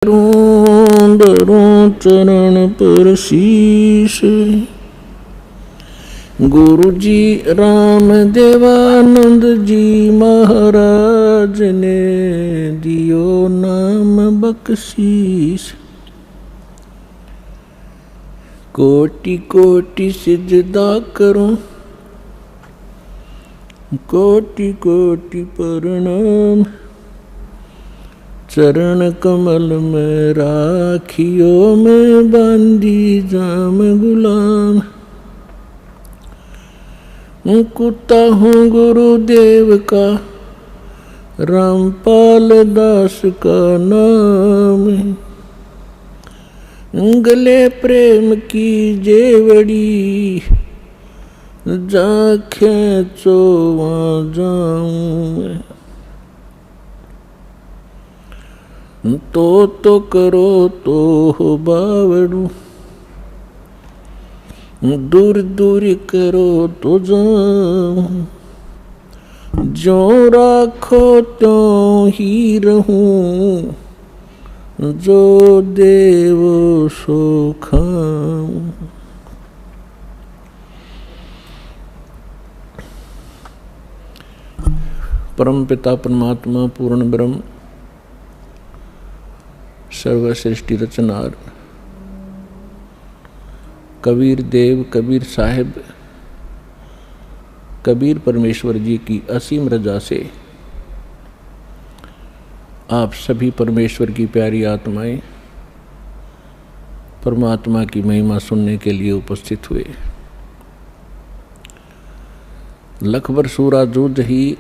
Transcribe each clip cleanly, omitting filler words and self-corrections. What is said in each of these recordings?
धरूं चरण पर शीश। गुरु जी राम देवानंद जी महाराज ने दियो नाम बख्शीश। कोटि कोटि सिजदा करूं, कोटि कोटि प्रणाम। चरण कमल में राखियो में बांधी जाम गुलाम। कुत्ता हूँ गुरुदेव का, रामपाल दास का नाम। गले प्रेम की जेवड़ी, जा खेचो वहाँ जाऊं। तो करो तो हो बावड़ू, दूर दूर करो तो जाऊं। जो राखो त्यों ही रहूं, जो देवो सो खाऊं। परम पिता परमात्मा पूर्ण ब्रह्म सर्वश्रेष्ठी रचनार कबीर देव कबीर साहिब कबीर परमेश्वर जी की असीम रजा से आप सभी परमेश्वर की प्यारी आत्माएं परमात्मा की महिमा सुनने के लिए उपस्थित हुए। लखबर सूरा जूझ ही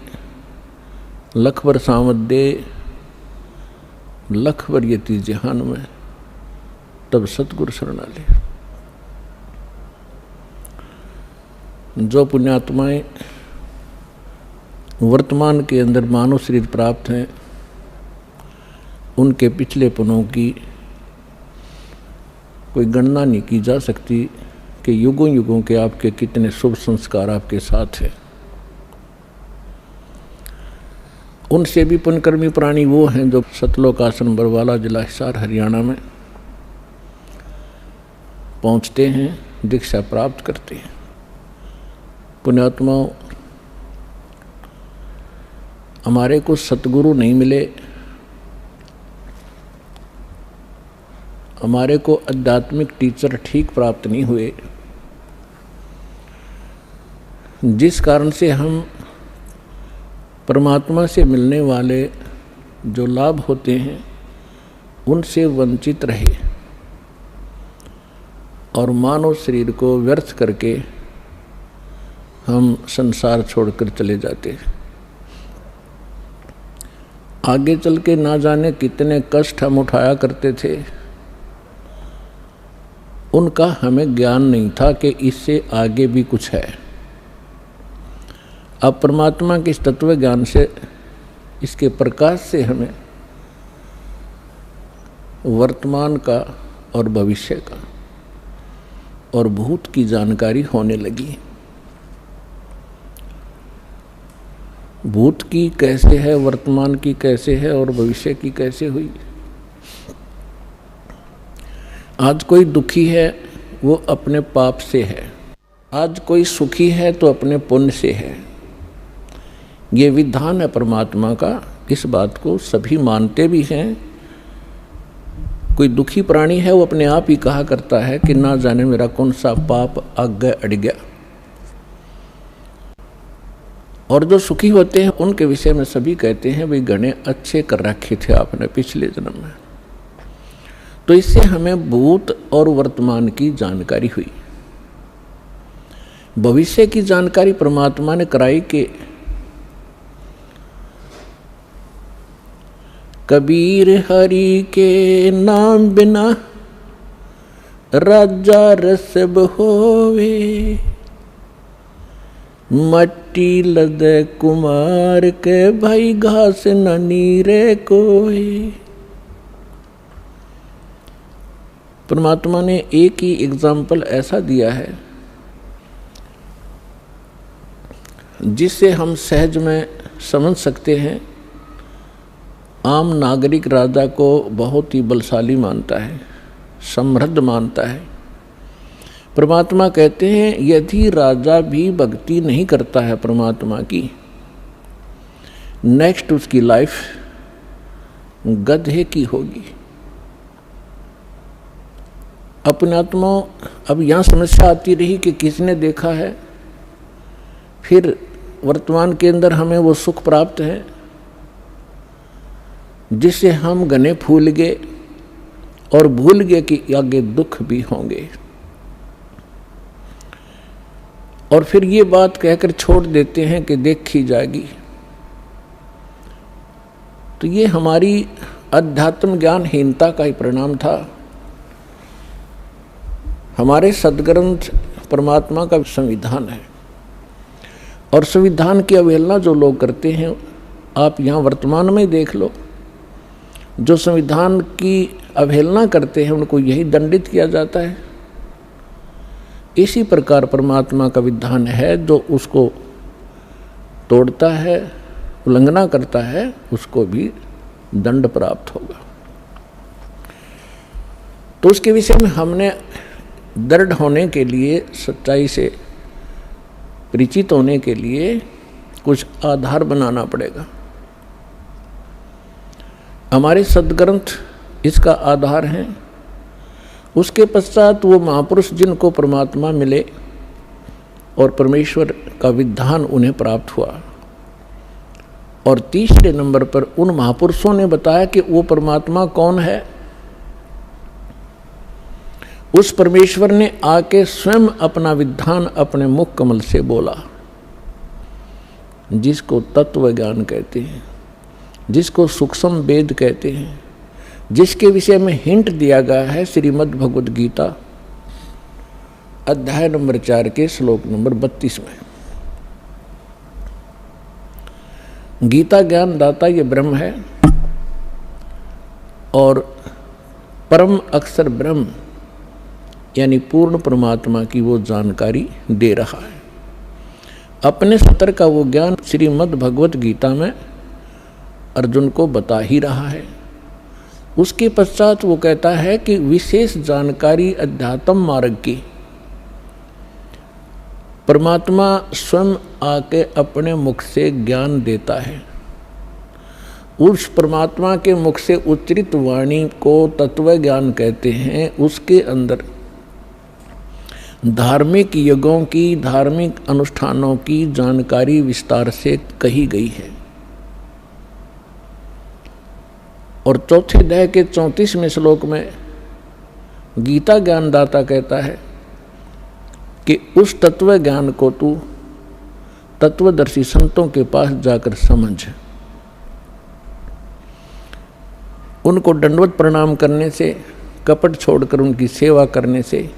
लखबर सामदे, लखबर यति जहान में तब सतगुरु शरणालय। जो पुण्यात्माएं वर्तमान के अंदर मानव शरीर प्राप्त हैं, उनके पिछले पनों की कोई गणना नहीं की जा सकती कि युगों युगों के आपके कितने शुभ संस्कार आपके साथ हैं। उनसे भी पुण्यकर्मी प्राणी वो हैं जो सतलोक आश्रम बरवाला जिला हिसार हरियाणा में पहुंचते हैं, दीक्षा प्राप्त करते हैं। पुण्यात्माओं, हमारे को सतगुरु नहीं मिले, हमारे को आध्यात्मिक टीचर ठीक प्राप्त नहीं हुए, जिस कारण से हम परमात्मा से मिलने वाले जो लाभ होते हैं उनसे वंचित रहे और मानव शरीर को व्यर्थ करके हम संसार छोड़कर चले जाते हैं। आगे चल के ना जाने कितने कष्ट हम उठाया करते थे, उनका हमें ज्ञान नहीं था कि इससे आगे भी कुछ है। अब परमात्मा के इस तत्व ज्ञान से, इसके प्रकाश से हमें वर्तमान का और भविष्य का और भूत की जानकारी होने लगी। भूत की कैसे है, वर्तमान की कैसे है और भविष्य की कैसे हुई। आज कोई दुखी है वो अपने पाप से है, आज कोई सुखी है तो अपने पुण्य से है। ये विधान है परमात्मा का, इस बात को सभी मानते भी हैं। कोई दुखी प्राणी है वो अपने आप ही कहा करता है कि ना जाने मेरा कौन सा पाप आगे अड़ गया। और जो सुखी होते हैं उनके विषय में सभी कहते हैं भाई घने अच्छे कर रखे थे आपने पिछले जन्म में। तो इससे हमें भूत और वर्तमान की जानकारी हुई। भविष्य की जानकारी परमात्मा ने कराई कि कबीर हरि के नाम बिना राजा रसब होवे। मट्टी लदे कुमार के भाई घास न नीरे कोई। परमात्मा ने एक ही एग्जाम्पल ऐसा दिया है जिससे हम सहज में समझ सकते हैं आम नागरिक राजा को बहुत ही बलशाली मानता है, समृद्ध मानता है। परमात्मा कहते हैं यदि राजा भी भक्ति नहीं करता है परमात्मा की, नेक्स्ट उसकी लाइफ गधे की होगी। अपने आत्मा अब यहाँ समस्या आती रही कि किसने देखा है, फिर वर्तमान के अंदर हमें वो सुख प्राप्त है जिससे हम गने फूल गए और भूल गए कि आगे दुख भी होंगे, और फिर ये बात कहकर छोड़ देते हैं कि देखी जाएगी। तो ये हमारी अध्यात्म ज्ञानहीनता का ही परिणाम था। हमारे सद्ग्रंथ परमात्मा का संविधान है, और संविधान की अवहेलना जो लोग करते हैं, आप यहाँ वर्तमान में देख लो, जो संविधान की अवहेलना करते हैं उनको यही दंडित किया जाता है। इसी प्रकार परमात्मा का विधान है, जो उसको तोड़ता है, उल्लंघना करता है, उसको भी दंड प्राप्त होगा। तो उसके विषय में हमने दृढ़ होने के लिए, सच्चाई से परिचित होने के लिए कुछ आधार बनाना पड़ेगा। हमारे सद्ग्रंथ इसका आधार हैं। उसके पश्चात वो महापुरुष जिनको परमात्मा मिले और परमेश्वर का विधान उन्हें प्राप्त हुआ, और तीसरे नंबर पर उन महापुरुषों ने बताया कि वो परमात्मा कौन है। उस परमेश्वर ने आके स्वयं अपना विधान अपने मुख कमल से बोला, जिसको तत्व ज्ञान कहते हैं, जिसको सूक्ष्म वेद कहते हैं, जिसके विषय में हिंट दिया गया है श्रीमद् भगवद गीता अध्याय नंबर 4 के श्लोक नंबर 32 में। गीता ज्ञान दाता ये ब्रह्म है, और परम अक्षर ब्रह्म यानी पूर्ण परमात्मा की वो जानकारी दे रहा है। अपने स्तर का वो ज्ञान श्रीमद् भगवद गीता में अर्जुन को बता ही रहा है। उसके पश्चात वो कहता है कि विशेष जानकारी अध्यात्म मार्ग की परमात्मा स्वयं आके अपने मुख से ज्ञान देता है। उस परमात्मा के मुख से उच्चरित वाणी को तत्व ज्ञान कहते हैं। उसके अंदर धार्मिक यज्ञों की, धार्मिक अनुष्ठानों की जानकारी विस्तार से कही गई है। और चौथे अध्याय के 34वें श्लोक में गीता ज्ञानदाता कहता है कि उस तत्व ज्ञान को तू तत्वदर्शी संतों के पास जाकर समझ। उनको दंडवत प्रणाम करने से, कपट छोड़कर उनकी सेवा करने से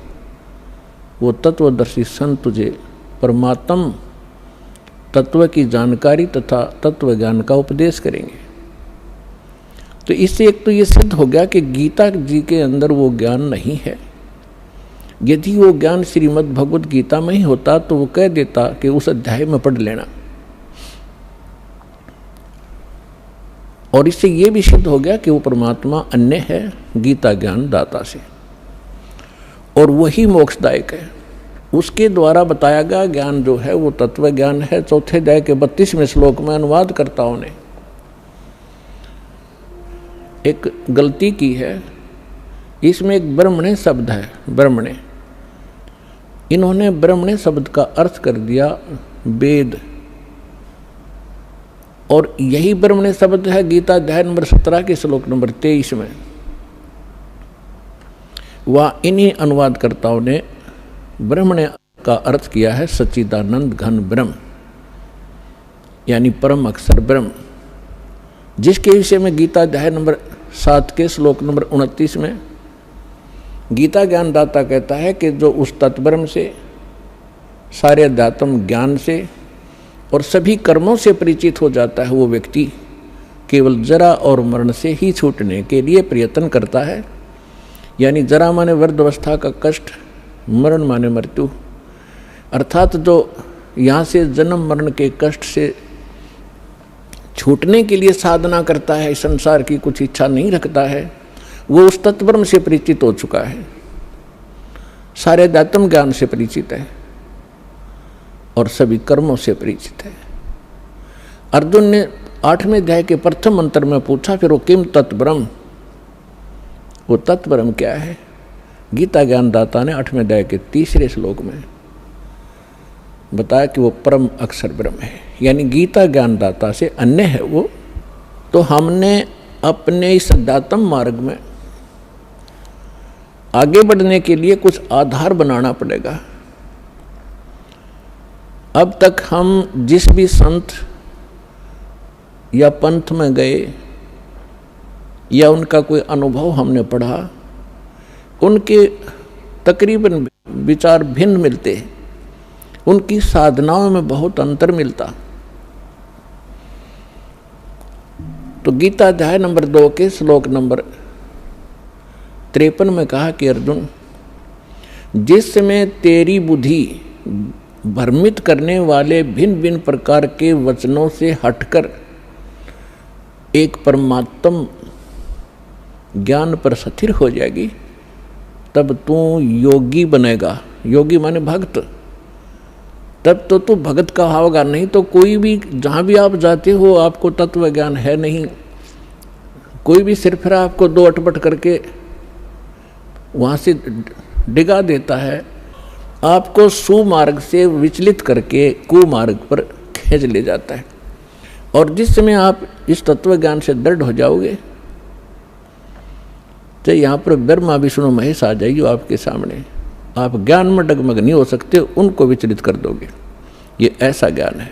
वो तत्वदर्शी संत तुझे परमात्म तत्व की जानकारी तथा तत्व ज्ञान का उपदेश करेंगे। तो इससे एक तो ये सिद्ध हो गया कि गीता जी के अंदर वो ज्ञान नहीं है। यदि वो ज्ञान श्रीमद् भगवद गीता में ही होता तो वो कह देता कि उस अध्याय में पढ़ लेना। और इससे ये भी सिद्ध हो गया कि वो परमात्मा अन्य है गीता ज्ञान दाता से, और वही मोक्षदायक है। उसके द्वारा बताया गया ज्ञान जो है वो तत्व ज्ञान है। चौथे अध्याय के 32वें श्लोक में अनुवादकर्ताओं ने एक गलती की है। इसमें एक ब्रह्मणे शब्द है, ब्रह्मणे। इन्होंने ब्रह्मणे शब्द का अर्थ कर दिया वेद, और यही ब्रह्मणे शब्द है गीता अध्याय नंबर 17 के श्लोक नंबर 23 में। वह इन्हीं अनुवादकर्ताओं ने ब्रह्मणे का अर्थ किया है सच्चिदानंद घन ब्रह्म, यानी परम अक्षर ब्रह्म, जिसके विषय में गीता अध्याय नंबर 7 के श्लोक नंबर 29 में गीता ज्ञानदाता कहता है कि जो उस तत्ब्रह्म से, सारे अध्यात्म ज्ञान से और सभी कर्मों से परिचित हो जाता है, वो व्यक्ति केवल जरा और मरण से ही छूटने के लिए प्रयत्न करता है। यानी जरा माने वृद्धावस्था का कष्ट, मरण माने मृत्यु, अर्थात जो यहाँ से जन्म मरण के कष्ट से छूटने के लिए साधना करता है, संसार की कुछ इच्छा नहीं रखता है, वो उस तत्ब्रह्म से परिचित हो चुका है, सारे अध्यात्म ज्ञान से परिचित है और सभी कर्मों से परिचित है। अर्जुन ने 8वें अध्याय के प्रथम मंत्र में पूछा, फिर वो किम तत्ब्रह्म, वो तत्ब्रह्म क्या है? गीता ज्ञानदाता ने 8वें अध्याय के 3रे श्लोक में बताया कि वो परम अक्षर ब्रह्म है, यानी गीता ज्ञानदाता से अन्य है वो। तो हमने अपने इस अध्यात्म मार्ग में आगे बढ़ने के लिए कुछ आधार बनाना पड़ेगा। अब तक हम जिस भी संत या पंथ में गए या उनका कोई अनुभव हमने पढ़ा, उनके तकरीबन विचार भिन्न मिलते हैं, उनकी साधनाओं में बहुत अंतर मिलता। तो गीता अध्याय नंबर 2 के श्लोक नंबर 53 में कहा कि अर्जुन, जिस समय तेरी बुद्धि भ्रमित करने वाले भिन्न भिन्न प्रकार के वचनों से हटकर एक परमात्म ज्ञान पर स्थिर हो जाएगी, तब तू योगी बनेगा। योगी माने भक्त। तब तो तू भगत का होगा, नहीं तो कोई भी जहाँ भी आप जाते हो आपको तत्व ज्ञान है नहीं। कोई भी सिरफिरा आपको दो अटपट करके वहाँ से डिगा देता है, आपको सुमार्ग से विचलित करके कुमार्ग पर खींच ले जाता है। और जिस समय आप इस तत्व ज्ञान से दृढ़ हो जाओगे, तो यहाँ पर ब्रह्मा विष्णु महेश आ जाइए आपके सामने, आप ज्ञान में डगमग नहीं हो सकते, उनको विचलित कर दोगे। ये ऐसा ज्ञान है।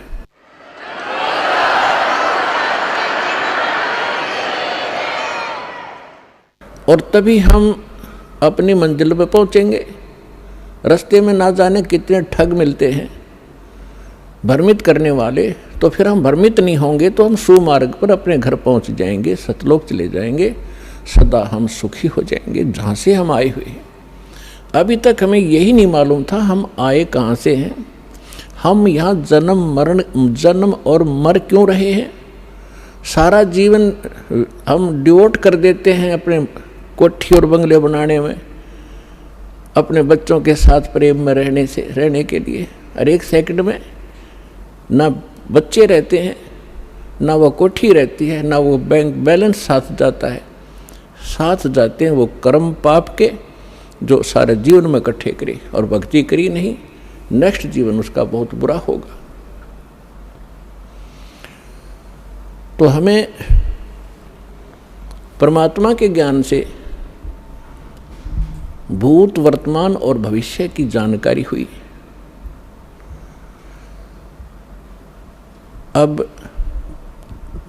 और तभी हम अपनी मंजिल पर पहुंचेंगे। रास्ते में ना जाने कितने ठग मिलते हैं भ्रमित करने वाले, तो फिर हम भ्रमित नहीं होंगे तो हम सुमार्ग पर अपने घर पहुंच जाएंगे, सतलोक चले जाएंगे, सदा हम सुखी हो जाएंगे जहाँ से हम आए हुए हैं। अभी तक हमें यही नहीं मालूम था हम आए कहाँ से हैं, हम यहाँ जन्म और मर क्यों रहे हैं। सारा जीवन हम डिवोट कर देते हैं अपने कोठी और बंगले बनाने में, अपने बच्चों के साथ प्रेम में रहने के लिए। हर एक सेकंड में ना बच्चे रहते हैं, ना वो कोठी रहती है, ना वो बैंक बैलेंस साथ जाता है। साथ जाते हैं वो कर्म पाप के जो सारे जीवन में इकट्ठे करी और भक्ति करी नहीं, नेक्स्ट जीवन उसका बहुत बुरा होगा। तो हमें परमात्मा के ज्ञान से भूत, वर्तमान और भविष्य की जानकारी हुई। अब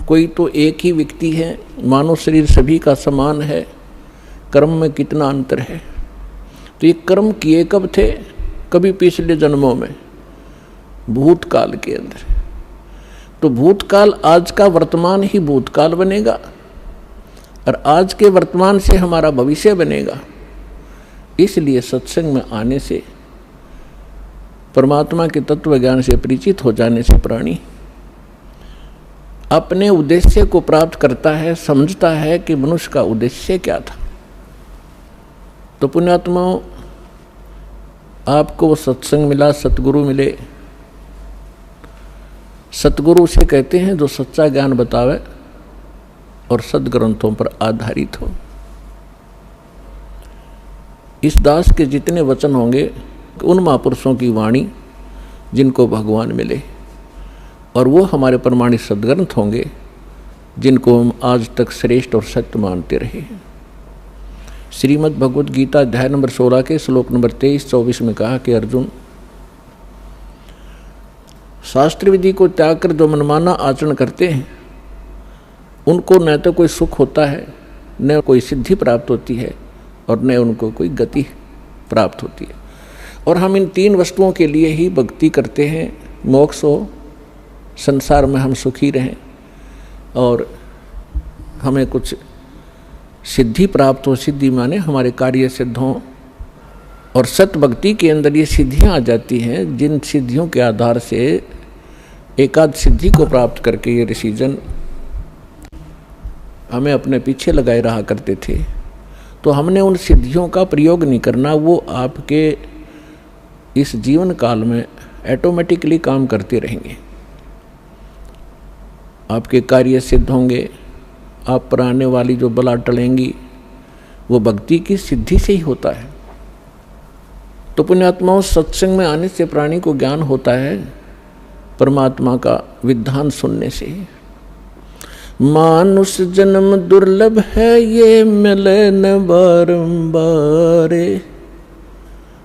कोई तो एक ही व्यक्ति है, मानव शरीर सभी का समान है, कर्म में कितना अंतर है। तो ये कर्म किए कब थे? कभी पिछले जन्मों में, भूतकाल के अंदर। तो भूतकाल आज का वर्तमान ही भूतकाल बनेगा और आज के वर्तमान से हमारा भविष्य बनेगा। इसलिए सत्संग में आने से, परमात्मा के तत्व ज्ञान से परिचित हो जाने से प्राणी अपने उद्देश्य को प्राप्त करता है, समझता है कि मनुष्य का उद्देश्य क्या था। तो पुण्यात्माओं, आपको वो सत्संग मिला, सतगुरु मिले। सतगुरु उसे कहते हैं जो सच्चा ज्ञान बतावे और सदग्रंथों पर आधारित हो। इस दास के जितने वचन होंगे उन महापुरुषों की वाणी जिनको भगवान मिले, और वो हमारे प्रमाणित सदग्रंथ होंगे जिनको हम आज तक श्रेष्ठ और सत्य मानते रहे। श्रीमद् भगवद गीता अध्याय नंबर 16 के श्लोक नंबर 23-24 में कहा कि अर्जुन, शास्त्र विधि को त्याग कर जो मनमाना आचरण करते हैं उनको न तो कोई सुख होता है, न कोई सिद्धि प्राप्त होती है, और न उनको कोई गति प्राप्त होती है। और हम इन तीन वस्तुओं के लिए ही भक्ति करते हैं, मोक्ष हो, संसार में हम सुखी रहें, और हमें कुछ सिद्धि प्राप्त हो। सिद्धि माने हमारे कार्य सिद्ध हों। और सत भक्ति के अंदर ये सिद्धियाँ आ जाती हैं जिन सिद्धियों के आधार से एकाध सिद्धि को प्राप्त करके ये ऋषिजन हमें अपने पीछे लगाए रहा करते थे, तो हमने उन सिद्धियों का प्रयोग नहीं करना, वो आपके इस जीवन काल में ऑटोमेटिकली काम करते रहेंगे। आपके कार्य सिद्ध होंगे, आप पर आने वाली जो बला टलेंगी वो भक्ति की सिद्धि से ही होता है। तो पुण्यात्माओं, सत्संग में आने से प्राणी को ज्ञान होता है परमात्मा का विधान सुनने से। मानुष जन्म दुर्लभ है, ये मिले न बारंबार,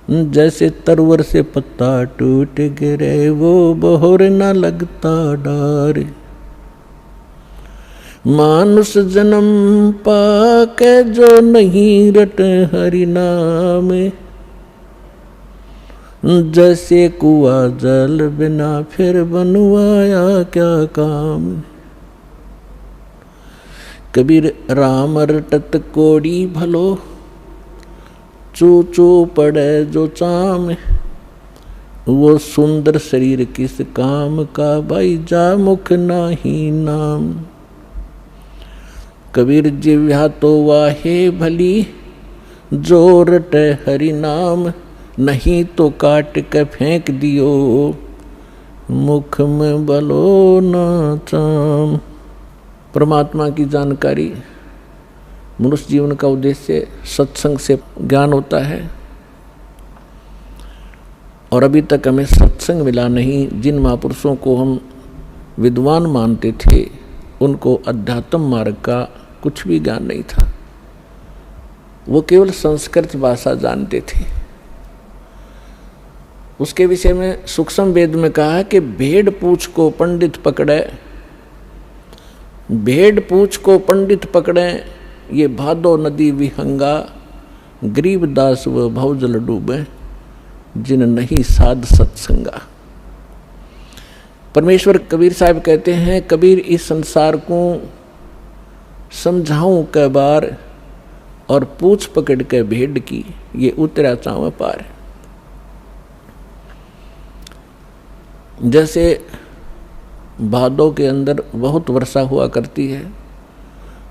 जैसे तरवर से पत्ता टूट गिरे, वो बहोर न लगता डार। मानुष जन्म पाके जो नहीं रट हरि नाम, जैसे कुआ जल बिना फिर बनवाया क्या काम। कबीर राम रटत कोड़ी भलो, चू चू पड़े जो चाम, वो सुंदर शरीर किस काम का, भाई जा मुख नाही नाम। कबीर जिव्या तो वाहे भली, जो रटे हरि नाम, नहीं तो काट के फेंक दियो, मुख में बलो ना चाम। परमात्मा की जानकारी, मनुष्य जीवन का उद्देश्य सत्संग से ज्ञान होता है। और अभी तक हमें सत्संग मिला नहीं। जिन महापुरुषों को हम विद्वान मानते थे, उनको अध्यात्म मार्ग का कुछ भी ज्ञान नहीं था। वो केवल संस्कृत भाषा जानते थे। उसके विषय में सूक्ष्म वेद में कहा कि भेड़ पूछ को पंडित पकड़े, भेड़ पूछ को पंडित पकड़े, ये भादो नदी विहंगा, गरीबदास व भवजल डूबे, जिन नहीं साध सत्संगा। परमेश्वर कबीर साहब कहते हैं, कबीर इस संसार को समझाऊं कै बार, और पूछ पकड़ के भेड़ की, ये उतरा चाव पार। जैसे भादों के अंदर बहुत वर्षा हुआ करती है,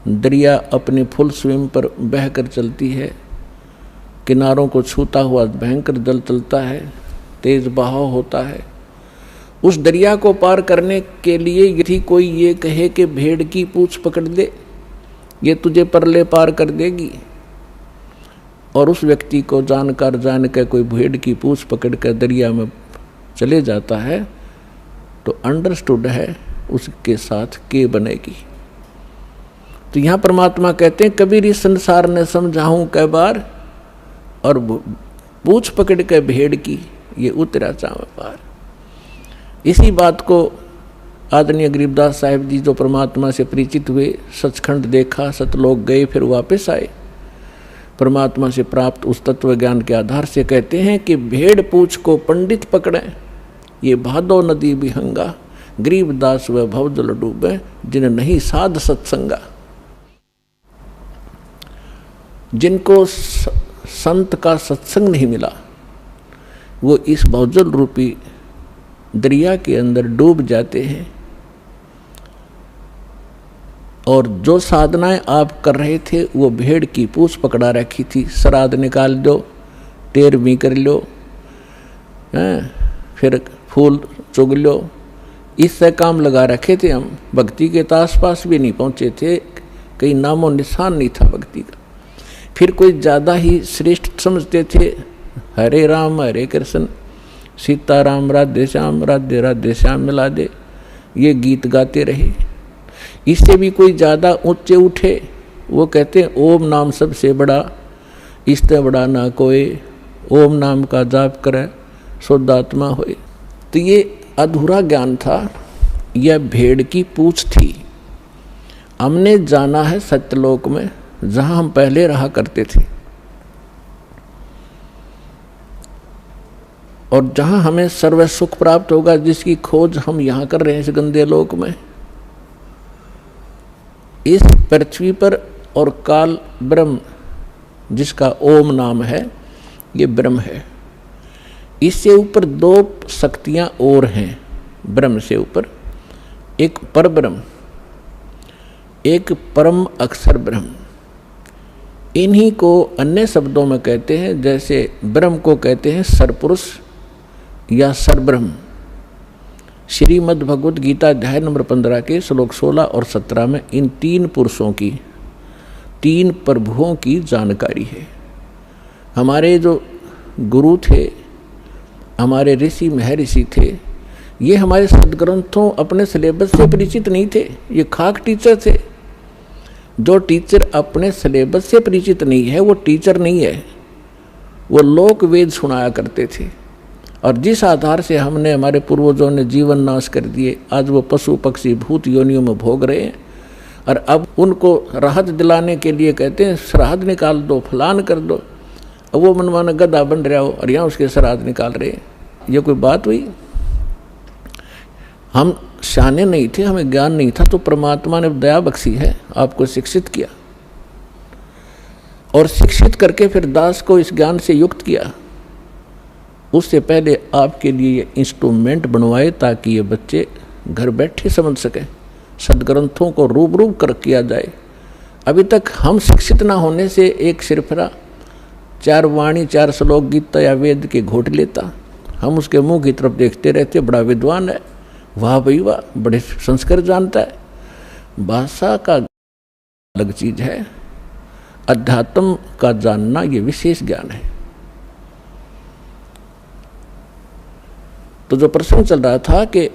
दरिया अपनी फुल स्विम पर बहकर चलती है, किनारों को छूता हुआ भयंकर जल चलता है, तेज बहाव होता है। उस दरिया को पार करने के लिए यदि कोई ये कहे कि भेड़ की पूंछ पकड़ दे, ये तुझे परले पार कर देगी, और उस व्यक्ति को जान के कोई भेड़ की पूंछ पकड़ कर दरिया में चले जाता है, तो अंडरस्टूड है उसके साथ के बनेगी। तो यहाँ परमात्मा कहते हैं, कबीर इस संसार ने समझाऊं कै बार, और पूछ पकड़ के भेड़ की, ये उतरा चाव पार। इसी बात को आदरणीय गरीबदास साहिब जी जो परमात्मा से परिचित हुए, सचखंड देखा, सतलोक गए, फिर वापस आए, परमात्मा से प्राप्त उस तत्व ज्ञान के आधार से कहते हैं कि भेड़ पूछ को पंडित पकड़े, ये भादो नदी विहंगा, गरीबदास व भवजल डूबे, जिन नहीं साध सत्संगा। जिनको संत का सत्संग नहीं मिला, वो इस भवजल रूपी दरिया के अंदर डूब जाते हैं। और जो साधनाएं आप कर रहे थे, वो भेड़ की पूंछ पकड़ा रखी थी, श्राद्ध निकाल दो, 13वीं कर लो, फिर फूल चुग लो, इससे काम लगा रखे थे हम। भक्ति के आसपास भी नहीं पहुंचे थे, कहीं नामो निशान नहीं था भक्ति का। फिर कोई ज़्यादा ही श्रेष्ठ समझते थे, हरे राम हरे कृष्ण, सीताराम राधे श्याम, राधे राधे श्याम मिला दे, ये गीत गाते रहे। इससे भी कोई ज़्यादा ऊंचे उठे, वो कहते हैं ओम नाम सबसे बड़ा, इससे बड़ा ना कोई, ओम नाम का जाप करे शुद्धात्मा होए। तो ये अधूरा ज्ञान था, यह भेड़ की पूंछ थी। हमने जाना है सत्यलोक में, जहाँ हम पहले रहा करते थे, और जहाँ हमें सर्व सुख प्राप्त होगा, जिसकी खोज हम यहाँ कर रहे हैं इस गंदे लोक में। इस पृथ्वी पर और काल ब्रह्म, जिसका ओम नाम है, ये ब्रह्म है। इससे ऊपर दो शक्तियाँ और हैं ब्रह्म से ऊपर, एक पर ब्रह्म, एक परम अक्षर ब्रह्म। इन्हीं को अन्य शब्दों में कहते हैं, जैसे ब्रह्म को कहते हैं सरपुरुष या सरब्रह्म। श्रीमद् भगवद गीता अध्याय नंबर 15 के श्लोक 16 और 17 में इन तीन पुरुषों की, तीन प्रभुओं की जानकारी है। हमारे जो गुरु थे, हमारे ऋषि महर्षि थे, ये हमारे सदग्रंथों अपने सिलेबस से परिचित नहीं थे। ये खाक टीचर थे। जो टीचर अपने सिलेबस से परिचित नहीं है वो टीचर नहीं है। वो लोक वेद सुनाया करते थे, और जिस आधार से हमने, हमारे पूर्वजों ने जीवन नाश कर दिए, आज वो पशु पक्षी भूत योनियों में भोग रहे हैं। और अब उनको राहत दिलाने के लिए कहते हैं श्राद्ध निकाल दो, फलान कर दो। अब वो मनमाना गधा बन रहा हो और यहाँ उसके श्राद्ध निकाल रहे हैं। ये कोई बात हुई? हम शाने नहीं थे, हमें ज्ञान नहीं था, तो परमात्मा ने दया बख्शी है, आपको शिक्षित किया, और शिक्षित करके फिर दास को इस ज्ञान से युक्त किया। उससे पहले आपके लिए ये इंस्ट्रूमेंट बनवाए ताकि ये बच्चे घर बैठे समझ सकें, सदग्रंथों को रूबरू कर किया जाए। अभी तक हम शिक्षित ना होने से एक सिरफरा 4 वाणी 4 श्लोक गीता या वेद के घोट लेता, हम उसके मुंह की तरफ देखते रहते, बड़ा विद्वान है, वाह भाई वाह, बड़े संस्कार जानता है। भाषा का अलग चीज है, अध्यात्म का जानना ये विशेष ज्ञान है। तो जो प्रश्न चल रहा था कि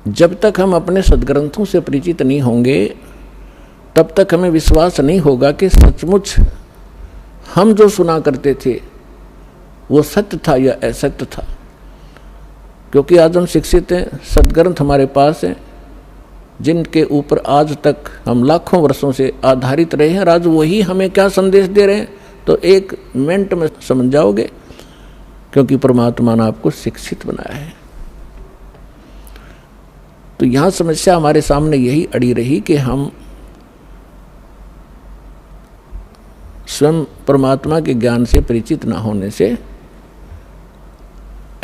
जब तक हम अपने सदग्रंथों से परिचित नहीं होंगे तब तक हमें विश्वास नहीं होगा कि सचमुच हम जो सुना करते थे वो सत्य था या असत्य था। क्योंकि आज हम शिक्षित हैं, सदग्रंथ हमारे पास हैं, जिनके ऊपर आज तक हम लाखों वर्षों से आधारित रहे हैं, और आज वही हमें क्या संदेश दे रहे हैं तो एक मिनट में समझ जाओगे, क्योंकि परमात्मा ने आपको शिक्षित बनाया है। तो यहाँ समस्या हमारे सामने यही अड़ी रही कि हम स्वयं परमात्मा के ज्ञान से परिचित न होने से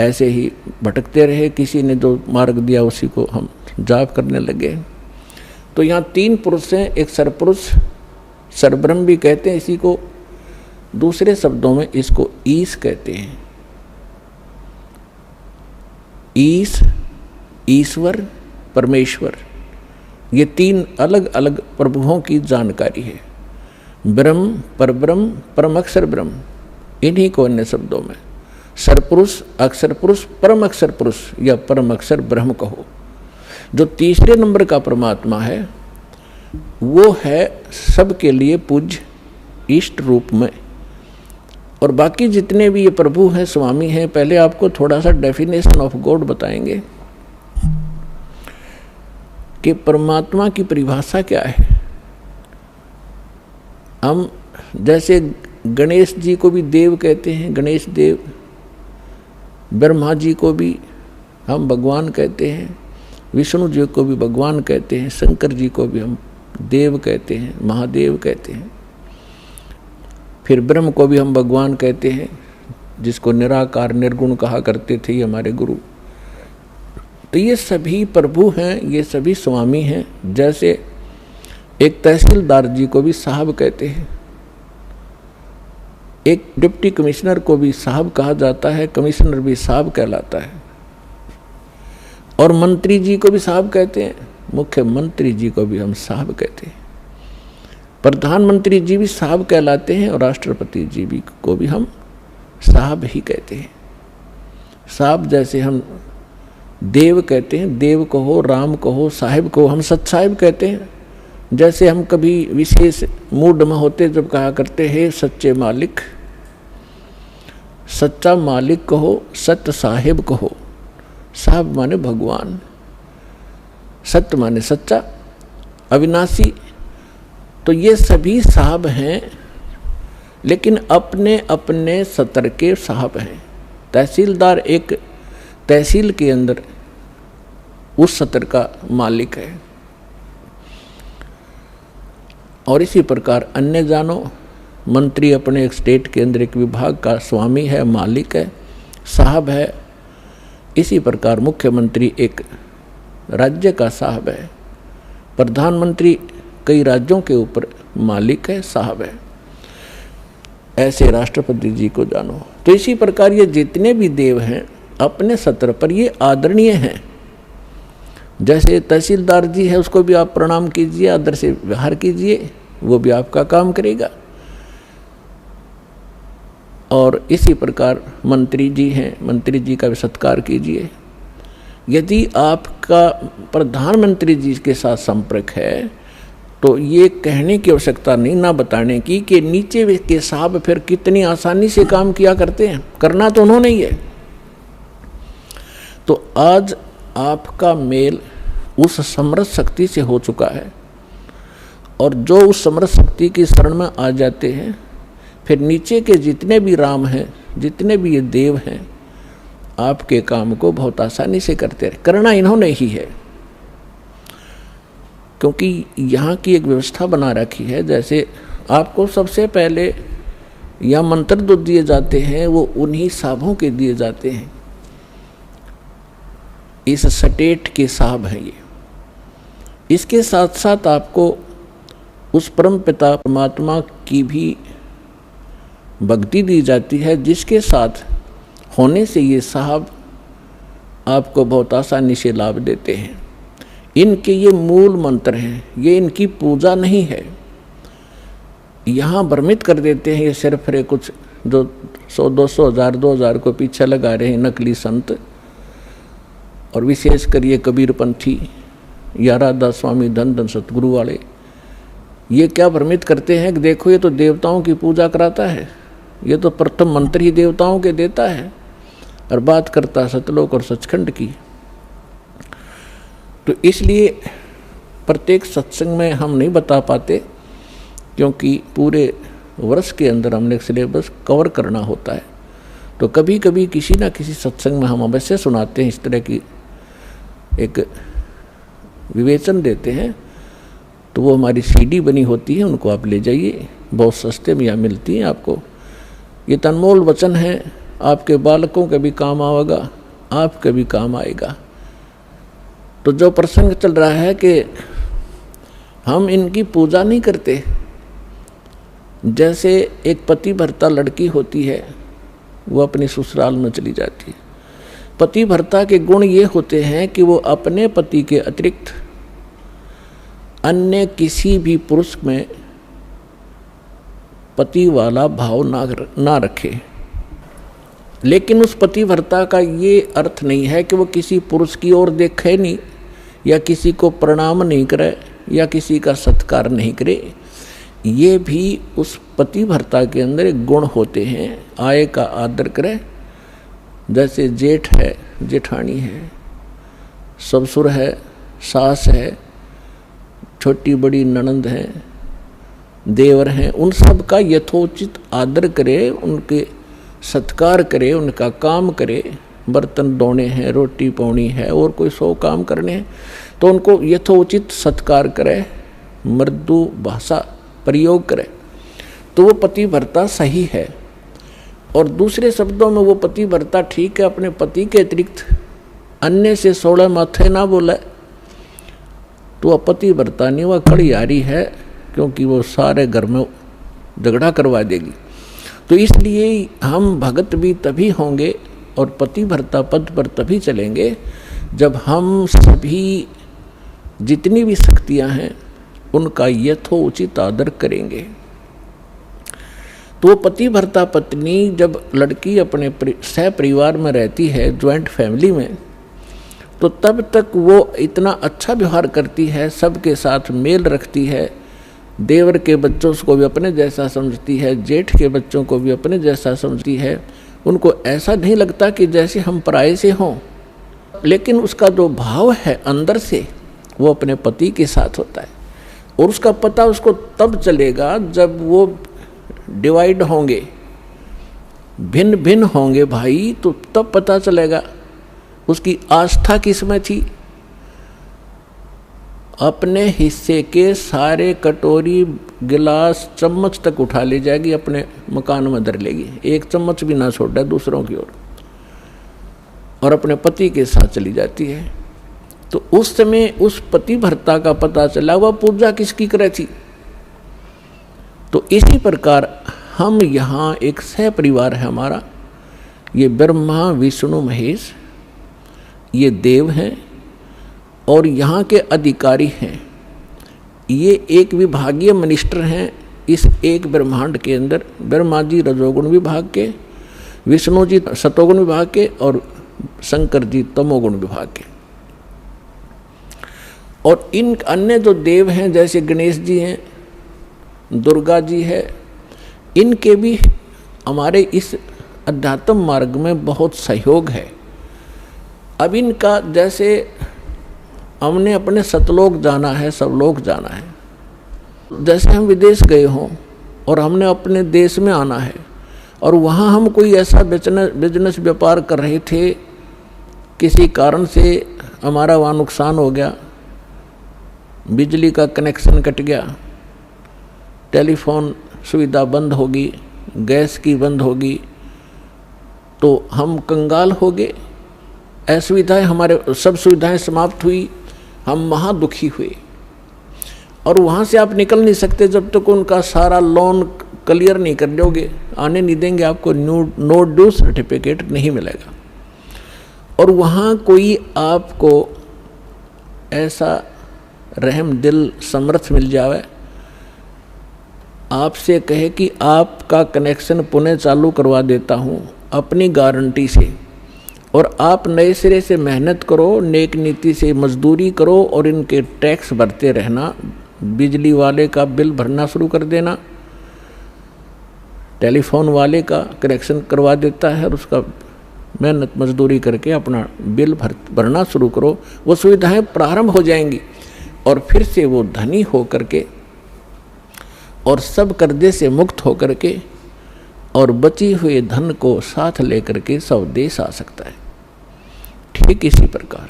ऐसे ही भटकते रहे, किसी ने जो मार्ग दिया उसी को हम जाप करने लगे। तो यहाँ 3 पुरुष हैं, एक सरपुरुष, सरब्रह्म भी कहते हैं इसी को, दूसरे शब्दों में इसको ईश कहते हैं। ईश, ईश्वर, परमेश्वर, ये 3 अलग अलग प्रभुओं की जानकारी है। ब्रह्म, परब्रह्म, परम अक्षर ब्रह्म, इन्हीं को अन्य शब्दों में सरपुरुष, अक्षर पुरुष, परम अक्षर पुरुष या परम अक्षर ब्रह्म कहो। जो तीसरे नंबर का परमात्मा है वो है सबके लिए पूज्य इष्ट रूप में। और बाकी जितने भी ये प्रभु हैं, स्वामी हैं, पहले आपको थोड़ा सा डेफिनेशन ऑफ गॉड बताएंगे कि परमात्मा की परिभाषा क्या है। हम जैसे गणेश जी को भी देव कहते हैं, गणेश देव, ब्रह्मा जी को भी हम भगवान कहते हैं, विष्णु जी को भी भगवान कहते हैं, शंकर जी को भी हम देव कहते हैं, महादेव कहते हैं। फिर ब्रह्म को भी हम भगवान कहते हैं, जिसको निराकार निर्गुण कहा करते थे हमारे गुरु। तो ये सभी प्रभु हैं, ये सभी स्वामी हैं। जैसे एक तहसीलदार जी को भी साहब कहते हैं, एक डिप्टी कमिश्नर को भी साहब कहा जाता है, कमिश्नर भी साहब कहलाता है, और मंत्री जी को भी साहब कहते हैं, मुख्यमंत्री जी को भी हम साहब कहते हैं, प्रधानमंत्री जी भी साहब कहलाते हैं, और राष्ट्रपति जी भी को भी हम साहब ही कहते हैं। साहब जैसे हम देव कहते हैं, देव कहो, राम कहो, साहिब को हम सत्साहिब कहते हैं। जैसे हम कभी विशेष मूड में होते जब कहा करते हैं सच्चे मालिक, सच्चा मालिक कहो, सत्य साहिब कहो। साहब माने भगवान, सत्य माने सच्चा, अविनाशी। तो ये सभी साहब हैं, लेकिन अपने अपने सत्र के साहब हैं। तहसीलदार एक तहसील के अंदर उस सत्र का मालिक है, और इसी प्रकार अन्य जानो, मंत्री अपने एक स्टेट के अंदर एक विभाग का स्वामी है, मालिक है, साहब है। इसी प्रकार मुख्यमंत्री एक राज्य का साहब है, प्रधानमंत्री कई राज्यों के ऊपर मालिक है, साहब है। ऐसे राष्ट्रपति जी को जानो। तो इसी प्रकार ये जितने भी देव हैं अपने सत्र पर ये आदरणीय हैं। जैसे तहसीलदार जी है, उसको भी आप प्रणाम कीजिए, आदर से व्यवहार कीजिए, वो भी आपका काम करेगा। और इसी प्रकार मंत्री जी हैं, मंत्री जी का भी सत्कार कीजिए। यदि आपका प्रधानमंत्री जी के साथ संपर्क है तो ये कहने की आवश्यकता नहीं, ना बताने की, कि नीचे के साहब फिर कितनी आसानी से काम किया करते हैं, करना तो उन्होंने ही है। तो आज आपका मेल उस समर्थ शक्ति से हो चुका है, और जो उस समर्थ शक्ति की शरण में आ जाते हैं, फिर नीचे के जितने भी राम हैं, जितने भी ये देव हैं, आपके काम को बहुत आसानी से करते रहे। करना इन्होंने ही है, क्योंकि यहाँ की एक व्यवस्था बना रखी है। जैसे आपको सबसे पहले या मंत्र जो दिए जाते हैं वो उन्हीं साहबों के दिए जाते हैं। इस स्टेट के साहब हैं ये। इसके साथ साथ आपको उस परम पिता परमात्मा की भी भक्ति दी जाती है, जिसके साथ होने से ये साहब आपको बहुत आसानी से लाभ देते हैं। इनके ये मूल मंत्र हैं, ये इनकी पूजा नहीं है। यहाँ भ्रमित कर देते हैं ये सिर्फ कुछ जो 100, 200, 1000, 2000 को पीछे लगा रहे हैं नकली संत, और विशेषकर ये कबीरपंथी या राधा स्वामी धन धन सतगुरु वाले, ये क्या भ्रमित करते हैं कि देखो ये तो देवताओं की पूजा कराता है, ये तो प्रथम मंत्र ही देवताओं के देता है, और बात करता सतलोक और सचखंड की। तो इसलिए प्रत्येक सत्संग में हम नहीं बता पाते, क्योंकि पूरे वर्ष के अंदर हमने सिलेबस कवर करना होता है। तो कभी कभी किसी ना किसी सत्संग में हम अवश्य सुनाते हैं, इस तरह की एक विवेचन देते हैं। तो वो हमारी सीडी बनी होती है, उनको आप ले जाइए, बहुत सस्ते में यहाँ मिलती हैं आपको। ये अनमोल वचन है, आपके बालकों के भी काम आएगा, आपके भी काम आएगा। तो जो प्रसंग चल रहा है कि हम इनकी पूजा नहीं करते, जैसे एक पति भर्ता लड़की होती है, वो अपनी ससुराल में चली जाती है। पति भर्ता के गुण ये होते हैं कि वो अपने पति के अतिरिक्त अन्य किसी भी पुरुष में पति वाला भाव ना रखे। लेकिन उस पतिव्रता का ये अर्थ नहीं है कि वो किसी पुरुष की ओर देखे नहीं, या किसी को प्रणाम नहीं करे, या किसी का सत्कार नहीं करे। ये भी उस पतिव्रता के अंदर एक गुण होते हैं। आय का आदर करे, जैसे जेठ है, जेठानी है, ससुर है, सास है, छोटी बड़ी ननंद है, देवर हैं, उन सब का यथोचित आदर करे, उनके सत्कार करे, उनका काम करे। बर्तन धोने हैं, रोटी पानी है, और कोई 100 काम करने हैं, तो उनको यथोचित सत्कार करे, मृदु भाषा प्रयोग करे, तो वो पतिव्रता सही है। और दूसरे शब्दों में वो पतिव्रता ठीक है, अपने पति के अतिरिक्त अन्य से 16 माथे ना बोले, तो वह पतिव्रता नहीं, वह कड़ियारी है, क्योंकि वो सारे घर में झगड़ा करवा देगी। तो इसलिए हम भगत भी तभी होंगे और पतिव्रता पद पर तभी चलेंगे जब हम सभी जितनी भी शक्तियां हैं उनका यथोचित आदर करेंगे। तो पतिव्रता पत्नी जब लड़की अपने सह परिवार में रहती है, ज्वाइंट फैमिली में, तो तब तक वो इतना अच्छा व्यवहार करती है, सबके साथ मेल रखती है, देवर के बच्चों को भी अपने जैसा समझती है, जेठ के बच्चों को भी अपने जैसा समझती है। उनको ऐसा नहीं लगता कि जैसे हम पराये से हों, लेकिन उसका जो भाव है अंदर से वो अपने पति के साथ होता है। और उसका पता उसको तब चलेगा जब वो डिवाइड होंगे, भिन्न भिन्न होंगे भाई, तो तब पता चलेगा उसकी आस्था किसमें थी। अपने हिस्से के सारे कटोरी गिलास चम्मच तक उठा ले जाएगी, अपने मकान में धर लेगी, एक चम्मच भी ना छोड़े दूसरों की ओर, और अपने पति के साथ चली जाती है। तो उस समय उस पतिव्रता का पता चला वह पूजा किसकी करे थी। तो इसी प्रकार हम यहाँ एक सह परिवार है हमारा, ये ब्रह्मा विष्णु महेश ये देव हैं और यहाँ के अधिकारी हैं। ये एक विभागीय मिनिस्टर हैं इस एक ब्रह्मांड के अंदर। ब्रह्मा जी रजोगुण विभाग के, विष्णु जी सतोगुण विभाग के और शंकर जी तमोगुण विभाग के। और इन अन्य जो देव हैं जैसे गणेश जी हैं, दुर्गा जी है, इनके भी हमारे इस अध्यात्म मार्ग में बहुत सहयोग है। अब इनका जैसे हमने अपने सतलोक जाना है, सब लोग जाना है, जैसे हम विदेश गए हों और हमने अपने देश में आना है और वहाँ हम कोई ऐसा बिजनेस व्यापार कर रहे थे, किसी कारण से हमारा वहाँ नुकसान हो गया, बिजली का कनेक्शन कट गया, टेलीफोन सुविधा बंद होगी, गैस की बंद होगी, तो हम कंगाल हो गए। असुविधाएं हमारे सब सुविधाएं समाप्त हुई, हम महादुखी हुए। और वहाँ से आप निकल नहीं सकते जब तक उनका सारा लोन क्लियर नहीं कर दोगे, आने नहीं देंगे, आपको नो ड्यू सर्टिफिकेट नहीं मिलेगा। और वहाँ कोई आपको ऐसा रहम दिल समर्थ मिल जावे, आपसे कहे कि आपका कनेक्शन पुनः चालू करवा देता हूँ अपनी गारंटी से, और आप नए सिरे से मेहनत करो, नेक नीति से मजदूरी करो और इनके टैक्स भरते रहना, बिजली वाले का बिल भरना शुरू कर देना, टेलीफोन वाले का कनेक्शन करवा देता है और उसका मेहनत मजदूरी करके अपना बिल भरना शुरू करो। वो सुविधाएं प्रारंभ हो जाएंगी और फिर से वो धनी हो करके और सब कर्जे से मुक्त हो करके और बची हुए धन को साथ लेकर के स्वदेश आ सकता है। ठीक इसी प्रकार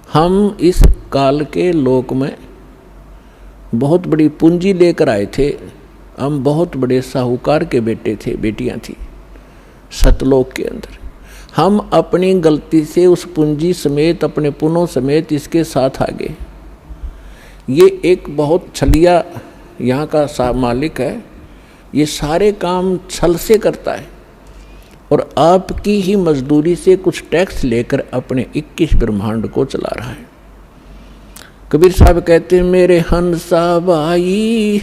हम इस काल के लोक में बहुत बड़ी पूंजी लेकर आए थे। हम बहुत बड़े साहूकार के बेटे थे, बेटियां थी सतलोक के अंदर। हम अपनी गलती से उस पूंजी समेत, अपने पुनों समेत इसके साथ आ गए। ये एक बहुत छलिया यहाँ का मालिक है, ये सारे काम छल से करता है और आपकी ही मजदूरी से कुछ टैक्स लेकर अपने 21 ब्रह्मांड को चला रहा है। कबीर साहब कहते हैं, मेरे हंसा भाई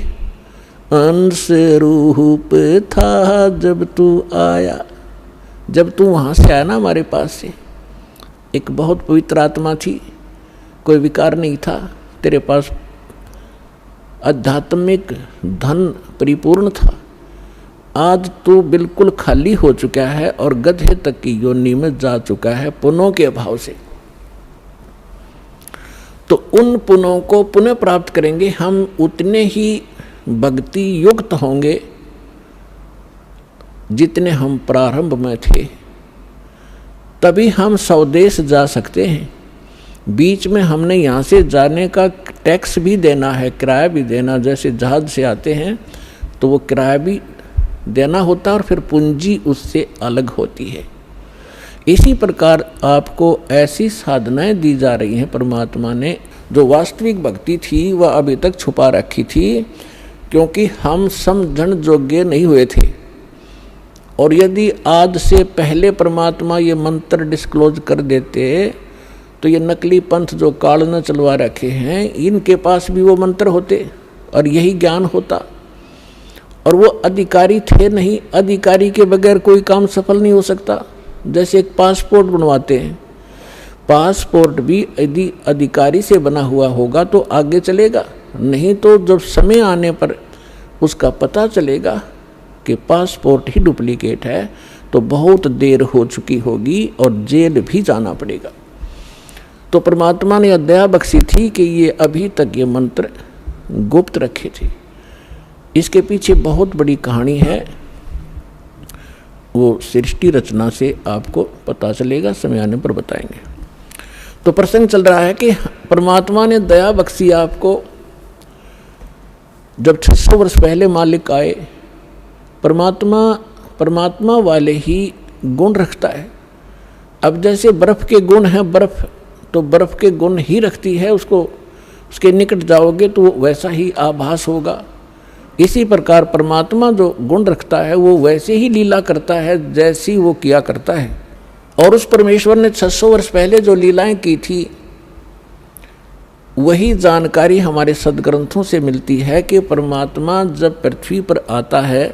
अंश रूप था जब तू आया। जब तू वहाँ से आया ना हमारे पास से, एक बहुत पवित्र आत्मा थी, कोई विकार नहीं था, तेरे पास आध्यात्मिक धन परिपूर्ण था। आज तू बिल्कुल खाली हो चुका है और गधे तक की योनि में जा चुका है पुनों के अभाव से। तो उन पुनों को पुनः प्राप्त करेंगे हम, उतने ही भक्ति युक्त होंगे जितने हम प्रारंभ में थे। तभी हम स्वदेश जा सकते हैं। बीच में हमने यहाँ से जाने का टैक्स भी देना है, किराया भी देना। जैसे जहाज से आते हैं तो वो किराया भी देना होता है और फिर पूंजी उससे अलग होती है। इसी प्रकार आपको ऐसी साधनाएं दी जा रही हैं परमात्मा ने, जो वास्तविक भक्ति थी वह अभी तक छुपा रखी थी, क्योंकि हम समझण योग्य नहीं हुए थे। और यदि आज से पहले परमात्मा ये मंत्र डिस्क्लोज कर देते तो ये नकली पंथ जो काल न चलवा रखे हैं, इनके पास भी वो मंत्र होते और यही ज्ञान होता। और वो अधिकारी थे नहीं, अधिकारी के बगैर कोई काम सफल नहीं हो सकता। जैसे एक पासपोर्ट बनवाते हैं, पासपोर्ट भी यदि अधिकारी से बना हुआ होगा तो आगे चलेगा, नहीं तो जब समय आने पर उसका पता चलेगा कि पासपोर्ट ही डुप्लीकेट है तो बहुत देर हो चुकी होगी और जेल भी जाना पड़ेगा। तो परमात्मा ने दया बख्शी थी कि ये अभी तक ये मंत्र गुप्त रखे थे। इसके पीछे बहुत बड़ी कहानी है, वो सृष्टि रचना से आपको पता चलेगा, समय आने पर बताएंगे। तो प्रसंग चल रहा है कि परमात्मा ने दया बख्शी आपको। जब 600 वर्ष पहले मालिक आए, परमात्मा वाले ही गुण रखता है। अब जैसे बर्फ के गुण हैं, बर्फ तो बर्फ के गुण ही रखती है, उसको उसके निकट जाओगे तो वैसा ही आभास होगा। इसी प्रकार परमात्मा जो गुण रखता है वो वैसे ही लीला करता है जैसी वो किया करता है। और उस परमेश्वर ने 600 वर्ष पहले जो लीलाएं की थी वही जानकारी हमारे सदग्रंथों से मिलती है कि परमात्मा जब पृथ्वी पर आता है,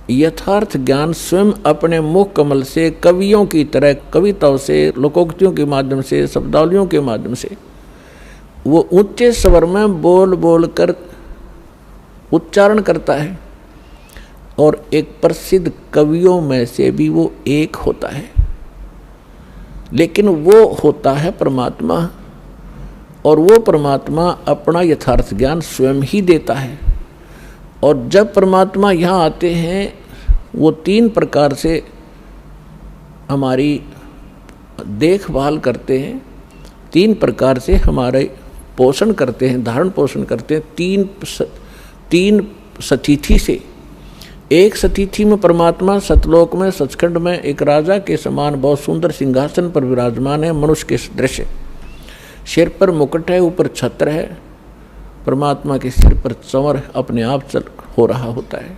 यथार्थ ज्ञान स्वयं अपने मुख कमल से कवियों की तरह कविताओं से, लोकोक्तियों के माध्यम से, शब्दावलियों के माध्यम से वो ऊंचे स्वर में बोल बोल कर उच्चारण करता है। और एक प्रसिद्ध कवियों में से भी वो एक होता है, लेकिन वो होता है परमात्मा। और वो परमात्मा अपना यथार्थ ज्ञान स्वयं ही देता है। और जब परमात्मा यहाँ आते हैं वो 3 प्रकार से हमारी देखभाल करते हैं, 3 प्रकार से हमारे पोषण करते हैं, धारण पोषण करते हैं। 3 सतिथि से। एक सतिथि में परमात्मा सतलोक में सचखंड में एक राजा के समान बहुत सुंदर सिंहासन पर विराजमान है, मनुष्य के सदृश। सिर पर मुकुट है, ऊपर छत्र है। परमात्मा के सिर पर चंवर अपने आप चल हो रहा होता है।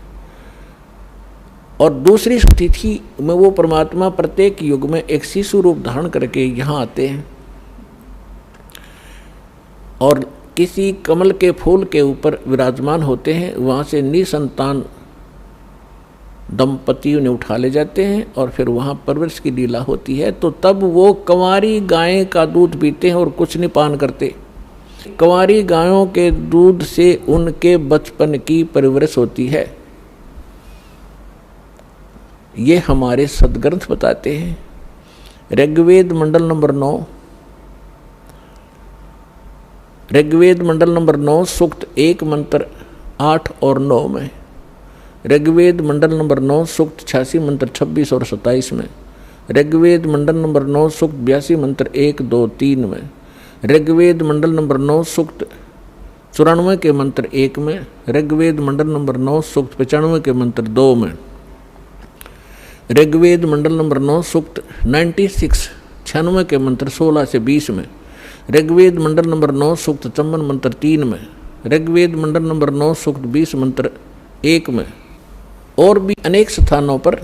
और दूसरी स्थिति में वो परमात्मा प्रत्येक युग में एक शिशु रूप धारण करके यहाँ आते हैं और किसी कमल के फूल के ऊपर विराजमान होते हैं। वहाँ से निसंतान दंपति उन्हें उठा ले जाते हैं और फिर वहाँ परवरिश की लीला होती है। तो तब वो कंवारी गाय का दूध पीते हैं और कुछ नहीं पान करते। कंवारी गायों के दूध से उनके बचपन की परवरिश होती है। ये हमारे सदग्रंथ बताते हैं। ऋग्वेद मंडल नंबर 9, ऋग्वेद मंडल नंबर 9 सूक्त 1 मंत्र 8 और 9 में, ऋग्वेद मंडल नंबर 9 सूक्त 86 मंत्र 26 और 27 में, ऋग्वेद मंडल नंबर 9 सूक्त 82 मंत्र 1, 2, 3 में, ऋग्वेद मंडल नंबर 9 सूक्त 94 के मंत्र 1 में, ऋग्वेद मंडल नंबर 9 सूक्त 95 के मंत्र 2 में, ऋग्वेद मंडल नंबर 9 सूक्त 96 के मंत्र 16 से 20 में, ऋग्वेद मंडल नंबर 9 सूक्त 54 मंत्र 3 में, ऋग्वेद मंडल नंबर 9 सूक्त 20 मंत्र 1 में। और भी अनेक स्थानों पर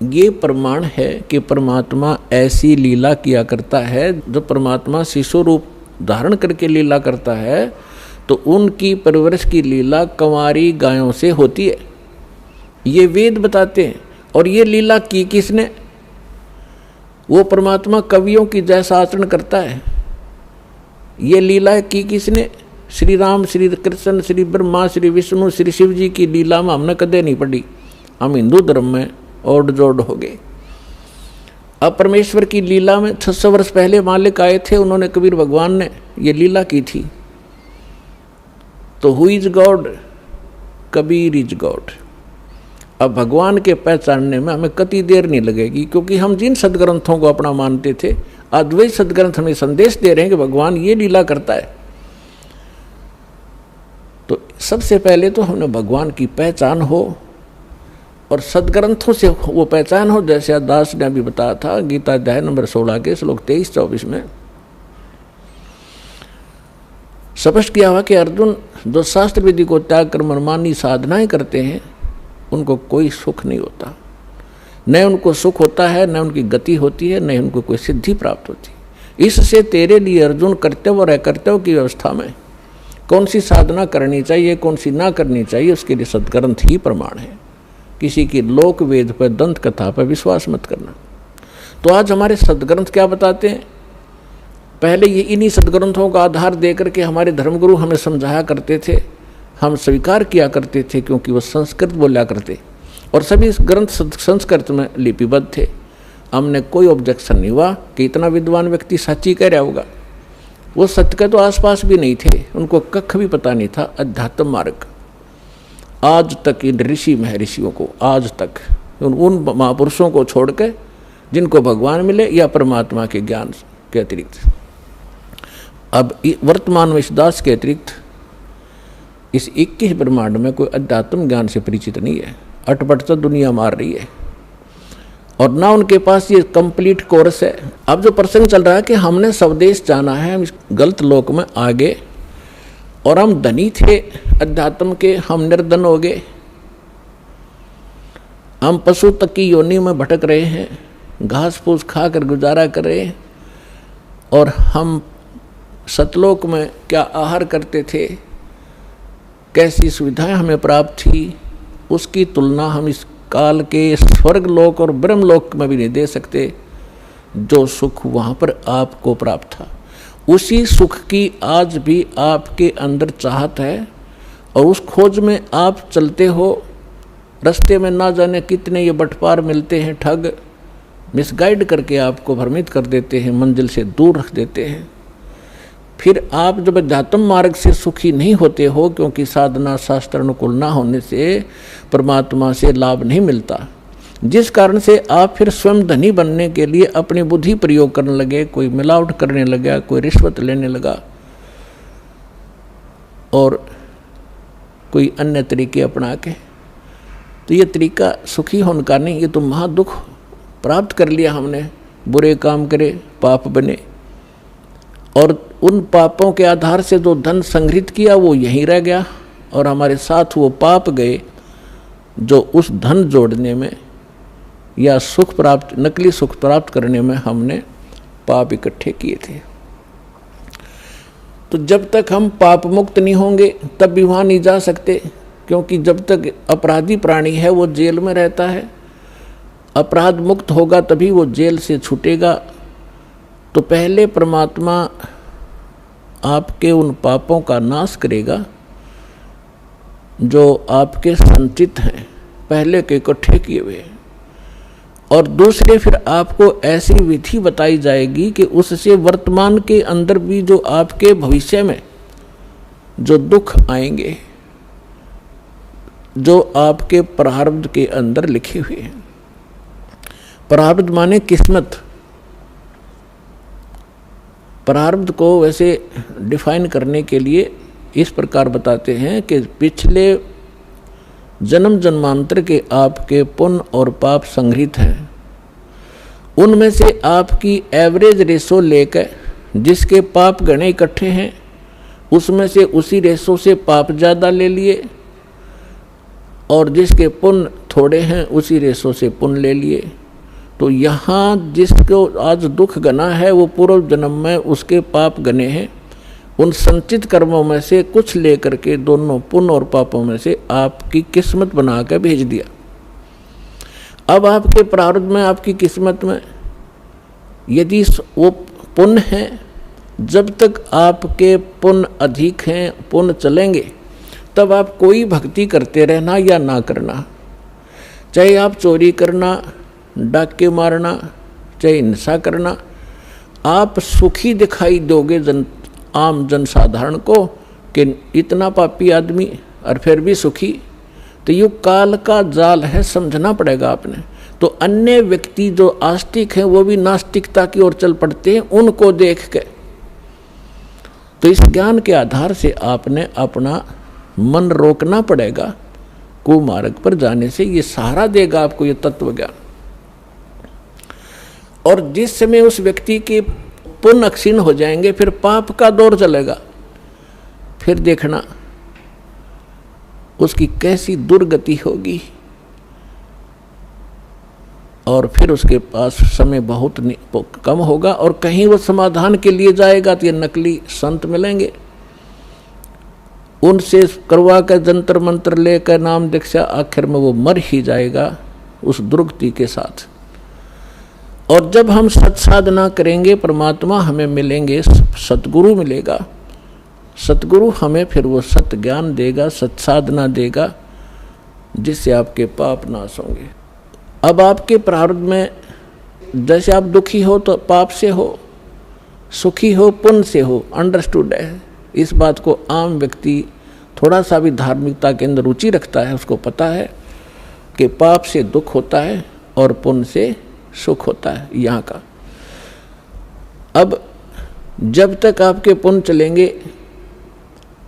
ये प्रमाण है कि परमात्मा ऐसी लीला किया करता है। जब परमात्मा शिशु रूप धारण करके लीला करता है तो उनकी परवरिश की लीला कंवारी गायों से होती है। ये वेद बताते हैं। और ये लीला की किसने? वो परमात्मा कवियों की जैसा आचरण करता है। ये लीला की किसने? श्री राम, श्री कृष्ण, श्री ब्रह्मा, श्री विष्णु, श्री शिव जी की लीला में हमने कदे नहीं पढ़ी। हम हिंदू धर्म में ओड जोड़ हो गए। अब परमेश्वर की लीला में 600 वर्ष पहले मालिक आए थे, उन्होंने कबीर भगवान ने ये लीला की थी। तो who is God? Kabir is God. अब भगवान के पहचानने में हमें कति देर नहीं लगेगी, क्योंकि हम जिन सदग्रंथों को अपना मानते थे, अद्वैत सदग्रंथ हमें संदेश दे रहे हैं कि भगवान ये लीला करता है। तो सबसे पहले तो हमें भगवान की पहचान हो और सदग्रंथों से वो पहचान हो। जैसे दास ने अभी बताया था गीता अध्याय नंबर 16 के श्लोक 23-24 में स्पष्ट किया हुआ कि अर्जुन जो शास्त्र विधि को त्याग कर मनमानी साधनाएं करते हैं उनको कोई सुख नहीं होता। न उनको सुख होता है, न उनकी गति होती है, न उनको कोई सिद्धि प्राप्त होती। इससे तेरे लिए अर्जुन कर्तव्य और अकर्तव्य की व्यवस्था में कौन सी साधना करनी चाहिए, कौन सी ना करनी चाहिए, उसके लिए सदग्रंथ ही प्रमाण है। किसी की लोक वेद पर, दंत कथा पर विश्वास मत करना। तो आज हमारे सदग्रंथ क्या बताते हैं? पहले ये इन्हीं सदग्रंथों का आधार देकर के हमारे धर्मगुरु हमें समझाया करते थे, हम स्वीकार किया करते थे, क्योंकि वो संस्कृत बोला करते और सभी ग्रंथ संस्कृत में लिपिबद्ध थे। हमने कोई ऑब्जेक्शन नहीं हुआ कि इतना विद्वान व्यक्ति सच्ची कह रहा होगा। वो सत्य के तो आसपास भी नहीं थे, उनको कख भी पता नहीं था अध्यात्म मार्ग। आज तक इन ऋषि महर्षियों को, आज तक उन महापुरुषों को छोड़ के जिनको भगवान मिले या परमात्मा के ज्ञान के अतिरिक्त, अब वर्तमान में इस दास के अतिरिक्त इस 21 ब्रह्मांड में कोई अध्यात्म ज्ञान से परिचित नहीं है। अटपट तो दुनिया मार रही है। और ना उनके पास ये कंप्लीट कोर्स है। अब जो प्रसंग चल रहा है कि हमने स्वदेश जाना है, हम इस गलत लोक में आगे, और हम धनी थे अध्यात्म के, हम निर्धन हो गए, हम पशु तक की योनि में भटक रहे हैं, घास फूस खाकर गुजारा कर रहे हैं, और हम सतलोक में क्या आहार करते थे, कैसी सुविधाएं हमें प्राप्त थी, उसकी तुलना हम इस काल के स्वर्ग लोक और ब्रह्म लोक में भी नहीं दे सकते। जो सुख वहाँ पर आपको प्राप्त था, उसी सुख की आज भी आपके अंदर चाहत है, और उस खोज में आप चलते हो। रास्ते में ना जाने कितने ये बटपार मिलते हैं, ठग मिसगाइड करके आपको भ्रमित कर देते हैं, मंजिल से दूर रख देते हैं। फिर आप जब अध्यात्म मार्ग से सुखी नहीं होते हो, क्योंकि साधना शास्त्र अनुकूल ना होने से परमात्मा से लाभ नहीं मिलता, जिस कारण से आप फिर स्वयं धनी बनने के लिए अपनी बुद्धि प्रयोग करने लगे, कोई मिलावट करने लगा, कोई रिश्वत लेने लगा, और कोई अन्य तरीके अपना के। तो ये तरीका सुखी होने का नहीं, ये तो महादुख प्राप्त कर लिया हमने, बुरे काम करे, पाप बने, और उन पापों के आधार से जो धन संग्रहित किया वो यहीं रह गया, और हमारे साथ वो पाप गए जो उस धन जोड़ने में या सुख प्राप्त, नकली सुख प्राप्त करने में हमने पाप इकट्ठे किए थे। तो जब तक हम पाप मुक्त नहीं होंगे तब भी वहाँ नहीं जा सकते, क्योंकि जब तक अपराधी प्राणी है वो जेल में रहता है। अपराध मुक्त होगा तभी वो जेल से छूटेगा। तो पहले परमात्मा आपके उन पापों का नाश करेगा जो आपके संचित हैं, पहले के इकट्ठे किए हुए, और दूसरे फिर आपको ऐसी विधि बताई जाएगी कि उससे वर्तमान के अंदर भी जो आपके भविष्य में जो दुख आएंगे, जो आपके प्रारब्ध के अंदर लिखे हुए हैं। प्रारब्ध माने किस्मत। प्रारब्ध को वैसे डिफाइन करने के लिए इस प्रकार बताते हैं कि पिछले जन्म जन्मांतर के आपके पुण्य और पाप संग्रहित हैं, उनमें से आपकी एवरेज रेशो लेकर जिसके पाप गणे इकट्ठे हैं, उसमें से उसी रेशो से पाप ज़्यादा ले लिए, और जिसके पुण्य थोड़े हैं उसी रेशो से पुण्य ले लिए। तो यहाँ जिसको आज दुख गना है वो पूर्व जन्म में उसके पाप गने हैं, उन संचित कर्मों में से कुछ लेकर के दोनों पुण्य और पापों में से आपकी किस्मत बना कर भेज दिया। अब आपके प्रारब्ध में, आपकी किस्मत में यदि वो पुण्य है, जब तक आपके पुण्य अधिक हैं, पुण्य चलेंगे, तब आप कोई भक्ति करते रहना या ना करना, चाहे आप चोरी करना, डाके मारना, चाहे हिंसा करना, आप सुखी दिखाई दोगे आम जनसाधारण को कि इतना पापी आदमी और फिर भी सुखी। तो ये काल का जाल है, समझना पड़ेगा आपने। तो अन्य व्यक्ति जो आस्तिक हैं वो भी नास्तिकता की ओर चल पड़ते हैं उनको देख के। तो इस ज्ञान के आधार से आपने अपना मन रोकना पड़ेगा कुमार्ग पर जाने से। ये सहारा देगा आपको ये तत्व ज्ञान। और जिस समय उस व्यक्ति के पुण्य क्षीण हो जाएंगे, फिर पाप का दौर चलेगा, फिर देखना उसकी कैसी दुर्गति होगी, और फिर उसके पास समय बहुत कम होगा, और कहीं वो समाधान के लिए जाएगा तो ये नकली संत मिलेंगे, उनसे करवा कर जंतर मंत्र लेकर नाम दीक्षा, आखिर में वो मर ही जाएगा उस दुर्गति के साथ। और जब हम सत्साधना करेंगे, परमात्मा हमें मिलेंगे, सतगुरु मिलेगा, सतगुरु हमें फिर वो सत्य ज्ञान देगा, सत्साधना देगा, जिससे आपके पाप नाश होंगे। अब आपके प्रारब्ध में जैसे आप दुखी हो तो पाप से हो, सुखी हो पुण्य से हो, अंडरस्टूड है। इस बात को आम व्यक्ति थोड़ा सा भी धार्मिकता के अंदर रुचि रखता है, उसको पता है कि पाप से दुख होता है और पुण्य से सुख होता है यहाँ का। अब जब तक आपके पुण्य चलेंगे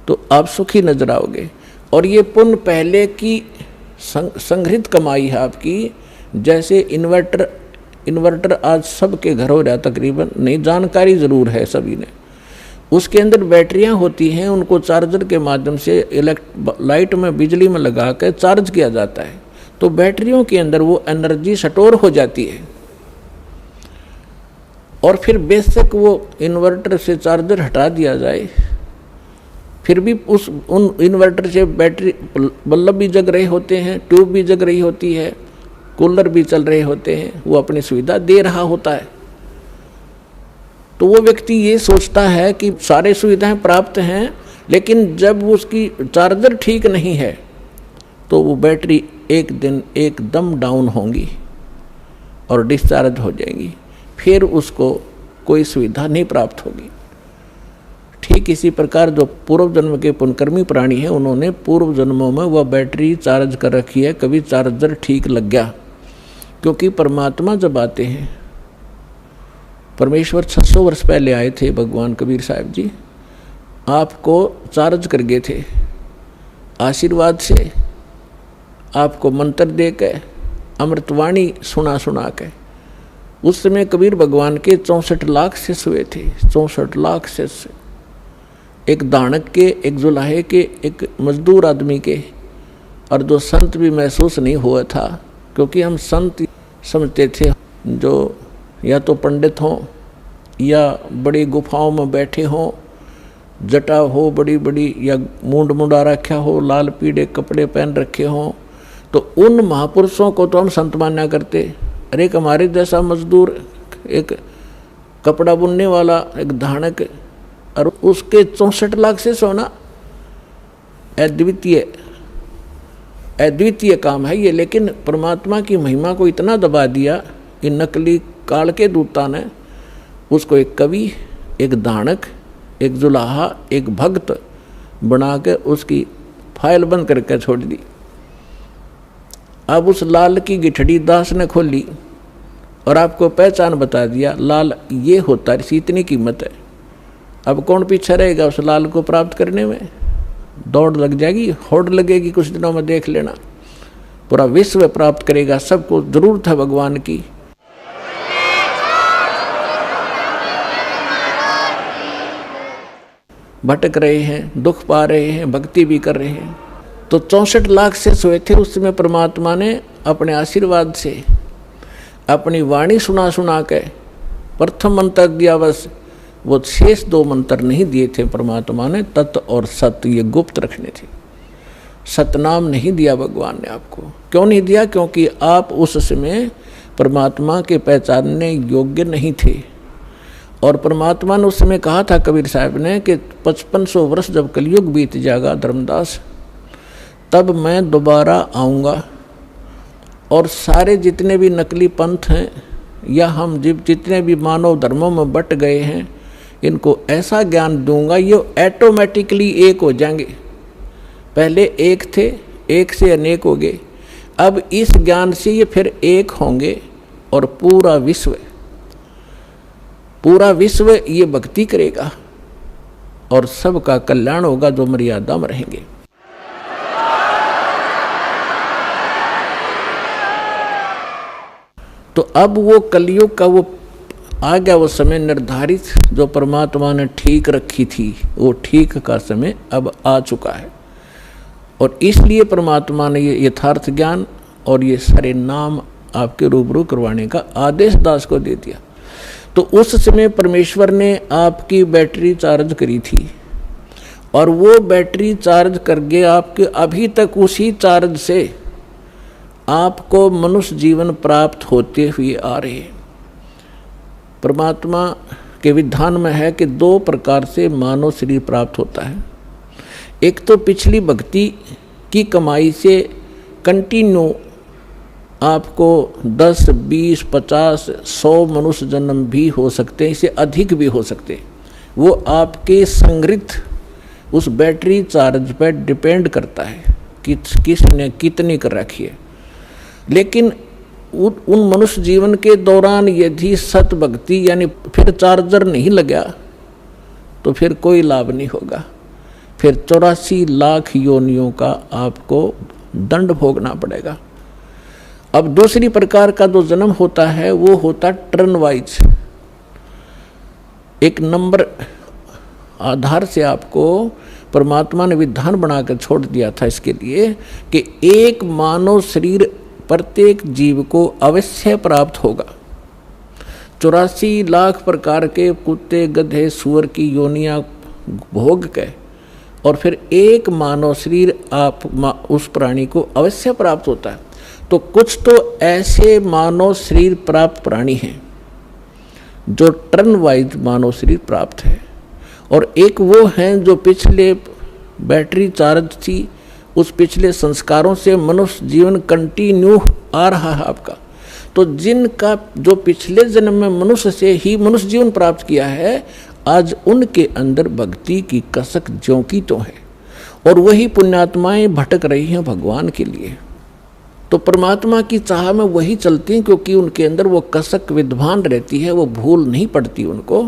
तो आप सुखी नजर आओगे, और ये पुण्य पहले की संग्रहित कमाई है आपकी, जैसे इन्वर्टर आज सबके घर हो रहा तकरीबन, नहीं जानकारी ज़रूर है सभी ने। उसके अंदर बैटरियां होती हैं, उनको चार्जर के माध्यम से लाइट में बिजली में लगा कर चार्ज किया जाता है, तो बैटरियों के अंदर वो एनर्जी स्टोर हो जाती है। और फिर बेशक वो इन्वर्टर से चार्जर हटा दिया जाए, फिर भी उन इन्वर्टर से बैटरी बल्ब भी जग रहे होते हैं, ट्यूब भी जग रही होती है, कूलर भी चल रहे होते हैं, वो अपनी सुविधा दे रहा होता है। तो वो व्यक्ति ये सोचता है कि सारे सुविधाएं प्राप्त हैं, लेकिन जब उसकी चार्जर ठीक नहीं है तो वो बैटरी एक दिन एकदम डाउन होंगी और डिस्चार्ज हो जाएंगी, फिर उसको कोई सुविधा नहीं प्राप्त होगी। ठीक इसी प्रकार जो पूर्व जन्म के पुण्यकर्मी प्राणी हैं, उन्होंने पूर्व जन्मों में वह बैटरी चार्ज कर रखी है, कभी चार्जर ठीक लग गया। क्योंकि परमात्मा जब आते हैं, परमेश्वर 600 वर्ष पहले आए थे, भगवान कबीर साहब जी आपको चार्ज कर गए थे आशीर्वाद से, आपको मंत्र दे के, अमृतवाणी सुना के। उस समय कबीर भगवान के 64 लाख शिष्य हुए थे, 64 लाख शिष्य, एक दानक के, एक जुलाहे के, एक मजदूर आदमी के, और जो संत भी महसूस नहीं हुआ था, क्योंकि हम संत समझते थे जो या तो पंडित हों या बड़ी गुफाओं में बैठे हों, जटा हो बड़ी बड़ी, या मूंड मुंडा रखा हो, लाल पीले कपड़े पहन रखे हों, तो उन महापुरुषों को तो हम संत माना करते। अरे एक हमारे जैसा मजदूर, एक कपड़ा बुनने वाला, एक धानक, और उसके 64 लाख से सोना, अद्वितीय काम है ये। लेकिन परमात्मा की महिमा को इतना दबा दिया कि नकली काल के दूता ने उसको एक कवि, एक दानक, एक जुलाहा, एक भक्त बना के उसकी फाइल बंद करके छोड़ दी। अब उस लाल की गिठड़ी दास ने खोली और आपको पहचान बता दिया, लाल ये होता है, इतनी कीमत है। अब कौन पीछे रहेगा उस लाल को प्राप्त करने में? दौड़ लग जाएगी, होड़ लगेगी, कुछ दिनों में देख लेना, पूरा विश्व प्राप्त करेगा। सबको जरूरत है भगवान की। भटक रहे हैं, दुख पा रहे हैं, भक्ति भी कर रहे हैं। तो 64 लाख से सोए थे। उस समय परमात्मा ने अपने आशीर्वाद से अपनी वाणी सुना के प्रथम मंत्र दिया, बस वो शेष 2 मंत्र नहीं दिए थे परमात्मा ने। तत् और सत ये गुप्त रखने थे। सतनाम नहीं दिया भगवान ने आपको। क्यों नहीं दिया? क्योंकि आप उस समय परमात्मा के पहचानने योग्य नहीं थे। और परमात्मा ने उस समय कहा था कबीर साहब ने कि 5500 वर्ष जब कलयुग बीत जाएगा धर्मदास, तब मैं दोबारा आऊँगा और सारे जितने भी नकली पंथ हैं या हम जितने भी मानव धर्मों में बट गए हैं, इनको ऐसा ज्ञान दूंगा ये ऑटोमेटिकली एक हो जाएंगे। पहले एक थे, एक से अनेक हो गए, अब इस ज्ञान से ये फिर एक होंगे और पूरा विश्व ये भक्ति करेगा और सबका कल्याण होगा जो मर्यादा में रहेंगे। तो अब वो कलयुग का वो आ गया, वो समय निर्धारित जो परमात्मा ने ठीक रखी थी, वो ठीक का समय अब आ चुका है। और इसलिए परमात्मा ने ये यथार्थ ज्ञान और ये सारे नाम आपके रूबरू करवाने का आदेश दास को दे दिया। तो उस समय परमेश्वर ने आपकी बैटरी चार्ज करी थी और वो बैटरी चार्ज करके आपके अभी तक उसी चार्ज से आपको मनुष्य जीवन प्राप्त होते हुए आ रहे हैं। परमात्मा के विधान में है कि 2 प्रकार से मानव शरीर प्राप्त होता है। एक तो पिछली भक्ति की कमाई से कंटिन्यू आपको 10, 20, 50, 100 मनुष्य जन्म भी हो सकते हैं, इससे अधिक भी हो सकते हैं। वो आपके संग्रहित उस बैटरी चार्ज पर डिपेंड करता है कि किसने कितनी कर रखी है। लेकिन उन मनुष्य जीवन के दौरान यदि सत भक्ति यानी फिर चार्जर नहीं लगा तो फिर कोई लाभ नहीं होगा। फिर 84 लाख योनियों का आपको दंड भोगना पड़ेगा। अब दूसरी प्रकार का जो जन्म होता है वो होता टर्न वाइज। एक नंबर आधार से आपको परमात्मा ने विधान बनाकर छोड़ दिया था इसके लिए कि एक मानव शरीर प्रत्येक जीव को अवश्य प्राप्त होगा। 84 लाख प्रकार के कुत्ते, गधे, सूअर की योनियां भोग के और फिर एक मानव शरीर आप उस प्राणी को अवश्य प्राप्त होता है। तो कुछ तो ऐसे मानव शरीर प्राप्त प्राणी हैं जो टर्न वाइज मानव शरीर प्राप्त है, और एक वो हैं जो पिछले बैटरी चार्ज थी, उस पिछले संस्कारों से मनुष्य जीवन कंटिन्यू आ रहा है आपका। तो जिनका जो पिछले जन्म में मनुष्य से ही मनुष्य जीवन प्राप्त किया है, आज उनके अंदर भक्ति की कसक ज्यों की तो है, और वही पुण्यात्माएं भटक रही हैं भगवान के लिए। तो परमात्मा की चाह में वही चलती हैं, क्योंकि उनके अंदर वो कसक विद्वान रहती है, वो भूल नहीं पड़ती उनको।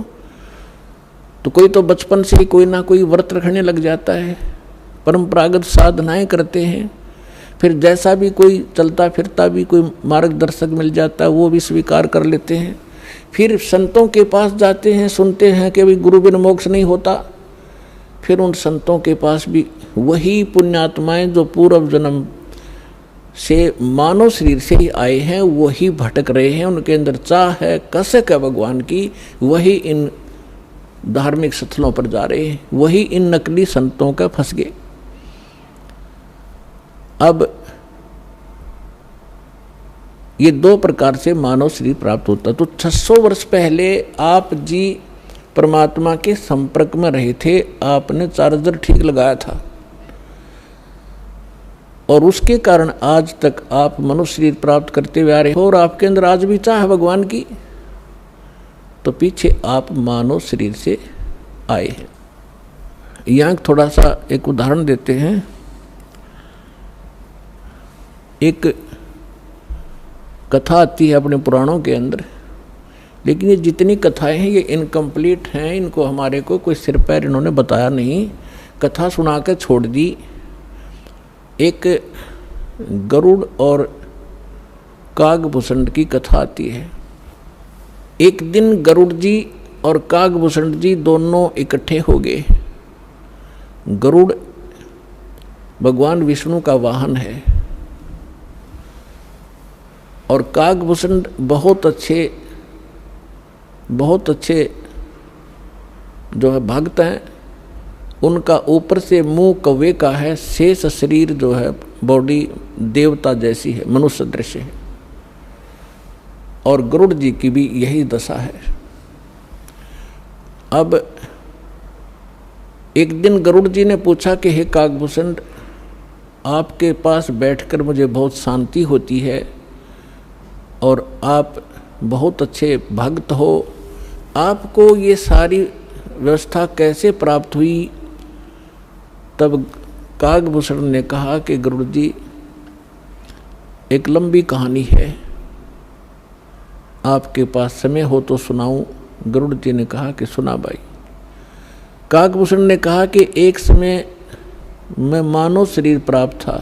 तो कोई तो बचपन से ही कोई ना कोई व्रत रखने लग जाता है, परंपरागत साधनाएं करते हैं, फिर जैसा भी कोई चलता फिरता भी कोई मार्गदर्शक मिल जाता है वो भी स्वीकार कर लेते हैं। फिर संतों के पास जाते हैं, सुनते हैं कि भाई गुरु बिन मोक्ष नहीं होता। फिर उन संतों के पास भी वही पुण्यात्माएं जो पूर्व जन्म से मानव शरीर से ही आए हैं वही भटक रहे हैं, उनके अंदर चाह है, कसक है भगवान की, वही इन धार्मिक स्थलों पर जा रहे हैं, वही इन नकली संतों का फंस गए। अब ये दो प्रकार से मानव शरीर प्राप्त होता। तो 600 वर्ष पहले आप जी परमात्मा के संपर्क में रहे थे, आपने चार्जर ठीक लगाया था, और उसके कारण आज तक आप मनुष्य शरीर प्राप्त करते हुए आ रहे हो, और आपके अंदर आज भी चाह है भगवान की। तो पीछे आप मानव शरीर से आए हैं। यहाँ थोड़ा सा एक उदाहरण देते हैं। एक कथा आती है अपने पुराणों के अंदर, लेकिन ये जितनी कथाएं हैं ये इनकम्प्लीट हैं, इनको हमारे को कोई सिर पैर इन्होंने बताया नहीं, कथा सुना के छोड़ दी। एक गरुड़ और कागभूषण की कथा आती है। एक दिन गरुड़ जी और कागभूषण जी दोनों इकट्ठे हो गए। गरुड़ भगवान विष्णु का वाहन है और कागभूषण बहुत अच्छे जो है भक्त हैं। उनका ऊपर से मुंह कौवे का है, शेष शरीर जो है बॉडी देवता जैसी है, मनुष्य दृश्य है, और गरुड़ जी की भी यही दशा है। अब एक दिन गरुड़ जी ने पूछा कि हे कागभूषण, आपके पास बैठकर मुझे बहुत शांति होती है और आप बहुत अच्छे भक्त हो, आपको ये सारी व्यवस्था कैसे प्राप्त हुई? तब कागभूषण ने कहा कि गरुड़ जी एक लंबी कहानी है, आपके पास समय हो तो सुनाऊं? गरुड़ जी ने कहा कि सुना भाई। कागभूषण ने कहा कि एक समय मैं मानव शरीर प्राप्त था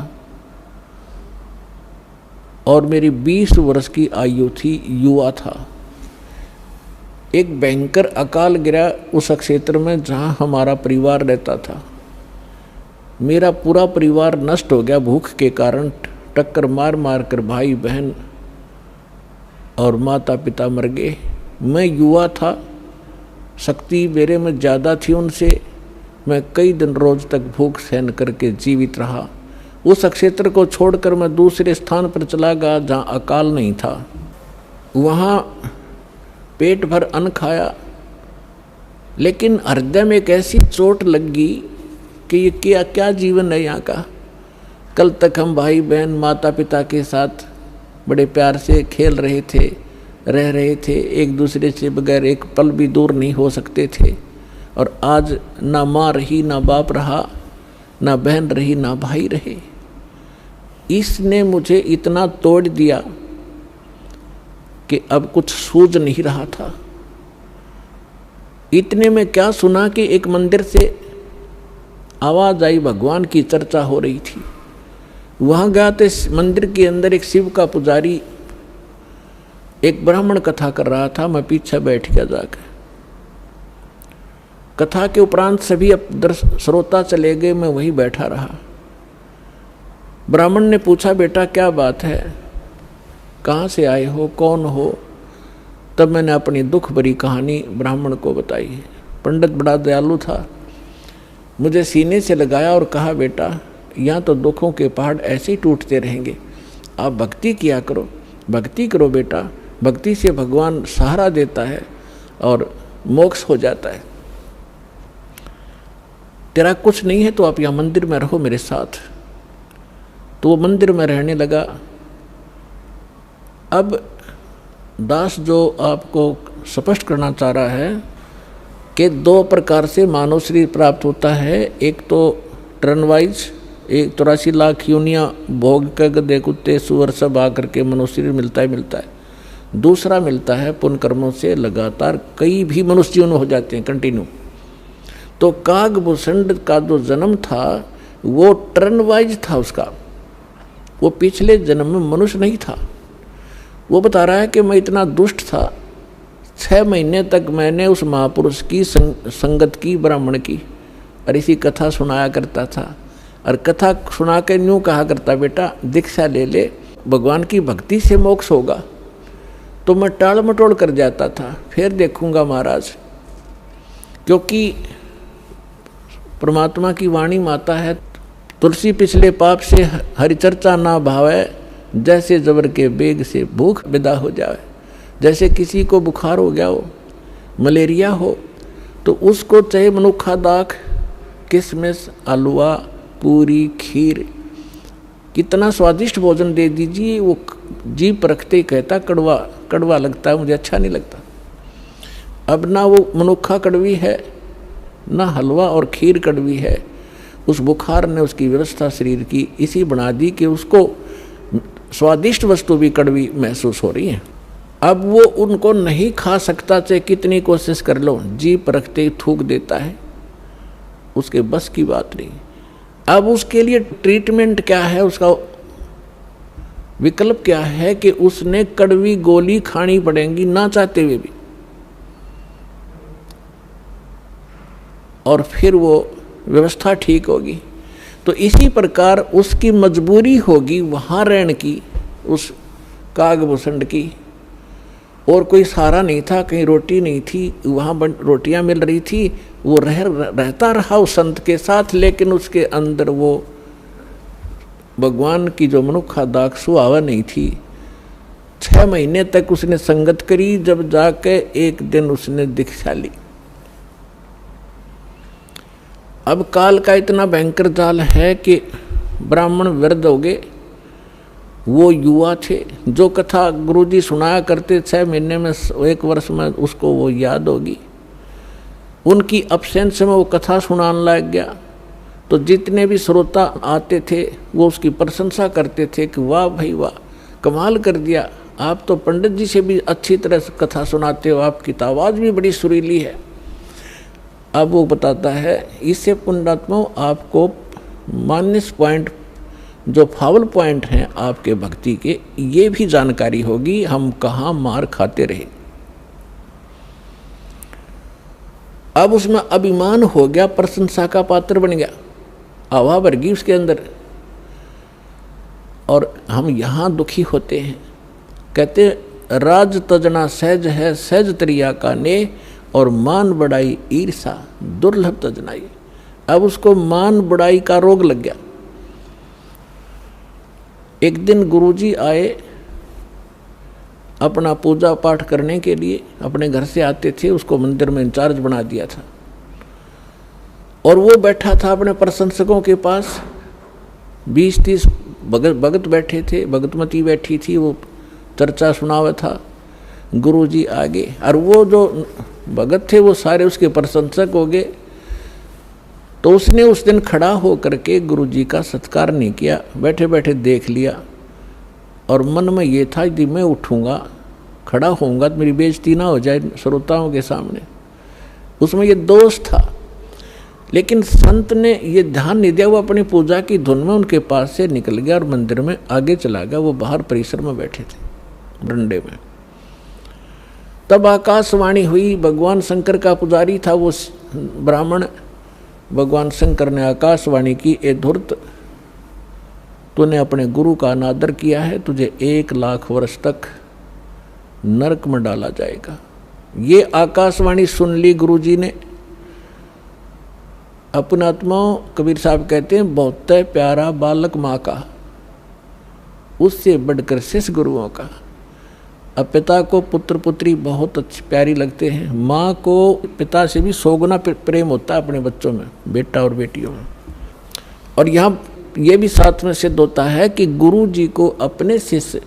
और मेरी 20 वर्ष की आयु थी, युवा था। एक भयंकर अकाल गिरा उस क्षेत्र में जहाँ हमारा परिवार रहता था। मेरा पूरा परिवार नष्ट हो गया भूख के कारण, टक्कर मार मार कर भाई बहन और माता पिता मर गए। मैं युवा था, शक्ति मेरे में ज़्यादा थी उनसे। मैं कई दिन रोज तक भूख सहन करके जीवित रहा। उस क्षेत्र को छोड़कर मैं दूसरे स्थान पर चला गया जहाँ अकाल नहीं था। वहाँ पेट भर अन्न खाया, लेकिन हृदय में एक ऐसी चोट लग गई कि ये क्या जीवन है यहाँ का। कल तक हम भाई बहन माता पिता के साथ बड़े प्यार से खेल रहे थे, रह रहे थे, एक दूसरे से बगैर एक पल भी दूर नहीं हो सकते थे, और आज ना माँ रही, ना बाप रहा, ना बहन रही, ना भाई रहे। इसने मुझे इतना तोड़ दिया कि अब कुछ सूझ नहीं रहा था। इतने में क्या सुना कि एक मंदिर से आवाज आई, भगवान की चर्चा हो रही थी। वहाँ गया तो इस मंदिर के अंदर एक शिव का पुजारी एक ब्राह्मण कथा कर रहा था। मैं पीछे बैठ गया जाकर। कथा के उपरांत सभी श्रोता चले गए, मैं वहीं बैठा रहा। ब्राह्मण ने पूछा, बेटा क्या बात है, कहाँ से आए हो, कौन हो? तब मैंने अपनी दुख भरी कहानी ब्राह्मण को बताई। पंडित बड़ा दयालु था, मुझे सीने से लगाया और कहा, बेटा यहाँ तो दुखों के पहाड़ ऐसे ही टूटते रहेंगे, आप भक्ति किया करो, भक्ति करो बेटा, भक्ति से भगवान सहारा देता है और मोक्ष हो जाता है। तेरा कुछ नहीं है तो आप यहाँ मंदिर में रहो मेरे साथ। तो वो मंदिर में रहने लगा। अब दास जो आपको स्पष्ट करना चाह रहा है कि दो प्रकार से मानव शरीर प्राप्त होता है। एक तो टर्न वाइज, 83 लाख योनियाँ भोग के गधे कुत्ते सुअर सब आकर के मनुष्य शरीर मिलता है। दूसरा मिलता है पुण्य कर्मों से लगातार कई भी मनुष्य जीवन हो जाते हैं कंटिन्यू। तो कागभूषण का जो जन्म था वो टर्न वाइज था उसका, वो पिछले जन्म में मनुष्य नहीं था। वो बता रहा है कि मैं इतना दुष्ट था, 6 महीने तक मैंने उस महापुरुष की संगत की, ब्राह्मण की, और इसी कथा सुनाया करता था। और कथा सुना के यूँ कहा करता, बेटा दीक्षा ले ले, भगवान की भक्ति से मोक्ष होगा। तो मैं टाल मटोल कर जाता था, फिर देखूंगा महाराज, क्योंकि परमात्मा की वाणी माता है, तुलसी पिछले पाप से हरि चर्चा ना भावे, जैसे जबर के बेग से भूख विदा हो जाए। जैसे किसी को बुखार हो गया हो, मलेरिया हो, तो उसको चाहे मनुखा दाख, किशमिश, हलवा, पूरी, खीर, कितना स्वादिष्ट भोजन दे दीजिए, वो जीभ परखते ही कहता कड़वा कड़वा लगता है, मुझे अच्छा नहीं लगता। अब ना वो मनुखा कड़वी है, ना हलवा और खीर कड़वी है। उस बुखार ने उसकी व्यवस्था शरीर की इसी बना दी कि उसको स्वादिष्ट वस्तु भी कड़वी महसूस हो रही है। अब वो उनको नहीं खा सकता, चाहे कितनी कोशिश कर लो, जीभ परखते ही थूक देता है, उसके बस की बात नहीं। अब उसके लिए ट्रीटमेंट क्या है, उसका विकल्प क्या है कि उसने कड़वी गोली खानी पड़ेगी ना चाहते हुए भी, और फिर वो व्यवस्था ठीक होगी। तो इसी प्रकार उसकी मजबूरी होगी वहाँ रहने की, उस कागभूषण की, और कोई सहारा नहीं था, कहीं रोटी नहीं थी, वहाँ रोटियाँ मिल रही थी, वो रहता रहा उस संत के साथ, लेकिन उसके अंदर वो भगवान की जो मनुखा दाख सुहावा नहीं थी। 6 महीने तक उसने संगत करी, जब जाके एक दिन उसने दीक्षा ली। अब काल का इतना भयंकर जाल है कि ब्राह्मण वृद्ध हो गए, वो युवा थे, जो कथा गुरुजी सुनाया करते 6 महीने में 1 वर्ष में उसको वो याद होगी। उनकी अब्सेंस में वो कथा सुनाने लग गया, तो जितने भी श्रोता आते थे वो उसकी प्रशंसा करते थे कि वाह भाई वाह, कमाल कर दिया, आप तो पंडित जी से भी अच्छी तरह से कथा सुनाते हो, आपकी तो आवाज़ भी बड़ी सुरीली है। अब वो बताता है, इससे पुण्यात्मा आपको माइनस पॉइंट, जो फाउल पॉइंट हैं आपके भक्ति के, ये भी जानकारी होगी, हम कहाँ मार खाते रहे। अब उसमें अभिमान हो गया, प्रशंसा का पात्र बन गया, हवा भर गई उसके अंदर। और हम यहाँ दुखी होते हैं, कहते राज तजना सहज है, सहज तरिया का ने, और मान बढ़ाई ईर्षा दुर्लभ तजनाई। अब उसको मान बढ़ाई का रोग लग गया। एक दिन गुरुजी आए अपना पूजा पाठ करने के लिए, अपने घर से आते थे, उसको मंदिर में इंचार्ज बना दिया था, और वो बैठा था अपने प्रशंसकों के पास। 20-30 भगत बैठे थे, भगतमती बैठी थी, वो चर्चा सुनावा था। गुरुजी आगे, और वो जो भगत थे वो सारे उसके प्रशंसक हो गए। तो उसने उस दिन खड़ा हो करके गुरुजी का सत्कार नहीं किया, बैठे बैठे देख लिया, और मन में ये था कि मैं उठूँगा, खड़ा होऊंगा तो मेरी बेइज्जती ना हो जाए श्रोताओं के सामने। उसमें ये दोष था। लेकिन संत ने ये ध्यान नहीं दिया, वो अपनी पूजा की धुन में उनके पास से निकल गया और मंदिर में आगे चला गया। वो बाहर परिसर में बैठे थे डंडे में। तब आकाशवाणी हुई। भगवान शंकर का पुजारी था वो ब्राह्मण। भगवान शंकर ने आकाशवाणी की, ए धूर्त, तूने अपने गुरु का अनादर किया है, तुझे 1 लाख वर्ष तक नरक में डाला जाएगा। ये आकाशवाणी सुन ली गुरु जी ने। अपने आत्माओं, कबीर साहब कहते हैं, बहुत प्यारा बालक माँ का, उससे बढ़कर शिष्य गुरुओं का। अब पिता को पुत्र पुत्री बहुत अच्छी प्यारी लगते हैं, माँ को पिता से भी 100 गुना प्रेम होता है अपने बच्चों में, बेटा और बेटियों में। और यहाँ ये भी साथ में सिद्ध होता है कि गुरु जी को अपने शिष्य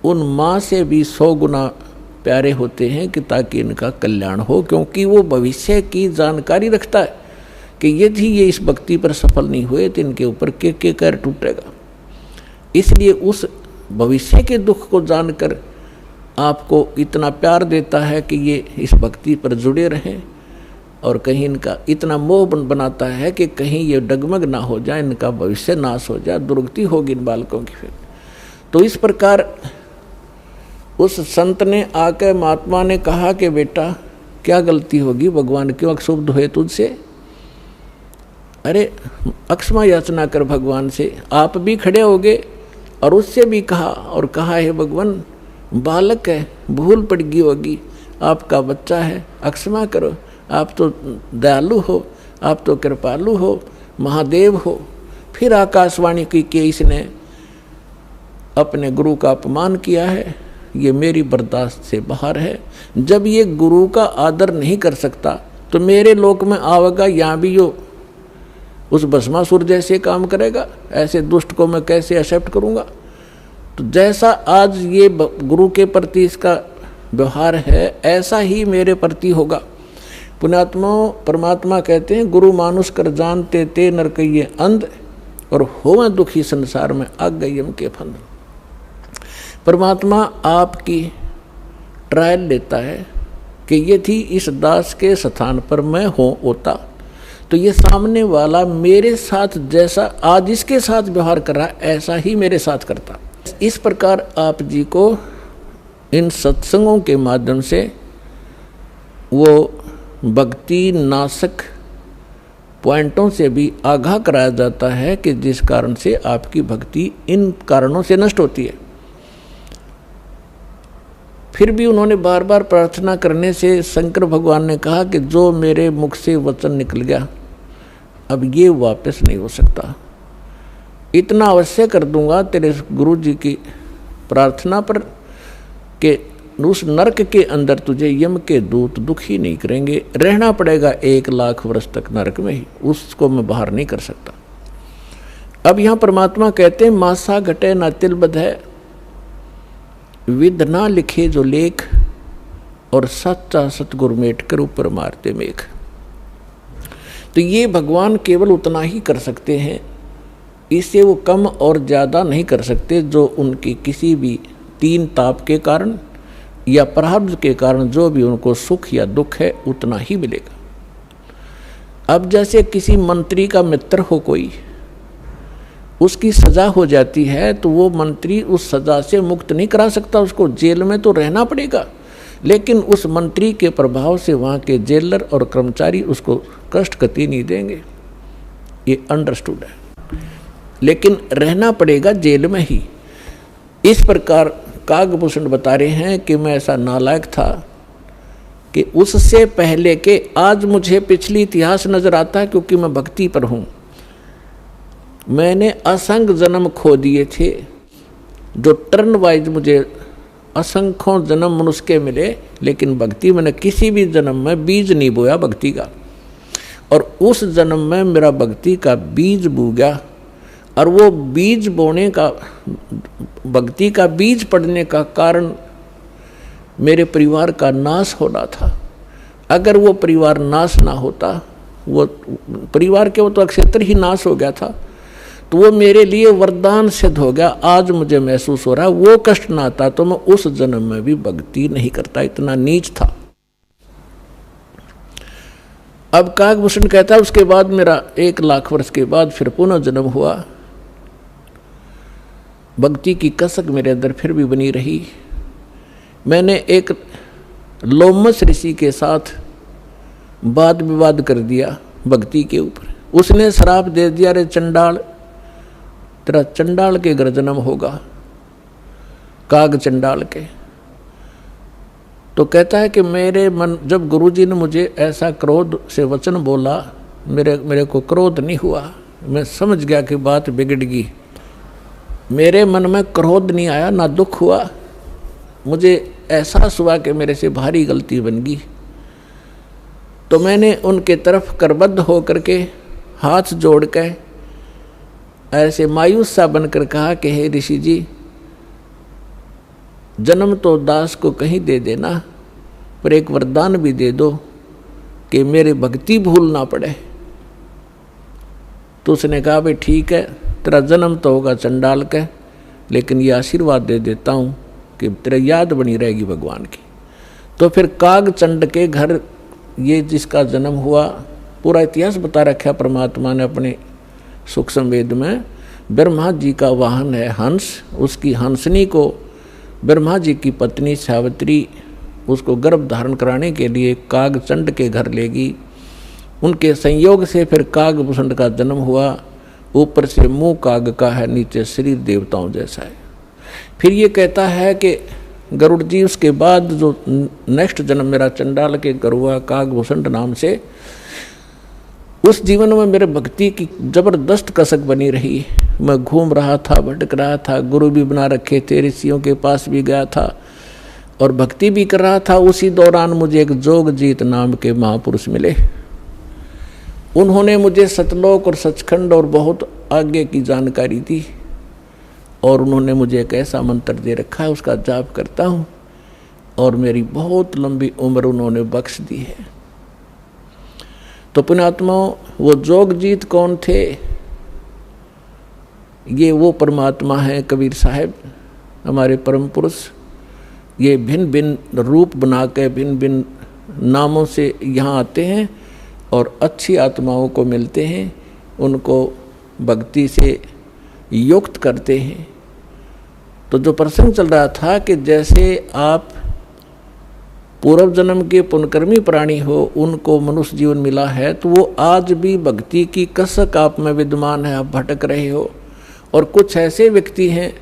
उन माँ से भी 100 गुना प्यारे होते हैं, कि ताकि इनका कल्याण हो, क्योंकि वो भविष्य की जानकारी रखता है कि यदि ये इस भक्ति पर सफल नहीं हुए तो इनके ऊपर के कर टूटेगा। इसलिए उस भविष्य के दुख को जानकर आपको इतना प्यार देता है कि ये इस भक्ति पर जुड़े रहें, और कहीं इनका इतना मोह बनाता है कि कहीं ये डगमग ना हो जाए, इनका भविष्य नाश हो जाए, दुर्गति होगी इन बालकों की। फिर तो इस प्रकार उस संत ने आकर महात्मा ने कहा कि बेटा क्या गलती होगी, भगवान क्यों अक्षुब्ध हुए तुझसे? अरे अक्षमा याचना कर भगवान से। आप भी खड़े हो गए और उससे भी कहा, और कहा है भगवान बालक है, भूल पड़ गई होगी, आपका बच्चा है, अक्षमा करो, आप तो दयालु हो, आप तो कृपालु हो, महादेव हो। फिर आकाशवाणी की कि इसने अपने गुरु का अपमान किया है, ये मेरी बर्दाश्त से बाहर है। जब ये गुरु का आदर नहीं कर सकता तो मेरे लोक में आवेगा, यहाँ भी यो उस भस्मासुर जैसे काम करेगा। ऐसे दुष्ट को मैं कैसे एक्सेप्ट करूँगा? तो जैसा आज ये गुरु के प्रति इसका व्यवहार है, ऐसा ही मेरे प्रति होगा। पुण्यात्माओं, परमात्मा कहते हैं, गुरु मानुष कर जानते ते नर कहिए अंध, और होवें दुखी संसार में आज्ञा यम के फंद। परमात्मा आपकी ट्रायल लेता है कि यदि इस दास के स्थान पर मैं होता तो ये सामने वाला मेरे साथ जैसा आज इसके साथ व्यवहार कर रहा है, ऐसा ही मेरे साथ करता। इस प्रकार आप जी को इन सत्संगों के माध्यम से वो भक्ति नाशक पॉइंटों से भी आगाह कराया जाता है कि जिस कारण से आपकी भक्ति इन कारणों से नष्ट होती है। फिर भी उन्होंने बार बार प्रार्थना करने से शंकर भगवान ने कहा कि जो मेरे मुख से वचन निकल गया अब ये वापस नहीं हो सकता। इतना अवश्य कर दूंगा तेरे गुरु जी की प्रार्थना पर कि उस नरक के अंदर तुझे यम के दूत दुखी नहीं करेंगे। रहना पड़ेगा 1 लाख वर्ष तक नरक में ही, उसको मैं बाहर नहीं कर सकता। अब यहाँ परमात्मा कहते हैं, मासा घटे ना तिल बध है, विद ना लिखे जो लेख, और सच्चा सतगुरु मेट कर ऊपर मारते मेघ। तो ये भगवान केवल उतना ही कर सकते हैं, इससे वो कम और ज़्यादा नहीं कर सकते। जो उनकी किसी भी 3 ताप के कारण या प्रारब्ध के कारण जो भी उनको सुख या दुख है उतना ही मिलेगा। अब जैसे किसी मंत्री का मित्र हो कोई, उसकी सज़ा हो जाती है तो वो मंत्री उस सज़ा से मुक्त नहीं करा सकता, उसको जेल में तो रहना पड़ेगा। लेकिन उस मंत्री के प्रभाव से वहाँ के जेलर और कर्मचारी उसको कष्ट कति नहीं देंगे, ये अंडरस्टूड है। लेकिन रहना पड़ेगा जेल में ही। इस प्रकार कागभूषण बता रहे हैं कि मैं ऐसा नालायक था कि उससे पहले के आज मुझे पिछली इतिहास नजर आता है, क्योंकि मैं भक्ति पर हूँ। मैंने असंख्य जन्म खो दिए थे, जो टर्न वाइज मुझे असंख्यों जन्म मनुष्य के मिले, लेकिन भक्ति मैंने किसी भी जन्म में बीज नहीं बोया भक्ति का। और उस जन्म में मेरा भक्ति का बीज बू गया, और वो बीज बोने का, भक्ति का बीज पड़ने का कारण मेरे परिवार का नाश होना था। अगर वो परिवार नाश ना होता, वो परिवार के वो तो अक्षेत्र ही नाश हो गया था, तो वो मेरे लिए वरदान सिद्ध हो गया। आज मुझे महसूस हो रहा है वो कष्ट ना आता तो मैं उस जन्म में भी भक्ति नहीं करता, इतना नीच था। अब काकभूषण कहता है उसके बाद मेरा 1 लाख वर्ष के बाद फिर पुनः जन्म हुआ। भक्ति की कसक मेरे अंदर फिर भी बनी रही। मैंने एक लोमस ऋषि के साथ वाद विवाद कर दिया भक्ति के ऊपर। उसने श्राप दे दिया, रे चंडाल, तेरा चंडाल के घर जन्म होगा, काग चंडाल के। तो कहता है कि मेरे मन, जब गुरुजी ने मुझे ऐसा क्रोध से वचन बोला, मेरे को क्रोध नहीं हुआ। मैं समझ गया कि बात बिगड़ गई। मेरे मन में क्रोध नहीं आया, ना दुख हुआ। मुझे एहसास हुआ कि मेरे से भारी गलती बन गई। तो मैंने उनके तरफ करबद्ध होकर के हाथ जोड़ के ऐसे मायूस सा बनकर कहा कि हे ऋषि जी, जन्म तो दास को कहीं दे देना, पर एक वरदान भी दे दो कि मेरी भक्ति भूल ना पड़े। तो उसने कहा भाई ठीक है, तेरा जन्म तो होगा चंडाल का, लेकिन ये आशीर्वाद दे देता हूँ कि तेरा याद बनी रहेगी भगवान की। तो फिर काग चंड के घर ये जिसका जन्म हुआ, पूरा इतिहास बता रखा परमात्मा ने अपने सूक्ष्म वेद में। ब्रह्मा जी का वाहन है हंस, उसकी हंसनी को ब्रह्मा जी की पत्नी सावित्री उसको गर्भ धारण कराने के लिए काग चंड के घर लेगी। उनके संयोग से फिर काकभूषण का जन्म हुआ। ऊपर से मुंह काग का है, नीचे शरीर देवताओं जैसा है। फिर ये कहता है कि गरुड़ जी उसके बाद जो नेक्स्ट जन्म मेरा चंडाल के घर हुआ काकभूषण नाम से, उस जीवन में मेरे भक्ति की जबरदस्त कसक बनी रही। मैं घूम रहा था, भटक रहा था, गुरु भी बना रखे थे, ऋषियों के पास भी गया था और भक्ति भी कर रहा था। उसी दौरान मुझे एक जोगजीत नाम के महापुरुष मिले। उन्होंने मुझे सतलोक और सचखंड और बहुत आगे की जानकारी दी और उन्होंने मुझे एक ऐसा मंत्र दे रखा है, उसका जाप करता हूँ और मेरी बहुत लंबी उम्र उन्होंने बख्श दी है। तो पुण्यात्माओं, वो जोगजीत कौन थे? ये वो परमात्मा है कबीर साहब, हमारे परम पुरुष। ये भिन्न भिन्न रूप बना के भिन्न भिन्न नामों से यहाँ आते हैं और अच्छी आत्माओं को मिलते हैं, उनको भक्ति से युक्त करते हैं। तो जो प्रसंग चल रहा था कि जैसे आप पूर्व जन्म के पुण्यकर्मी प्राणी हो, उनको मनुष्य जीवन मिला है, तो वो आज भी भक्ति की कसक आप में विद्यमान है, आप भटक रहे हो। और कुछ ऐसे व्यक्ति हैं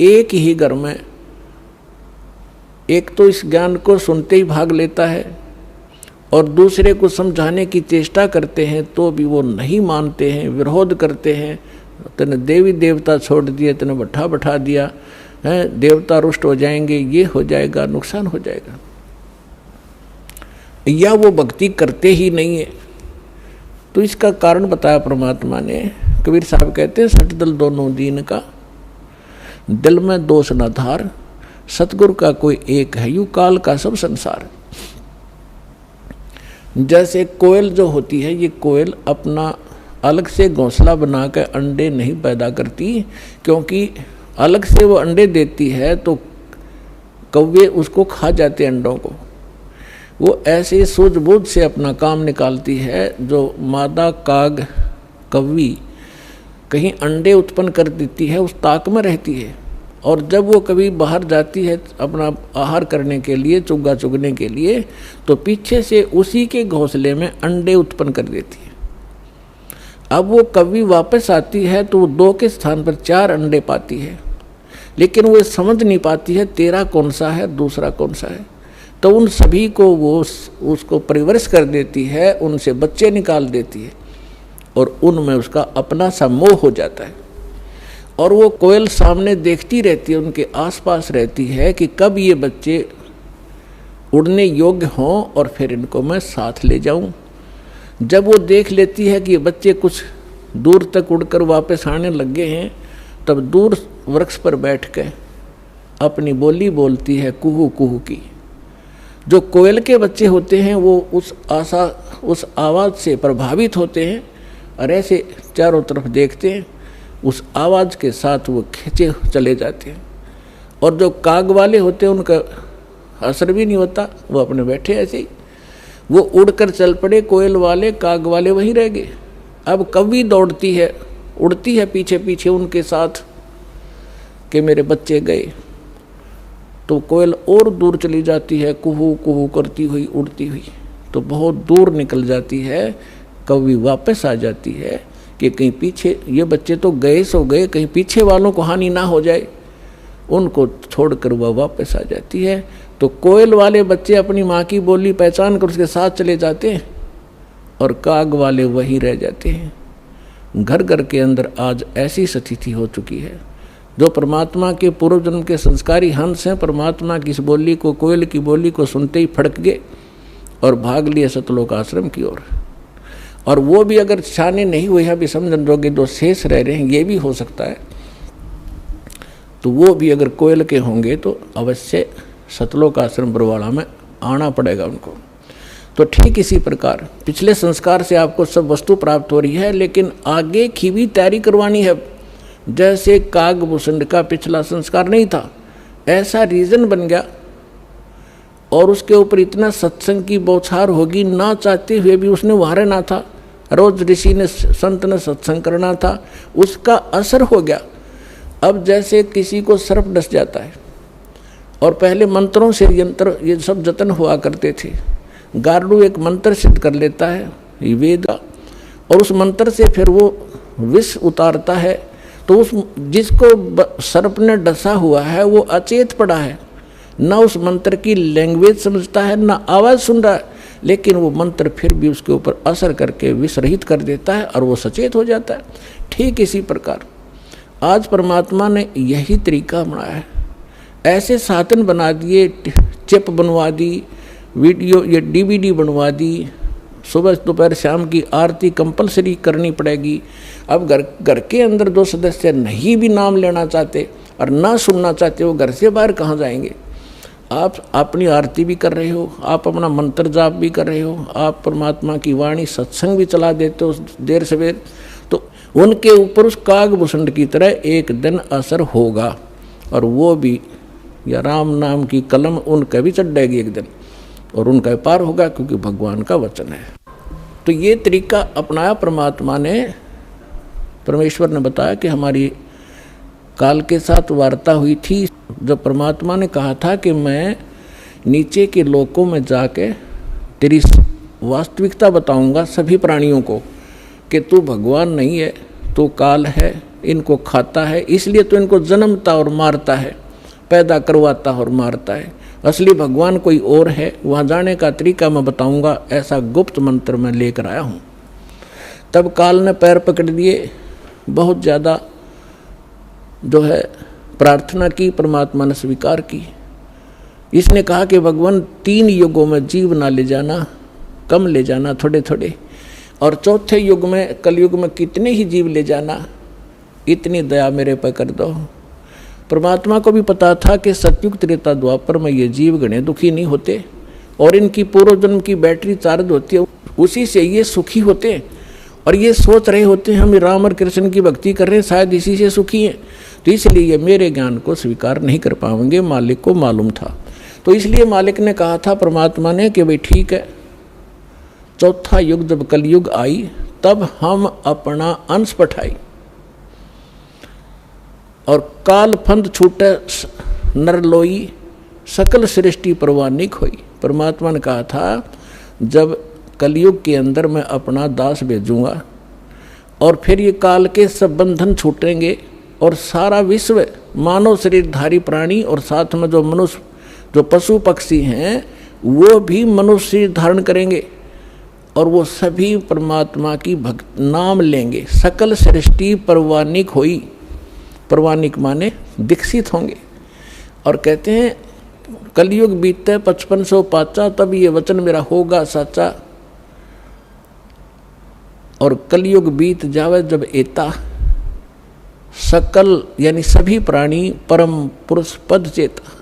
एक ही घर में, एक तो इस ज्ञान को सुनते ही भाग लेता है और दूसरे को समझाने की चेष्टा करते हैं तो भी वो नहीं मानते हैं, विरोध करते हैं। तने देवी देवता छोड़ दिए, तने बैठा दिया है, देवता रुष्ट हो जाएंगे, ये हो जाएगा, नुकसान हो जाएगा, या वो भक्ति करते ही नहीं है। तो इसका कारण बताया परमात्मा ने। कबीर साहब कहते हैं, सठ दल दोनों दीन का, दिल में दोष न धार, सतगुरु का कोई एक है, यू काल का सब संसार। जैसे कोयल जो होती है, ये कोयल अपना अलग से घोंसला बना कर अंडे नहीं पैदा करती, क्योंकि अलग से वो अंडे देती है तो कौवे उसको खा जाते अंडों को। वो ऐसे सूझबूझ से अपना काम निकालती है। जो मादा काग कौवी कहीं अंडे उत्पन्न कर देती है, उस ताक में रहती है, और जब वो कभी बाहर जाती है अपना आहार करने के लिए, चुग्गा चुगने के लिए, तो पीछे से उसी के घोंसले में अंडे उत्पन्न कर देती है। अब वो कौवी वापस आती है तो वो 2 के स्थान पर 4 अंडे पाती है, लेकिन वो समझ नहीं पाती है तेरा कौन सा है, दूसरा कौन सा है। तो उन सभी को वो उसको परिवरिश कर देती है, उनसे बच्चे निकाल देती है और उनमें उसका अपना सा मोह हो जाता है। और वो कोयल सामने देखती रहती है, उनके आसपास रहती है कि कब ये बच्चे उड़ने योग्य हों और फिर इनको मैं साथ ले जाऊं। जब वो देख लेती है कि ये बच्चे कुछ दूर तक उड़कर वापस आने लगे हैं, तब दूर वृक्ष पर बैठ कर अपनी बोली बोलती है कुहू कुहू की। जो कोयल के बच्चे होते हैं वो उस आवाज़ से प्रभावित होते हैं और ऐसे चारों तरफ देखते हैं, उस आवाज़ के साथ वो खींचे चले जाते हैं। और जो काग वाले होते हैं उनका असर भी नहीं होता, वो अपने बैठे ऐसे ही। वो उड़कर चल पड़े, कोयल वाले काग वाले वहीं रह गए। अब कौवी दौड़ती है, उड़ती है पीछे पीछे उनके साथ कि मेरे बच्चे गए, तो कोयल और दूर चली जाती है, कुहू कुहू करती हुई उड़ती हुई, तो बहुत दूर निकल जाती है। कौवी वापस आ जाती है कि कहीं पीछे ये बच्चे तो गए सो गए, कहीं पीछे वालों को हानि ना हो जाए, उनको छोड़कर वह वापस आ जाती है। तो कोयल वाले बच्चे अपनी माँ की बोली पहचान कर उसके साथ चले जाते हैं और काग वाले वहीं रह जाते हैं। घर घर के अंदर आज ऐसी स्थिति हो चुकी है। जो परमात्मा के पूर्व जन्म के संस्कारी हंस हैं, परमात्मा की इस बोली को, कोयल की बोली को सुनते ही फड़क गए और भाग लिए सतलोक आश्रम की ओर। और वो भी अगर शाने नहीं हुए हैं विसर्जन जोगे, जो शेष रह रहे हैं, ये भी हो सकता है, तो वो भी अगर कोयल के होंगे तो अवश्य सतलोक आश्रम बरवाड़ा में आना पड़ेगा उनको। तो ठीक इसी प्रकार पिछले संस्कार से आपको सब वस्तु प्राप्त हो रही है, लेकिन आगे की भी तैयारी करवानी है। जैसे कागभूषण का पिछला संस्कार नहीं था, ऐसा रीजन बन गया और उसके ऊपर इतना सत्संग की बौछार होगी, ना चाहते हुए भी उसने वहाँ रहना था। रोज ऋषि ने संत ने सत्संग करना था, उसका असर हो गया। अब जैसे किसी को सर्प डस जाता है और पहले मंत्रों से यंत्र ये सब जतन हुआ करते थे, गारुड़ एक मंत्र सिद्ध कर लेता है वेद का, और उस मंत्र से फिर वो विष उतारता है, तो उस जिसको सर्प ने डसा हुआ है वो अचेत पड़ा है, ना उस मंत्र की लैंग्वेज समझता है, ना आवाज़ सुन रहा है, लेकिन वो मंत्र फिर भी उसके ऊपर असर करके विष रहित कर देता है और वो सचेत हो जाता है। ठीक इसी प्रकार आज परमात्मा ने यही तरीका बनाया है। ऐसे साधन बना दिए, चिप बनवा दी, वीडियो ये DVD बनवा दी, सुबह दोपहर शाम की आरती कंपलसरी करनी पड़ेगी। अब घर के अंदर जो सदस्य नहीं भी नाम लेना चाहते और ना सुनना चाहते, वो घर से बाहर कहाँ जाएंगे। आप अपनी आरती भी कर रहे हो, आप अपना मंत्र जाप भी कर रहे हो, आप परमात्मा की वाणी सत्संग भी चला देते हो देर सवेर, तो उनके ऊपर उस कागभूषण की तरह एक दिन असर होगा, और वो भी या राम नाम की कलम उनका भी चढ़ जाएगी एक दिन, और उनका पार होगा, क्योंकि भगवान का वचन है। तो ये तरीका अपनाया परमात्मा ने। परमेश्वर ने बताया कि हमारी काल के साथ वार्ता हुई थी, जब परमात्मा ने कहा था कि मैं नीचे के लोकों में जाके तेरी वास्तविकता बताऊंगा सभी प्राणियों को कि तू भगवान नहीं है, तू काल है, इनको खाता है, इसलिए तो इनको जन्मता और मारता है, पैदा करवाता और मारता है। असली भगवान कोई और है, वहाँ जाने का तरीका मैं बताऊंगा, ऐसा गुप्त मंत्र मैं लेकर आया हूँ। तब काल ने पैर पकड़ दिए, बहुत ज़्यादा जो है प्रार्थना की, परमात्मा ने स्वीकार की। इसने कहा कि भगवान 3 युगों में जीव ना ले जाना, कम ले जाना, थोड़े थोड़े, और चौथे युग में कलयुग में कितने ही जीव ले जाना, इतनी दया मेरे पर कर दो। परमात्मा को भी पता था कि सतयुग त्रेता द्वापर में ये जीव गणे दुखी नहीं होते, और इनकी पूर्व जन्म की बैटरी चार्ज होती है, उसी से ये सुखी होते हैं, और ये सोच रहे होते हैं हम राम और कृष्ण की भक्ति कर रहे हैं, शायद इसी से सुखी हैं, तो इसलिए ये मेरे ज्ञान को स्वीकार नहीं कर पाएंगे। मालिक को मालूम था, तो इसलिए मालिक ने कहा था परमात्मा ने कि भाई ठीक है, चौथा युग जब कलयुग आई तब हम अपना अंश पठाई और काल फंद छूटे नरलोई, सकल सृष्टि परवानिक हुई। परमात्मा ने कहा था जब कलयुग के अंदर मैं अपना दास भेजूंगा और फिर ये काल के सब बंधन छूटेंगे और सारा विश्व मानव शरीरधारी प्राणी और साथ में जो मनुष्य जो पशु पक्षी हैं वो भी मनुष्य धारण करेंगे और वो सभी परमात्मा की भक्त नाम लेंगे। सकल सृष्टि परवानिक हुई, परवानिक माने विकसित होंगे। और कहते हैं कलयुग बीतते 5500 पाचा, तब ये वचन मेरा होगा साचा। और कलयुग बीत जावे जब एता, सकल यानी सभी प्राणी परम पुरुष पद चेता।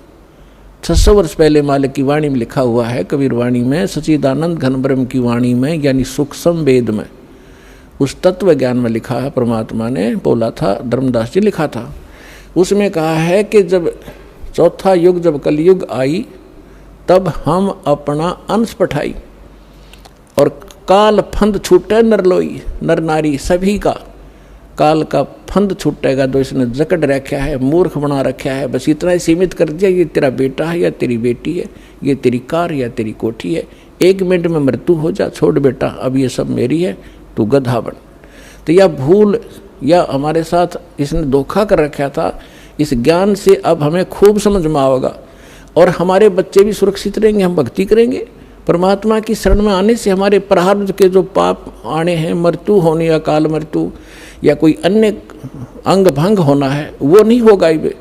600 वर्ष पहले मालिक की वाणी में लिखा हुआ है, कबीर वाणी में, सच्चिदानंद घन ब्रह्म की वाणी में, यानी सूक्ष्म वेद में, उस तत्व ज्ञान में लिखा है। परमात्मा ने बोला था, धर्मदास जी लिखा था, उसमें कहा है कि जब चौथा युग जब कलयुग आई तब हम अपना अंश पठाई और काल फंद छूटे नर लोई, नर नारी सभी का काल का फंद छूटेगा। तो इसने जकड़ रखा है, मूर्ख बना रखा है, बस इतना ही सीमित कर दिया, ये तेरा बेटा है या तेरी बेटी है, ये तेरी कार या तेरी कोठी है, 1 मिनट में मृत्यु हो जा, छोड़ बेटा, अब ये सब मेरी है, तू गधा बन। तो यह भूल या हमारे साथ इसने धोखा कर रखा था। इस ज्ञान से अब हमें खूब समझ में आएगा और हमारे बच्चे भी सुरक्षित रहेंगे, हम भक्ति करेंगे। परमात्मा की शरण में आने से हमारे प्रारब्ध के जो पाप आने हैं, मृत्यु होनी, अकाल मृत्यु या कोई अन्य अंग भंग होना है, वो नहीं होगा ही।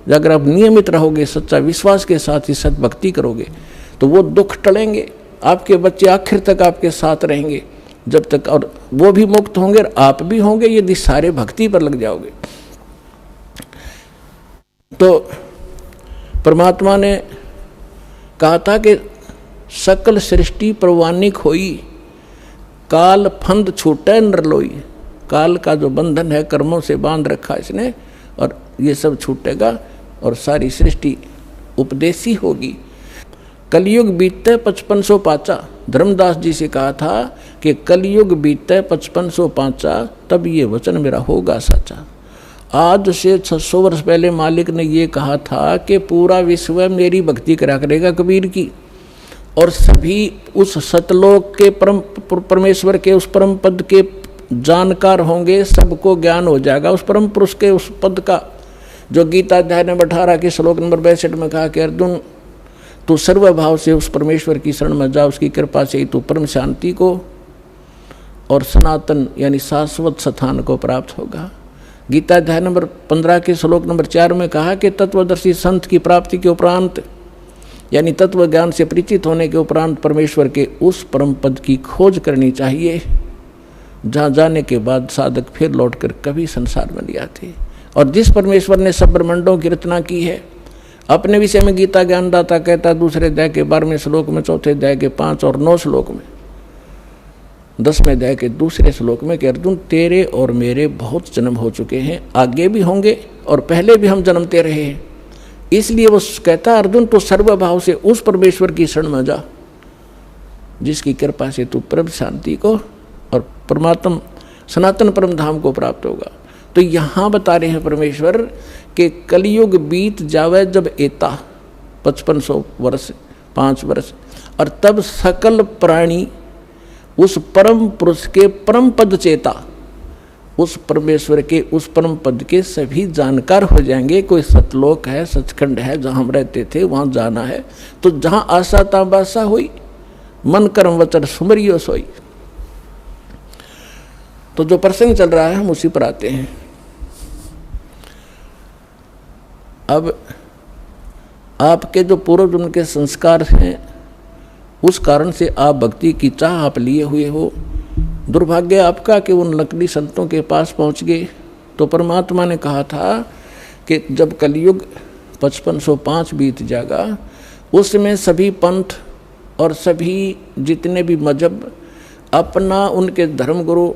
अगर आप नियमित रहोगे, सच्चा विश्वास के साथ ही सद्भक्ति करोगे तो वो दुख टलेंगे। आपके बच्चे आखिर तक आपके साथ रहेंगे जब तक, और वो भी मुक्त होंगे और आप भी होंगे यदि सारे भक्ति पर लग जाओगे। तो परमात्मा ने कहा था कि सकल सृष्टि प्रवानिक होई, काल फंद छूटे नर लोई। काल का जो बंधन है, कर्मों से बांध रखा इसने, और ये सब छूटेगा और सारी सृष्टि उपदेशी होगी। कलयुग बीतते 5500 पाचा। धर्मदास जी से कहा था कि कलयुग बीतते 5500 पाचा, तब ये वचन मेरा होगा सच्चा। आज से 600 वर्ष पहले मालिक ने ये कहा था कि पूरा विश्व मेरी भक्ति करा करेगा कबीर की, और सभी उस सतलोक के परमेश्वर के उस परम पद के जानकार होंगे, सबको ज्ञान हो जाएगा उस परम पुरुष के उस पद का, जो गीता अध्याय नंबर 18 के श्लोक नंबर 62 में कहा कि अर्जुन तू सर्वभाव से उस परमेश्वर की शरण में जा, उसकी कृपा से ही तू परम शांति को और सनातन यानी शाश्वत स्थान को प्राप्त होगा। गीता अध्याय नंबर 15 के श्लोक नंबर 4 में कहा कि तत्वदर्शी संत की प्राप्ति के उपरांत यानी तत्व ज्ञान से परिचित होने के उपरांत परमेश्वर के उस परम पद की खोज करनी चाहिए, जहाँ जाने के बाद साधक फिर लौटकर कभी संसार में नहीं आते। और जिस परमेश्वर ने सब ब्रह्मांडों की रचना की है, अपने विषय में गीता ज्ञानदाता कहता दूसरे अध्याय के 12वें श्लोक में, चौथे अध्याय के 5 और 9 श्लोक में, 10वें अध्याय के दूसरे श्लोक में कि अर्जुन तेरे और मेरे बहुत जन्म हो चुके हैं, आगे भी होंगे और पहले भी हम जन्मते रहे हैं। इसलिए वो कहता अर्जुन तो सर्वभाव से उस परमेश्वर की शरण में जा, जिसकी कृपा से तू परम शांति को और परमात्मा सनातन परम धाम को प्राप्त होगा। तो यहाँ बता रहे हैं परमेश्वर कि कलयुग बीत जावे जब एता 5500 वर्ष 5 वर्ष, और तब सकल प्राणी उस परम पुरुष के परम पद चेता, उस परमेश्वर के उस परम पद के सभी जानकार हो जाएंगे। कोई सतलोक है, सचखंड है, जहाँ हम रहते थे वहाँ जाना है, तो जहाँ आशा ताबासा हुई, मन कर्म वचन सुमरियो सोई। तो जो प्रसंग चल रहा है हम उसी पर आते हैं। अब आपके जो पूर्व जन्म के संस्कार हैं, उस कारण से आप भक्ति की चाह आप लिए हुए हो। दुर्भाग्य आपका कि उन नकली संतों के पास पहुंच गए। तो परमात्मा ने कहा था कि जब कलयुग 5505 बीत जाएगा, उसमें सभी पंथ और सभी जितने भी मजहब अपना उनके धर्म गुरु,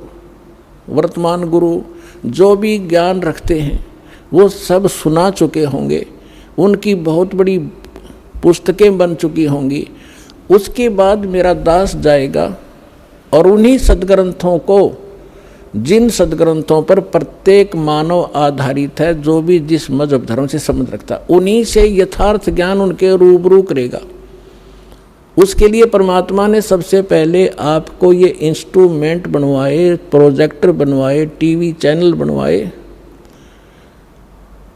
वर्तमान गुरु जो भी ज्ञान रखते हैं वो सब सुना चुके होंगे, उनकी बहुत बड़ी पुस्तकें बन चुकी होंगी। उसके बाद मेरा दास जाएगा और उन्हीं सदग्रंथों को, जिन सदग्रंथों पर प्रत्येक मानव आधारित है, जो भी जिस मजहब धर्म से संबंध रखता है, उन्हीं से यथार्थ ज्ञान उनके रूबरू करेगा। उसके लिए परमात्मा ने सबसे पहले आपको ये इंस्ट्रूमेंट बनवाए, प्रोजेक्टर बनवाए, टीवी चैनल बनवाए।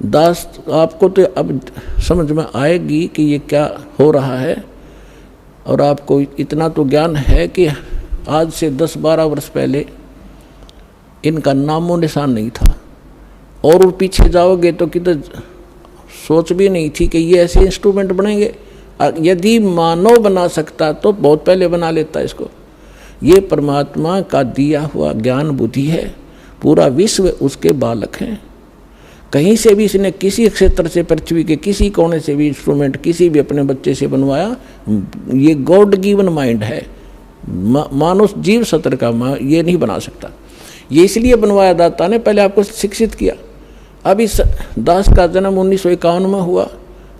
दास आपको तो अब समझ में आएगी कि ये क्या हो रहा है, और आपको इतना तो ज्ञान है कि आज से 10-12 वर्ष पहले इनका नामो निशान नहीं था, और पीछे जाओगे तो किधर सोच भी नहीं थी कि ये ऐसे इंस्ट्रूमेंट बनेंगे। यदि मानव बना सकता तो बहुत पहले बना लेता इसको। ये परमात्मा का दिया हुआ ज्ञान बुद्धि है, पूरा विश्व उसके बालक हैं। कहीं से भी इसने किसी क्षेत्र से, पृथ्वी के किसी कोने से भी इंस्ट्रूमेंट किसी भी अपने बच्चे से बनवाया, ये गॉड गिवन माइंड है। मानव जीव सत्र का ये नहीं बना सकता। ये इसलिए बनवाया दाता ने, पहले आपको शिक्षित किया। अब इस दास का जन्म 1951 में हुआ,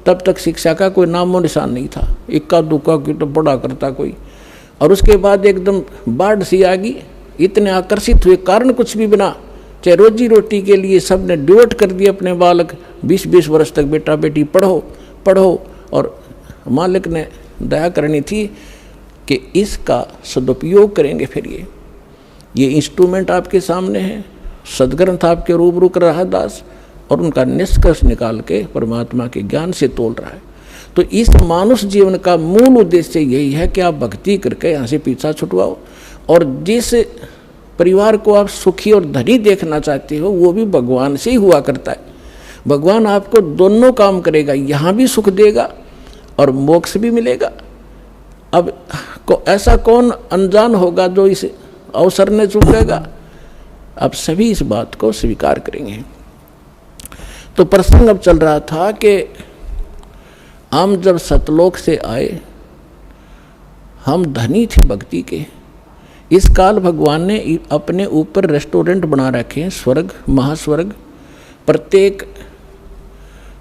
तब तक शिक्षा का कोई नामो निशान नहीं था। इक्का दुक्का की तो बड़ा करता कोई, और उसके बाद एकदम बाढ़ सी आ गई, इतने आकर्षित हुए कारण कुछ भी बिना, चाहे रोजी रोटी के लिए सब ने डिवोट कर दिए अपने बालक, 20-20 वर्ष तक बेटा बेटी पढ़ो पढ़ो। और मालिक ने दया करनी थी कि इसका सदुपयोग करेंगे। फिर ये इंस्ट्रूमेंट आपके सामने है, सदग्रंथ आपके रूबरू कर रहा है दास, और उनका निष्कर्ष निकाल के परमात्मा के ज्ञान से तोल रहा है। तो इस मानुष जीवन का मूल उद्देश्य यही है कि आप भक्ति करके यहाँ से पीछा छुटवाओ, और जिस परिवार को आप सुखी और धनी देखना चाहते हो वो भी भगवान से ही हुआ करता है। भगवान आपको दोनों काम करेगा, यहाँ भी सुख देगा और मोक्ष भी मिलेगा। अब ऐसा कौन अनजान होगा जो इस अवसर ने चूकेगा? अब सभी इस बात को स्वीकार करेंगे। तो प्रसंग अब चल रहा था कि हम जब सतलोक से आए, हम धनी थे भक्ति के। इस काल भगवान ने अपने ऊपर रेस्टोरेंट बना रखे हैं, स्वर्ग महास्वर्ग। प्रत्येक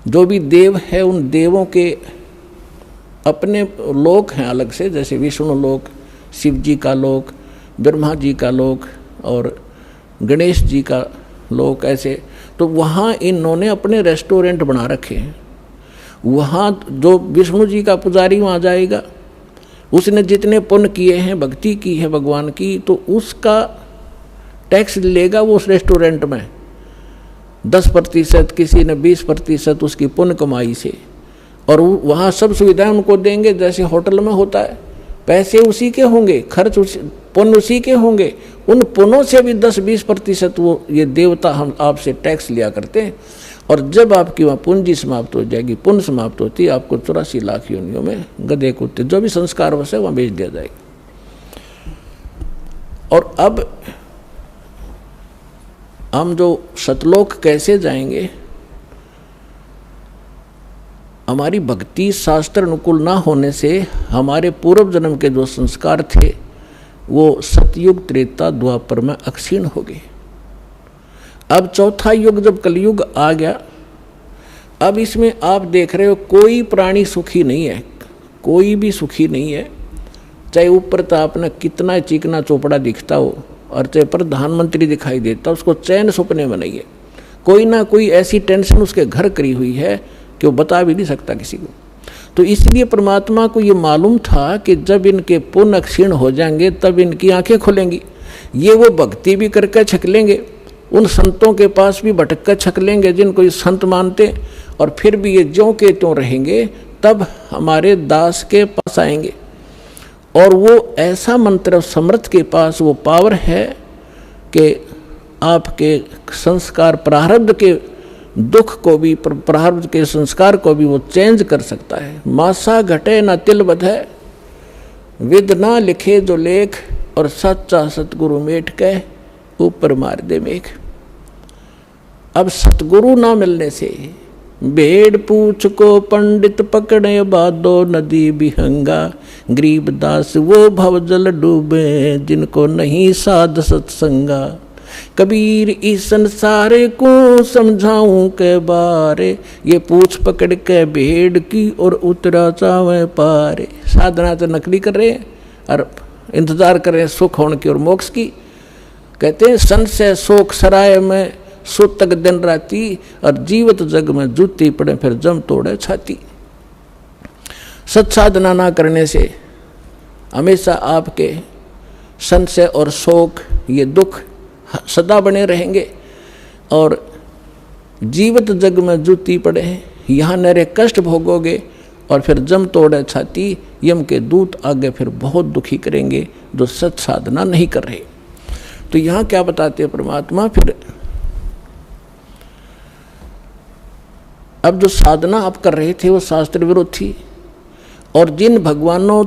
जो भी देव है उन देवों के अपने लोक हैं अलग से, जैसे विष्णु लोक, शिव जी का लोक, ब्रह्मा जी का लोक और गणेश जी का लोक, ऐसे। तो वहाँ इन्होंने अपने रेस्टोरेंट बना रखे हैं। वहाँ जो विष्णु जी का पुजारी वहाँ जाएगा, उसने जितने पुण्य किए हैं, भक्ति की है भगवान की, तो उसका टैक्स लेगा वो उस रेस्टोरेंट में 10%, किसी ने 20% उसकी पुण्य कमाई से। और वहाँ सब सुविधाएं उनको देंगे जैसे होटल में होता है। पैसे उसी के होंगे, खर्च पुण्य उसी के होंगे। उन पुण्यों से भी 10-20% वो ये देवता हम आपसे टैक्स लिया करते हैं। और जब आपकी वहाँ पूंजी समाप्त हो जाएगी, पुण्य समाप्त होती है, आपको 84 लाख योनियों में गधे कुत्ते जो भी संस्कार वश है वहाँ भेज दिया जाएगा। और अब हम जो सतलोक कैसे जाएंगे, हमारी भक्ति शास्त्र अनुकूल ना होने से हमारे पूर्व जन्म के जो संस्कार थे वो सतयुग त्रेता द्वापर में अक्षीण हो गए। अब चौथा युग जब कलयुग आ गया, अब इसमें आप देख रहे हो कोई प्राणी सुखी नहीं है, कोई भी सुखी नहीं है। चाहे ऊपर तो आपने कितना चिकना चोपड़ा दिखता हो और चाहे प्रधानमंत्री दिखाई देता, उसको चैन सपने में नहीं है। कोई ना कोई ऐसी टेंशन उसके घर करी हुई है कि वो बता भी नहीं सकता किसी को। तो इसलिए परमात्मा को ये मालूम था कि जब इनके पुण्य क्षीण हो जाएंगे तब इनकी आंखें खुलेंगी। ये वो भक्ति भी करके छक लेंगे, उन संतों के पास भी भटक कर छक लेंगे जिनको ये संत मानते, और फिर भी ये ज्यों के त्यों रहेंगे। तब हमारे दास के पास आएंगे, और वो ऐसा मंत्र समर्थ के पास वो पावर है कि आपके संस्कार प्रारब्ध के दुख को भी, प्रारब्ध के संस्कार को भी वो चेंज कर सकता है। मासा घटे न तिल बधे, विद ना लिखे जो लेख, और सच्चा सतगुरु मेट के ऊपर मार दे मेघ। अब सतगुरु ना मिलने से भेड़ पूछ को पंडित पकड़े बादो नदी बिहंगा, गरीब दास वो भवजल डूबे जिनको नहीं साध सत्संगा। कबीर इस संसारे को समझाऊं के बारे, ये पूछ पकड़ के भेड़ की और उतरा चावे पारे। साधना तो नकली कर रहे हैं और इंतजार कर रहे हैं सुख होने की और मोक्ष की। कहते हैं संशय शोक सराय में सुतक दिन राती, और जीवत जग में जूती पड़े फिर जम तोड़े छाती। सत साधना ना करने से हमेशा आपके संशय और शोक, ये दुख सदा बने रहेंगे, और जीवत जग में जूती पड़े हैं, यहाँ नरे कष्ट भोगोगे, और फिर जम तोड़े छाती, यम के दूत आगे फिर बहुत दुखी करेंगे जो सत साधना नहीं कर रहे। तो यहाँ क्या बताते हैं परमात्मा, फिर अब जो साधना आप कर रहे थे वो शास्त्र विरुद्ध थी, और जिन भगवानों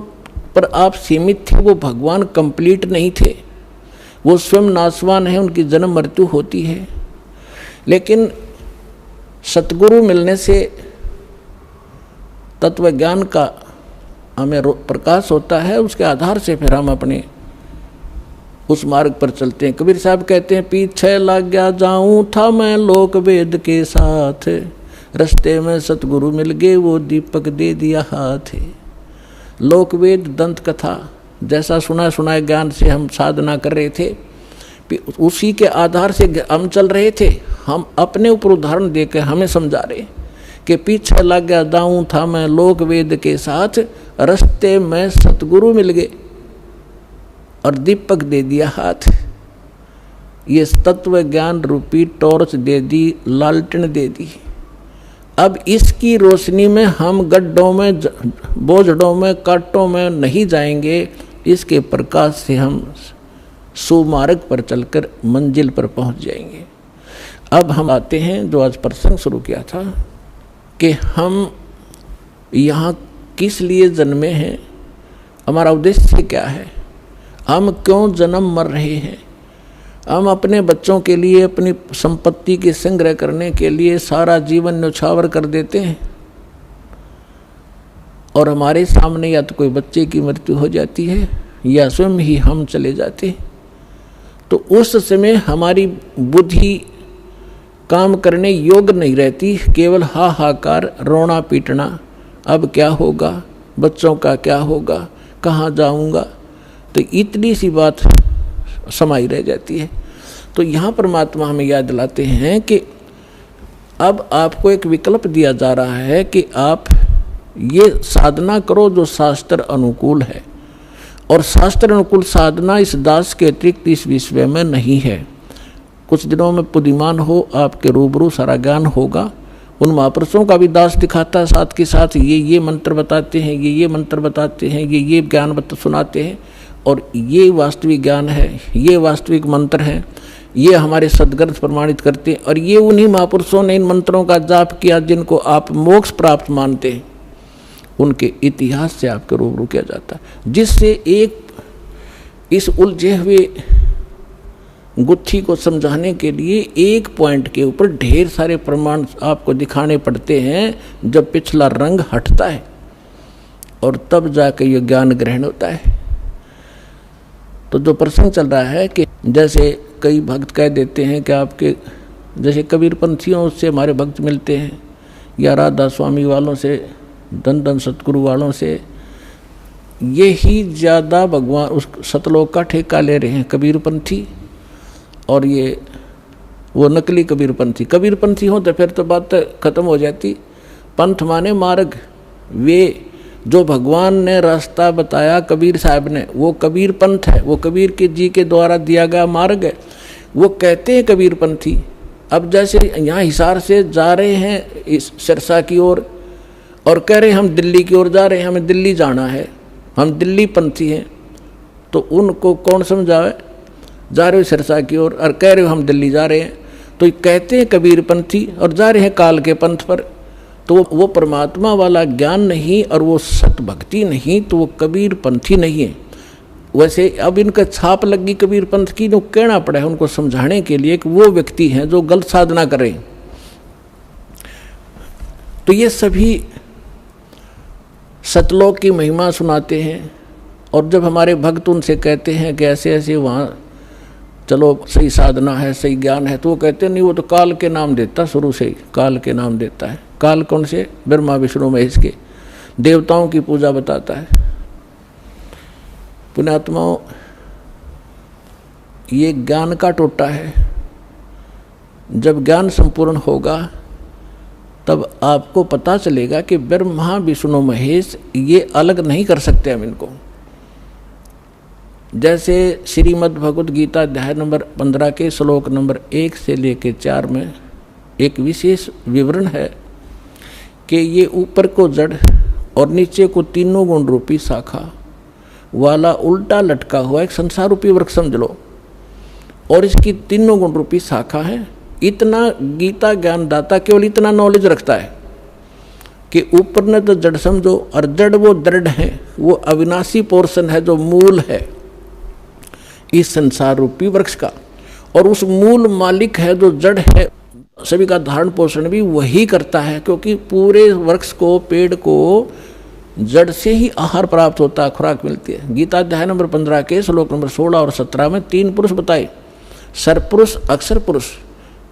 पर आप सीमित थे वो भगवान कंप्लीट नहीं थे, वो स्वयं नाशवान है, उनकी जन्म मृत्यु होती है। लेकिन सतगुरु मिलने से तत्व ज्ञान का हमें प्रकाश होता है, उसके आधार से फिर हम अपने उस मार्ग पर चलते हैं। कबीर साहब कहते हैं, पीछे लग गया जाऊं था मैं लोक वेद के साथ, रास्ते में सतगुरु मिल गए वो दीपक दे दिया हाथ। लोक वेद दंत कथा जैसा सुना सुनाए ज्ञान से हम साधना कर रहे थे, उसी के आधार से हम चल रहे थे। हम अपने ऊपर उदाहरण देकर हमें समझा रहे कि पीछे लग गया दाऊं था मैं लोक वेद के साथ, रास्ते में सतगुरु मिल गए और दीपक दे दिया हाथ। ये तत्व ज्ञान रूपी टॉर्च दे दी, लालटेन दे दी। अब इसकी रोशनी में हम गड्ढों में, बोझड़ों में, कांटों में नहीं जाएंगे। इसके प्रकाश से हम सुमार्ग पर चलकर मंजिल पर पहुंच जाएंगे। अब हम आते हैं जो आज प्रसंग शुरू किया था कि हम यहाँ किस लिए जन्मे हैं, हमारा उद्देश्य क्या है, हम क्यों जन्म मर रहे हैं। हम अपने बच्चों के लिए, अपनी संपत्ति के संग्रह करने के लिए सारा जीवन न्यौछावर कर देते हैं और हमारे सामने या तो कोई बच्चे की मृत्यु हो जाती है या स्वयं ही हम चले जाते हैं। तो उस समय हमारी बुद्धि काम करने योग्य नहीं रहती, केवल हाहाकार, रोना पीटना, अब क्या होगा, बच्चों का क्या होगा, कहाँ जाऊँगा, तो इतनी सी बात समाई रह जाती है। तो यहाँ परमात्मा हमें याद दिलाते हैं कि अब आपको एक विकल्प दिया जा रहा है कि आप ये साधना करो जो शास्त्र अनुकूल है, और शास्त्र अनुकूल साधना इस दास के अतिरिक्त इस विश्व में नहीं है। कुछ दिनों में बुद्धिमान हो, आपके रूबरू सारा ज्ञान होगा। उन महापुरुषों का भी दास दिखाता है, साथ के साथ ये मंत्र बताते हैं, ये मंत्र बताते हैं, ये ज्ञान सुनाते हैं, और ये वास्तविक ज्ञान है, ये वास्तविक मंत्र है, ये हमारे सदग्रंथ प्रमाणित करते हैं। और ये उन्हीं महापुरुषों ने इन मंत्रों का जाप किया जिनको आप मोक्ष प्राप्त मानते हैं, उनके इतिहास से आपके रूबरू किया जाता है, जिससे एक इस उलझे हुए गुत्थी को समझाने के लिए एक पॉइंट के ऊपर ढेर सारे प्रमाण आपको दिखाने पड़ते हैं। जब पिछला रंग हटता है और तब जाके ये ज्ञान ग्रहण होता है। तो जो प्रसंग चल रहा है कि जैसे कई भक्त कह देते हैं कि आपके जैसे कबीरपंथियों से हमारे भक्त मिलते हैं, या राधा स्वामी वालों से, धन धन सतगुरु वालों से, ये ही ज़्यादा भगवान उस सतलोक का ठेका ले रहे हैं कबीरपंथी। और ये वो नकली कबीरपंथी, कबीरपंथी हो तो फिर तो बात खत्म हो जाती। पंथ माने मार्ग, वे जो भगवान ने रास्ता बताया कबीर साहब ने, वो कबीर पंथ है, वो कबीर के जी के द्वारा दिया गया मार्ग है, वो कहते हैं कबीरपंथी। अब जैसे यहाँ हिसार से जा रहे हैं इस सिरसा की ओर और कह रहे हैं हम दिल्ली की ओर जा रहे हैं, हमें दिल्ली जाना है, हम दिल्ली पंथी हैं, तो उनको कौन समझावे, जा रहे हो सिरसा की ओर और कह रहे हो हम दिल्ली जा रहे हैं, तो कहते हैं कबीरपंथी और जा रहे हैं काल के पंथ पर। तो वो परमात्मा वाला ज्ञान नहीं और वो सत भक्ति नहीं, तो वो कबीरपंथी नहीं है। वैसे अब इनका छाप लगी कबीरपंथ की, जो कहना पड़ा है उनको समझाने के लिए कि वो व्यक्ति हैं जो गलत साधना करें। तो ये सभी सतलोक की महिमा सुनाते हैं, और जब हमारे भक्त उनसे कहते हैं कि ऐसे ऐसे वहाँ चलो सही साधना है, सही ज्ञान है, तो वो कहते नहीं, वो तो काल के नाम देता, शुरू से ही काल के नाम देता है। काल कौन से? ब्रह्मा विष्णु महेश के, देवताओं की पूजा बताता है। पुण्यात्माओं, ये ज्ञान का टोटा है। जब ज्ञान संपूर्ण होगा तब आपको पता चलेगा कि ब्रह्मा विष्णु महेश ये अलग नहीं कर सकते हम इनको। जैसे श्रीमद् भगवद गीता अध्याय नंबर 15 के श्लोक नंबर 1 से लेकर 4 में एक विशेष विवरण है कि ये ऊपर को जड़ और नीचे को तीनों गुण रूपी शाखा वाला उल्टा लटका हुआ एक संसार रूपी वृक्ष समझ लो, और इसकी तीनों गुण रूपी शाखा है। इतना गीता ज्ञानदाता केवल इतना नॉलेज रखता है कि ऊपर ने तो जड़ समझो, और जड़ वो दृढ़ है, वो अविनाशी पोर्शन है जो मूल है इस संसार रूपी वृक्ष का, और उस मूल मालिक है जो जड़ है, सभी का धारण पोषण भी वही करता है, क्योंकि पूरे वृक्ष को, पेड़ को जड़ से ही आहार प्राप्त होता है, खुराक मिलती है। गीता अध्याय नंबर 15 के श्लोक नंबर 16 और 17 में 3 पुरुष बताए, सरपुरुष, अक्षर पुरुष,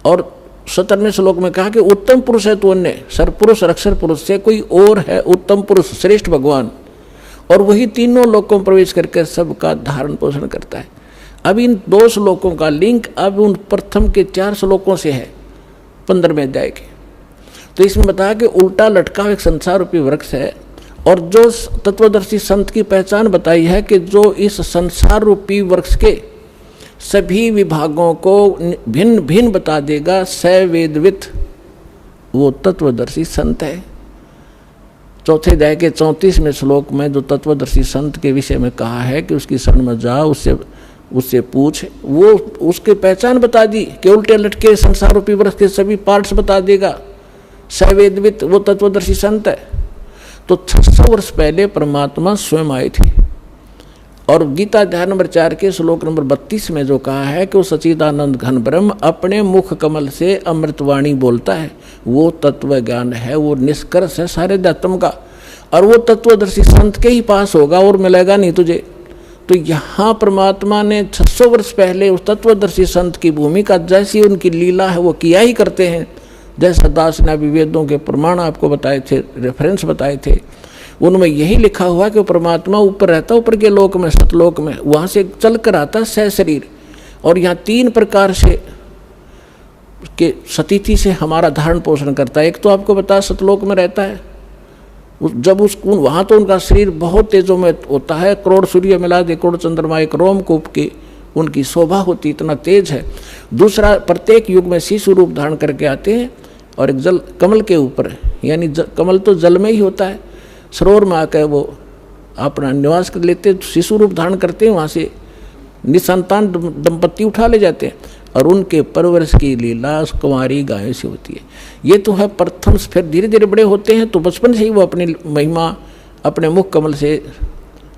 और 17वें श्लोक में कहा कि उत्तम पुरुष है तो अन्य, सरपुरुष और अक्षर पुरुष से कोई और है उत्तम पुरुष, श्रेष्ठ भगवान, और वही तीनों लोकों में प्रवेश करके सबका धारण पोषण करता है। अब इन 2 श्लोकों का लिंक अब उन प्रथम के 4 श्लोकों से है 15वें अध्याय के। तो इसमें बताया कि उल्टा लटका हुआ एक संसार रूपी वृक्ष है, और जो तत्वदर्शी संत की पहचान बताई है कि जो इस संसार रूपी वृक्ष के सभी विभागों को भिन्न भिन्न बता देगा, स वेदवित, वो तत्वदर्शी संत है। चौथे अध्याय के 34वें श्लोक में जो तत्वदर्शी संत के विषय में कहा है कि उसकी शरण में जा, उससे पूछ, वो उसकी पहचान बता दी कि उल्टे लटके संसार रूपी वृक्ष के सभी पार्ट्स बता देगा, सवेदवित, वो तत्वदर्शी संत है। तो 600 वर्ष पहले परमात्मा स्वयं आए थे, और गीता अध्याय नंबर 4 के श्लोक नंबर 32 में जो कहा है कि वो सच्चिदानंद घन ब्रह्म अपने मुख कमल से अमृतवाणी बोलता है, वो तत्व ज्ञान है, वो निष्कर्ष है सारे अध्यात्म का, और वो तत्वदर्शी संत के ही पास होगा और मिलेगा नहीं तुझे। तो यहाँ परमात्मा ने 600 वर्ष पहले उस तत्वदर्शी संत की भूमिका, जैसी उनकी लीला है वो किया ही करते हैं। जैसा दास ने अभी वेदों के प्रमाण आपको बताए थे, रेफरेंस बताए थे, उनमें यही लिखा हुआ कि परमात्मा ऊपर रहता, ऊपर के लोक में, सतलोक में, वहाँ से चल कर आता सह शरीर, और यहाँ 3 प्रकार से के सतिथि से हमारा धारण पोषण करता है। एक तो आपको बता सतलोक में रहता है, जब उसको वहाँ तो उनका शरीर बहुत तेजों में होता है, करोड़ सूर्य मिला दे, करोड़ चंद्रमा एक रोमकूप की उनकी शोभा होती, इतना तेज है। दूसरा, प्रत्येक युग में शिशु रूप धारण करके आते हैं, और एक जल कमल के ऊपर, यानी कमल तो जल में ही होता है, सरोवर में आकर वो अपना निवास कर लेते, शिशु रूप धारण करते हैं, वहाँ से निसंतान दंपत्ति उठा ले जाते हैं, और उनके परवरिश की लीला कुंवारी गायों से होती है। ये तो है प्रथम, फिर धीरे धीरे बड़े होते हैं तो बचपन से ही वो अपनी महिमा अपने मुख कमल से,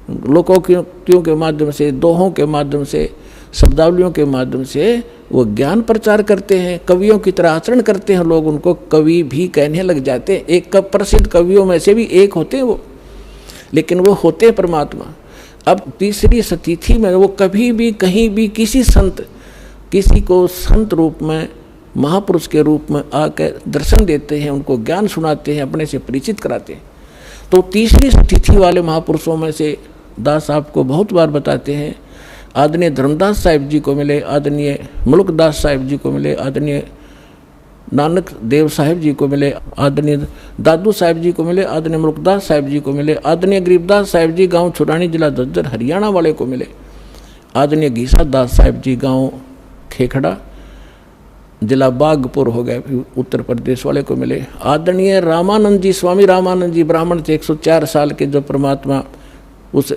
लोकोक्तियों के माध्यम से, दोहों के माध्यम से, शब्दावलियों के माध्यम से वो ज्ञान प्रचार करते हैं, कवियों की तरह आचरण करते हैं, लोग उनको कवि भी कहने लग जाते हैं। एक प्रसिद्ध कवियों में से भी एक होते हैं वो, लेकिन वो होते हैं परमात्मा। अब तीसरी सतिथि में वो कभी भी कहीं भी किसी को संत रूप में, महापुरुष के रूप में आकर दर्शन देते हैं, उनको ज्ञान सुनाते हैं, अपने से परिचित कराते हैं। तो तीसरी सतिथि वाले महापुरुषों में से दास आपको बहुत बार बताते हैं, आदरणीय धर्मदास साहिब जी को मिले, आदरणीय मुल्कदास साहिब जी को मिले, आदरणीय नानक देव साहिब जी को मिले, आदरणीय दादू साहिब जी को मिले, आदरणीय मुल्कदास साहिब जी को मिले, आदरणीय गरीबदास साहिब जी गांव छुरानी जिला झज्जर हरियाणा वाले को मिले, आदरणीय घीसा दास साहिब जी गांव खेखड़ा जिला बागपुर हो गए उत्तर प्रदेश वाले को मिले, आदरणीय रामानंद जी, स्वामी रामानंद जी ब्राह्मण थे, 104 साल के, जो परमात्मा उस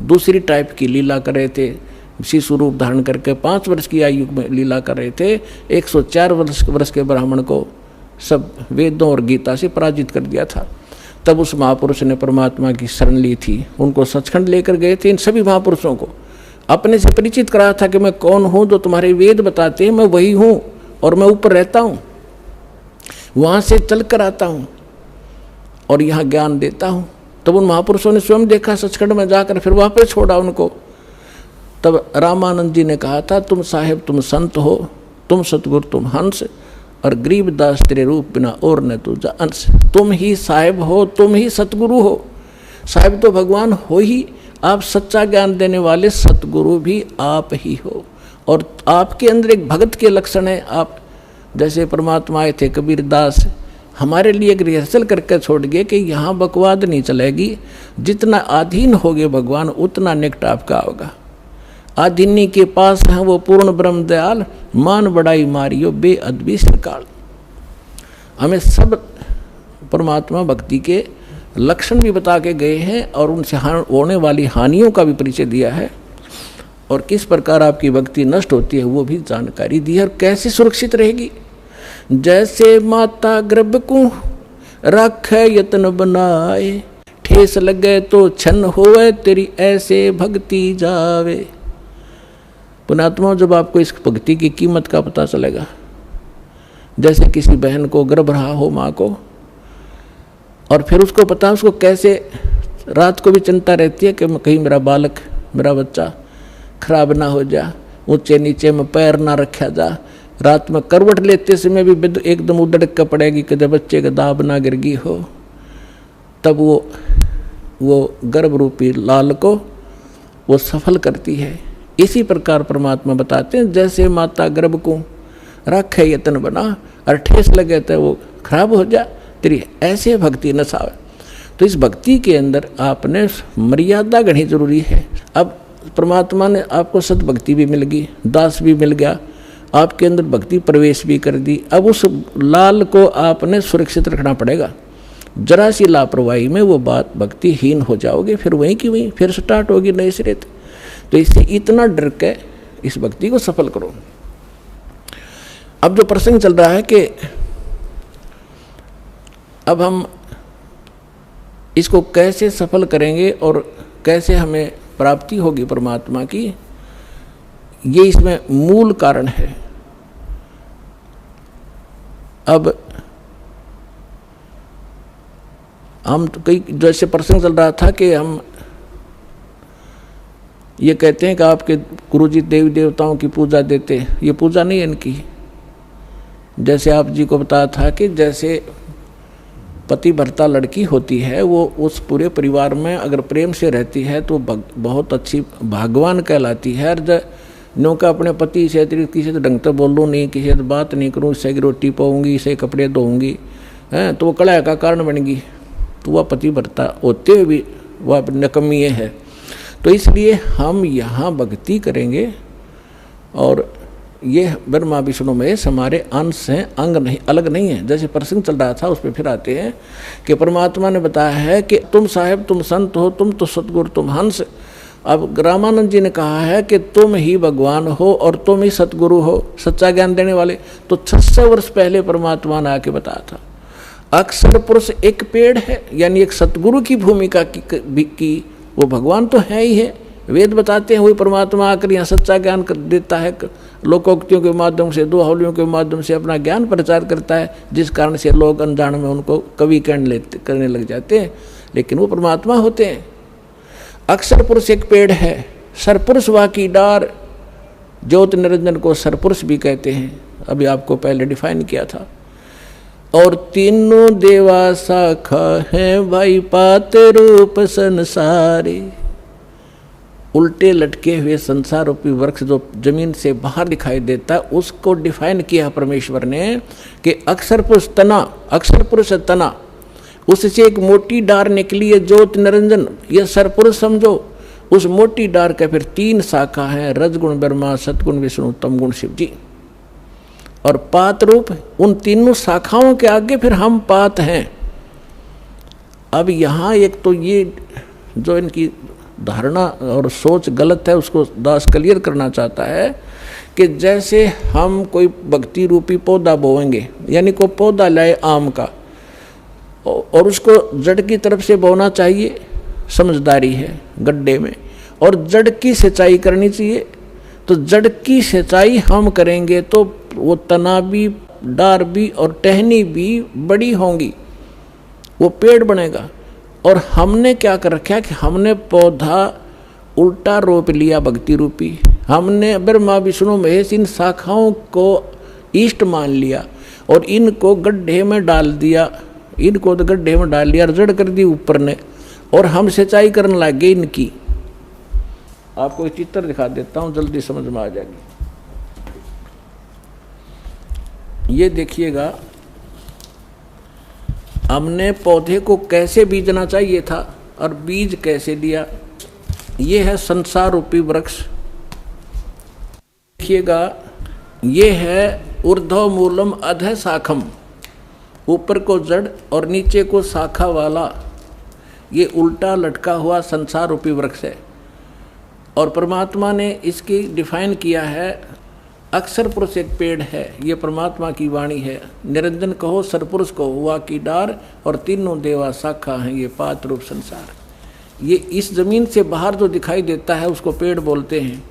दूसरी टाइप की लीला कर रहे थे, शिशु रूप धारण करके 5 वर्ष की आयु में लीला कर रहे थे। 104 वर्ष के ब्राह्मण को सब वेदों और गीता से पराजित कर दिया था। तब उस महापुरुष ने परमात्मा की शरण ली थी, उनको सचखंड लेकर गए थे। इन सभी महापुरुषों को अपने से परिचित कराया था कि मैं कौन हूँ, जो तुम्हारे वेद बताते हैं मैं वही हूँ, और मैं ऊपर रहता हूँ, वहाँ से चल कर आता हूँ और यहाँ ज्ञान देता हूँ। तब उन महापुरुषों ने स्वयं देखा सचखंड में जाकर, फिर वापस छोड़ा उनको। तब रामानंद जी ने कहा था, तुम साहेब तुम संत हो, तुम सतगुरु तुम हंस, और गरीबदास तेरे रूप बिना और न तुझा अंश। तुम ही साहेब हो, तुम ही सतगुरु हो। साहेब तो भगवान हो ही, आप सच्चा ज्ञान देने वाले सतगुरु भी आप ही हो, और आपके अंदर एक भगत के लक्षण है। आप जैसे परमात्मा आए थे कबीरदास, हमारे लिए एक रिहर्सल करके छोड़ गए कि यहाँ बकवाद नहीं चलेगी, जितना अधीन होगे भगवान उतना निकट आपका होगा। आधीनी के पास है वो पूर्ण ब्रह्म दयाल, मान बड़ाई मारियो बेअदबी सरकाल। हमें सब परमात्मा भक्ति के लक्षण भी बता के गए हैं, और उनसे होने वाली हानियों का भी परिचय दिया है, और किस प्रकार आपकी भक्ति नष्ट होती है वो भी जानकारी दी है, और कैसे सुरक्षित रहेगी। जैसे माता गर्भ को रखे यत्न बनाए, ठेस लगे तो छन होए तेरी ऐसे भक्ति जावे। पुणात्मा, जब आपको इस भक्ति की कीमत का पता चलेगा, जैसे किसी बहन को गर्भ रहा हो माँ को, और फिर उसको पता उसको कैसे रात को भी चिंता रहती है कि कहीं मेरा बालक, मेरा बच्चा खराब ना हो जा, ऊंचे नीचे में पैर ना रखा जा, रात में करवट लेते समय भी एकदम उधड़ कर पड़ेगी कि जब बच्चे का दाब ना गिर गई हो। तब वो वो गर्भ रूपी लाल को वो सफल करती है। इसी प्रकार परमात्मा बताते हैं, जैसे माता गर्भ को रखे यतन बना और ठेस लगे तो वो खराब हो जा तेरी, ऐसे भक्ति न सावे। तो इस भक्ति के अंदर आपने मर्यादा घनी जरूरी है। अब परमात्मा ने आपको सद्भक्ति भी मिल गई, दास भी मिल गया, आपके अंदर भक्ति प्रवेश भी कर दी। अब उस लाल को आपने सुरक्षित रखना पड़ेगा। जरा सी लापरवाही में वो बात भक्तिहीन हो जाओगे, फिर वहीं की वहीं फिर स्टार्ट होगी नए सिरे। तो इससे इतना डर के इस भक्ति को सफल करो। अब जो प्रसंग चल रहा है कि अब हम इसको कैसे सफल करेंगे और कैसे हमें प्राप्ति होगी परमात्मा की, ये इसमें मूल कारण है। अब हम तो कई जैसे प्रसंग चल रहा था कि हम ये कहते हैं कि आपके गुरुजी देवी देवताओं की पूजा देते, ये पूजा नहीं है इनकी। जैसे आप जी को बताया था कि जैसे पति भर्ता लड़की होती है, वो उस पूरे परिवार में अगर प्रेम से रहती है तो बहुत अच्छी भाग्यवान कहलाती है। और नो का अपने पति से किसी से ढंग से बोलूँ नहीं, किसी से बात नहीं करूँ, इससे की रोटी पाऊँगी, इसे कपड़े धोऊँगी, हैं तो वो कलह का कारण बनेगी। तो वह पति भर्ता होते हुए भी वह नकम्मी है। तो इसलिए हम यहाँ भक्ति करेंगे और ये ब्रह्मा विष्णु महेश हमारे अंश हैं, अंग नहीं, अलग नहीं है। जैसे प्रसंग चल रहा था उस पर फिर आते हैं कि परमात्मा ने बताया है कि तुम साहेब, तुम संत हो, तुम तो सतगुरु, तुम हंस। अब रामानंद जी ने कहा है कि तुम ही भगवान हो और तुम ही सतगुरु हो, सच्चा ज्ञान देने वाले। तो 600 वर्ष पहले परमात्मा ने आके बताया था। अक्षर पुरुष एक पेड़ है, यानी एक सतगुरु की भूमिका की वो भगवान तो है ही है। वेद बताते हैं वही परमात्मा आकर यहाँ सच्चा ज्ञान कर देता है, लोकोक्तियों के माध्यम से, दोहावलियों के माध्यम से अपना ज्ञान प्रचार करता है, जिस कारण से लोग अनजान में उनको कवि करने लग जाते हैं, लेकिन वो परमात्मा होते हैं। अक्षर पुरुष एक पेड़ है, सरपुरुष वा की डार, ज्योति निरंजन को सरपुरुष भी कहते हैं, अभी आपको पहले डिफाइन किया था। और तीनों देवा शाखा है भाई पात रूप संसारे, उल्टे लटके हुए संसार रूपी वृक्ष जो जमीन से बाहर दिखाई देता है, उसको डिफाइन किया परमेश्वर ने कि अक्षर पुरुष तना, अक्षर पुरुष तना, उससे एक मोटी डार निकली है ज्योति निरंजन, ये सरपुरुष समझो। उस मोटी डार के फिर 3 शाखा हैं, रजगुण ब्रह्मा, सतगुण विष्णु, तमगुण शिव जी। और पात रूप, उन तीनों शाखाओं के आगे फिर हम पात हैं। अब यहाँ एक तो ये जो इनकी धारणा और सोच गलत है, उसको दास क्लियर करना चाहता है कि जैसे हम कोई भक्ति रूपी पौधा बोएंगे, यानी कोई पौधा लाए आम का और उसको जड़ की तरफ से बोना चाहिए, समझदारी है गड्ढे में, और जड़ की सिंचाई करनी चाहिए। तो जड़ की सिंचाई हम करेंगे तो वो तना भी, डार भी और टहनी भी बड़ी होंगी, वो पेड़ बनेगा। और हमने क्या कर रखा कि हमने पौधा उल्टा रोप लिया भक्ति रूपी, हमने ब्रह्मा विष्णु महेश इन शाखाओं को इष्ट मान लिया और इनको गड्ढे में डाल दिया, इनको तो गड्ढे में डाल लिया, जड़ कर दी ऊपर ने, और हम सिंचाई करने लगे इनकी। आपको एक चित्र दिखा देता हूँ, जल्दी समझ में आ जाएगी। ये देखिएगा, हमने पौधे को कैसे बीजना चाहिए था और बीज कैसे दिया। ये है संसार रूपी वृक्ष, देखिएगा, ये है ऊर्ध्व मूलम अधः शाखम, ऊपर को जड़ और नीचे को शाखा वाला ये उल्टा लटका हुआ संसार रूपी वृक्ष है। और परमात्मा ने इसकी डिफाइन किया है, अक्षर पुरुष एक पेड़ है, ये परमात्मा की वाणी है। निरंजन कहो सरपुरुष को हुआ की डार, और तीनों देवा शाखा हैं ये पात रूप संसार। ये इस जमीन से बाहर जो दिखाई देता है उसको पेड़ बोलते हैं।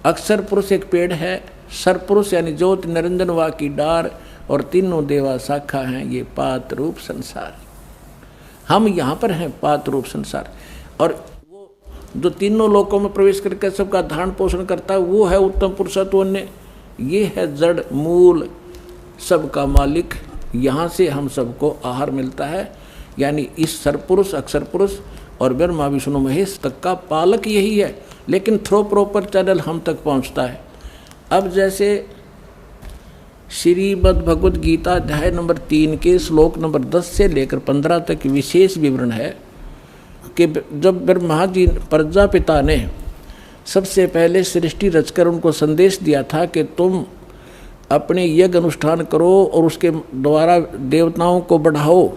अक्षर पुरुष एक पेड़ है, सरपुरुष यानी ज्योति निरंजन वा की डार, और तीनों देवा शाखा हैं ये पात रूप संसार। हम यहाँ पर हैं पात रूप संसार, और जो तीनों लोकों में प्रवेश करके सबका धारण पोषण करता है वो है उत्तम पुरुषत्व ने। ये है जड़ मूल सबका मालिक, यहाँ से हम सबको आहार मिलता है। यानी इस सरपुरुष, अक्षर पुरुष और ब्रह्मा विष्णु महेश तक का पालक यही है, लेकिन थ्रो प्रॉपर चैनल हम तक पहुंचता है। अब जैसे श्रीमद् भगवद गीता अध्याय नंबर 3 के श्लोक नंबर 10 से लेकर 15 तक विशेष विवरण है कि जब ब्रह्मा जी प्रजापिता ने सबसे पहले सृष्टि रचकर उनको संदेश दिया था कि तुम अपने यज्ञ अनुष्ठान करो और उसके द्वारा देवताओं को बढ़ाओ,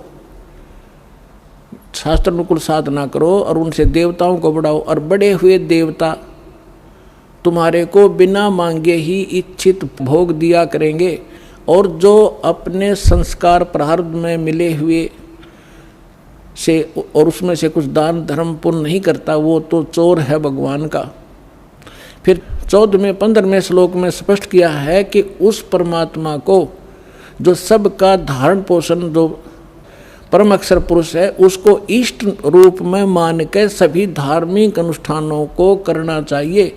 शास्त्र अनुकूल साधना करो और उनसे देवताओं को बढ़ाओ, और बड़े हुए देवता तुम्हारे को बिना मांगे ही इच्छित भोग दिया करेंगे, और जो अपने संस्कार प्रारब्ध में मिले हुए से और उसमें से कुछ दान धर्म पुण्य नहीं करता वो तो चोर है भगवान का। फिर 14वें 15वें श्लोक में स्पष्ट किया है कि उस परमात्मा को जो सबका धारण पोषण जो परम अक्षर पुरुष है उसको इष्ट रूप में मान के सभी धार्मिक अनुष्ठानों को करना चाहिए,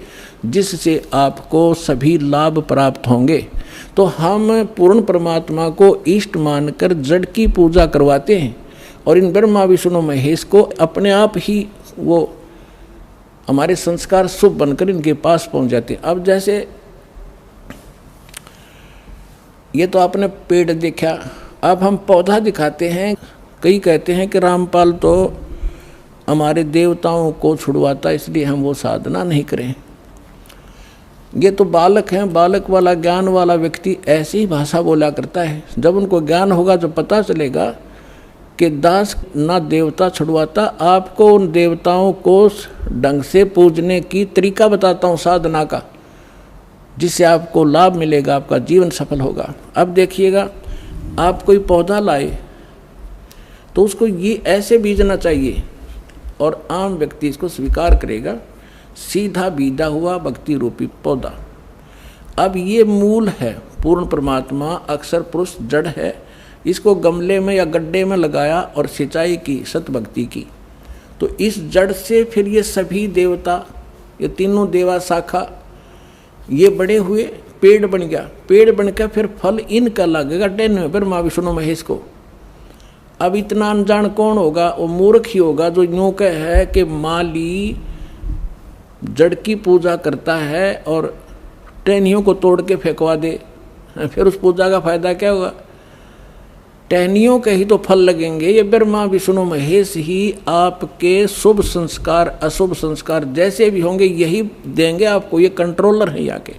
जिससे आपको सभी लाभ प्राप्त होंगे। तो हम पूर्ण परमात्मा को इष्ट मानकर जड़ की पूजा करवाते हैं और इन ब्रह्मा विष्णु महेश को अपने आप ही वो हमारे संस्कार शुभ बनकर इनके पास पहुंच जाते हैं। अब जैसे ये तो आपने पेड़ देखा, अब हम पौधा दिखाते हैं। कई कहते हैं कि रामपाल तो हमारे देवताओं को छुड़वाता इसलिए हम वो साधना नहीं करें। ये तो बालक हैं, बालक वाला ज्ञान वाला व्यक्ति ऐसी ही भाषा बोला करता है। जब उनको ज्ञान होगा तो पता चलेगा कि दास ना देवता छुड़वाता, आपको उन देवताओं को ढंग से पूजने की तरीका बताता हूँ साधना का, जिससे आपको लाभ मिलेगा, आपका जीवन सफल होगा। अब देखिएगा, आप कोई पौधा लाए तो उसको ये ऐसे बीजना चाहिए और आम व्यक्ति इसको स्वीकार करेगा, सीधा बीजा हुआ भक्ति रूपी पौधा। अब ये मूल है, पूर्ण परमात्मा अक्षर पुरुष जड़ है, इसको गमले में या गड्ढे में लगाया और सिंचाई की, सत भक्ति की, तो इस जड़ से फिर ये सभी देवता, ये तीनों देवा शाखा, ये बड़े हुए पेड़ बन गया। पेड़ बनकर फिर फल इनका लगेगा टेन ब्रह्मा विष्णु महेश को। अब इतना अनजान कौन होगा? वो मूर्ख ही होगा जो यूँ कह है कि माली जड़ की पूजा करता है और टहनियों को तोड़ के फेंकवा दे, फिर उस पूजा का फायदा क्या होगा? टहनियों के ही तो फल लगेंगे। ये ब्रह्मा विष्णु महेश ही आपके शुभ संस्कार अशुभ संस्कार जैसे भी होंगे यही देंगे आपको, ये कंट्रोलर है यहाँ के।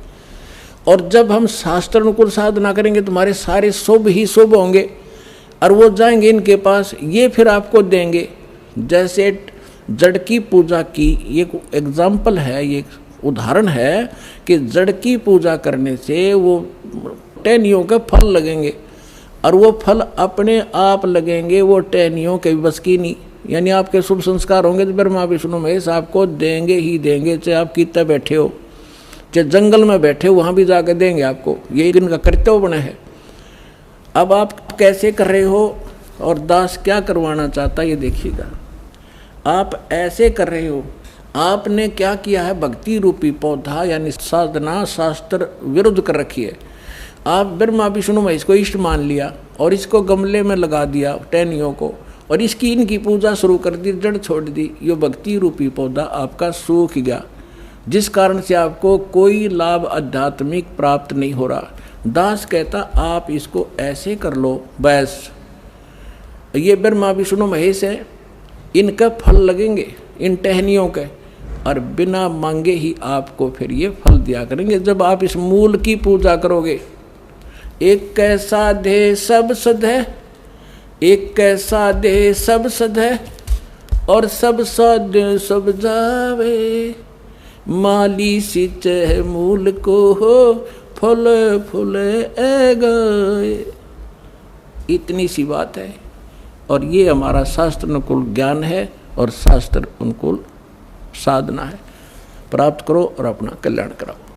और जब हम शास्त्र अनुकूल साधना करेंगे तुम्हारे सारे शुभ ही शुभ होंगे और वो जाएंगे इनके पास, ये फिर आपको देंगे। जैसे जड़ की पूजा की ये एग्जाम्पल है, ये उदाहरण है कि जड़ की पूजा करने से वो टहनियों के फल लगेंगे और वो फल अपने आप लगेंगे, वो टहनियों के बस की नहीं। यानी आपके शुभ संस्कार होंगे तो ब्रह्मा विष्णु महेश आपको देंगे ही देंगे, चाहे आप कितना बैठे हो, चाहे जंगल में बैठे हो वहाँ भी जाकर देंगे आपको। ये इनका कर्तव्य बना है। अब आप कैसे कर रहे हो और दास क्या करवाना चाहता है ये देखिएगा। आप ऐसे कर रहे हो, आपने क्या किया है? भक्ति रूपी पौधा यानी साधना शास्त्र विरुद्ध कर रखी है। आप ब्रह्मा विष्णु महेश को इष्ट मान लिया और इसको गमले में लगा दिया टहनियों को, और इसकी इनकी पूजा शुरू कर दी, जड़ छोड़ दी। ये भक्ति रूपी पौधा आपका सूख गया, जिस कारण से आपको कोई लाभ आध्यात्मिक प्राप्त नहीं हो रहा। दास कहता आप इसको ऐसे कर लो, बस ये ब्रह्मा विष्णु महेश है, इनका फल लगेंगे इन टहनियों के, और बिना मांगे ही आपको फिर ये फल दिया करेंगे जब आप इस मूल की पूजा करोगे। एक कैसा दे सब सद है, एक कैसा दे सब सद है, और सब सद सब जावे, माली सिंचे मूल को हो, फल फूल ए गए। इतनी सी बात है, और ये हमारा शास्त्र अनुकूल ज्ञान है और शास्त्र अनुकूल साधना है। प्राप्त करो और अपना कल्याण कराओ।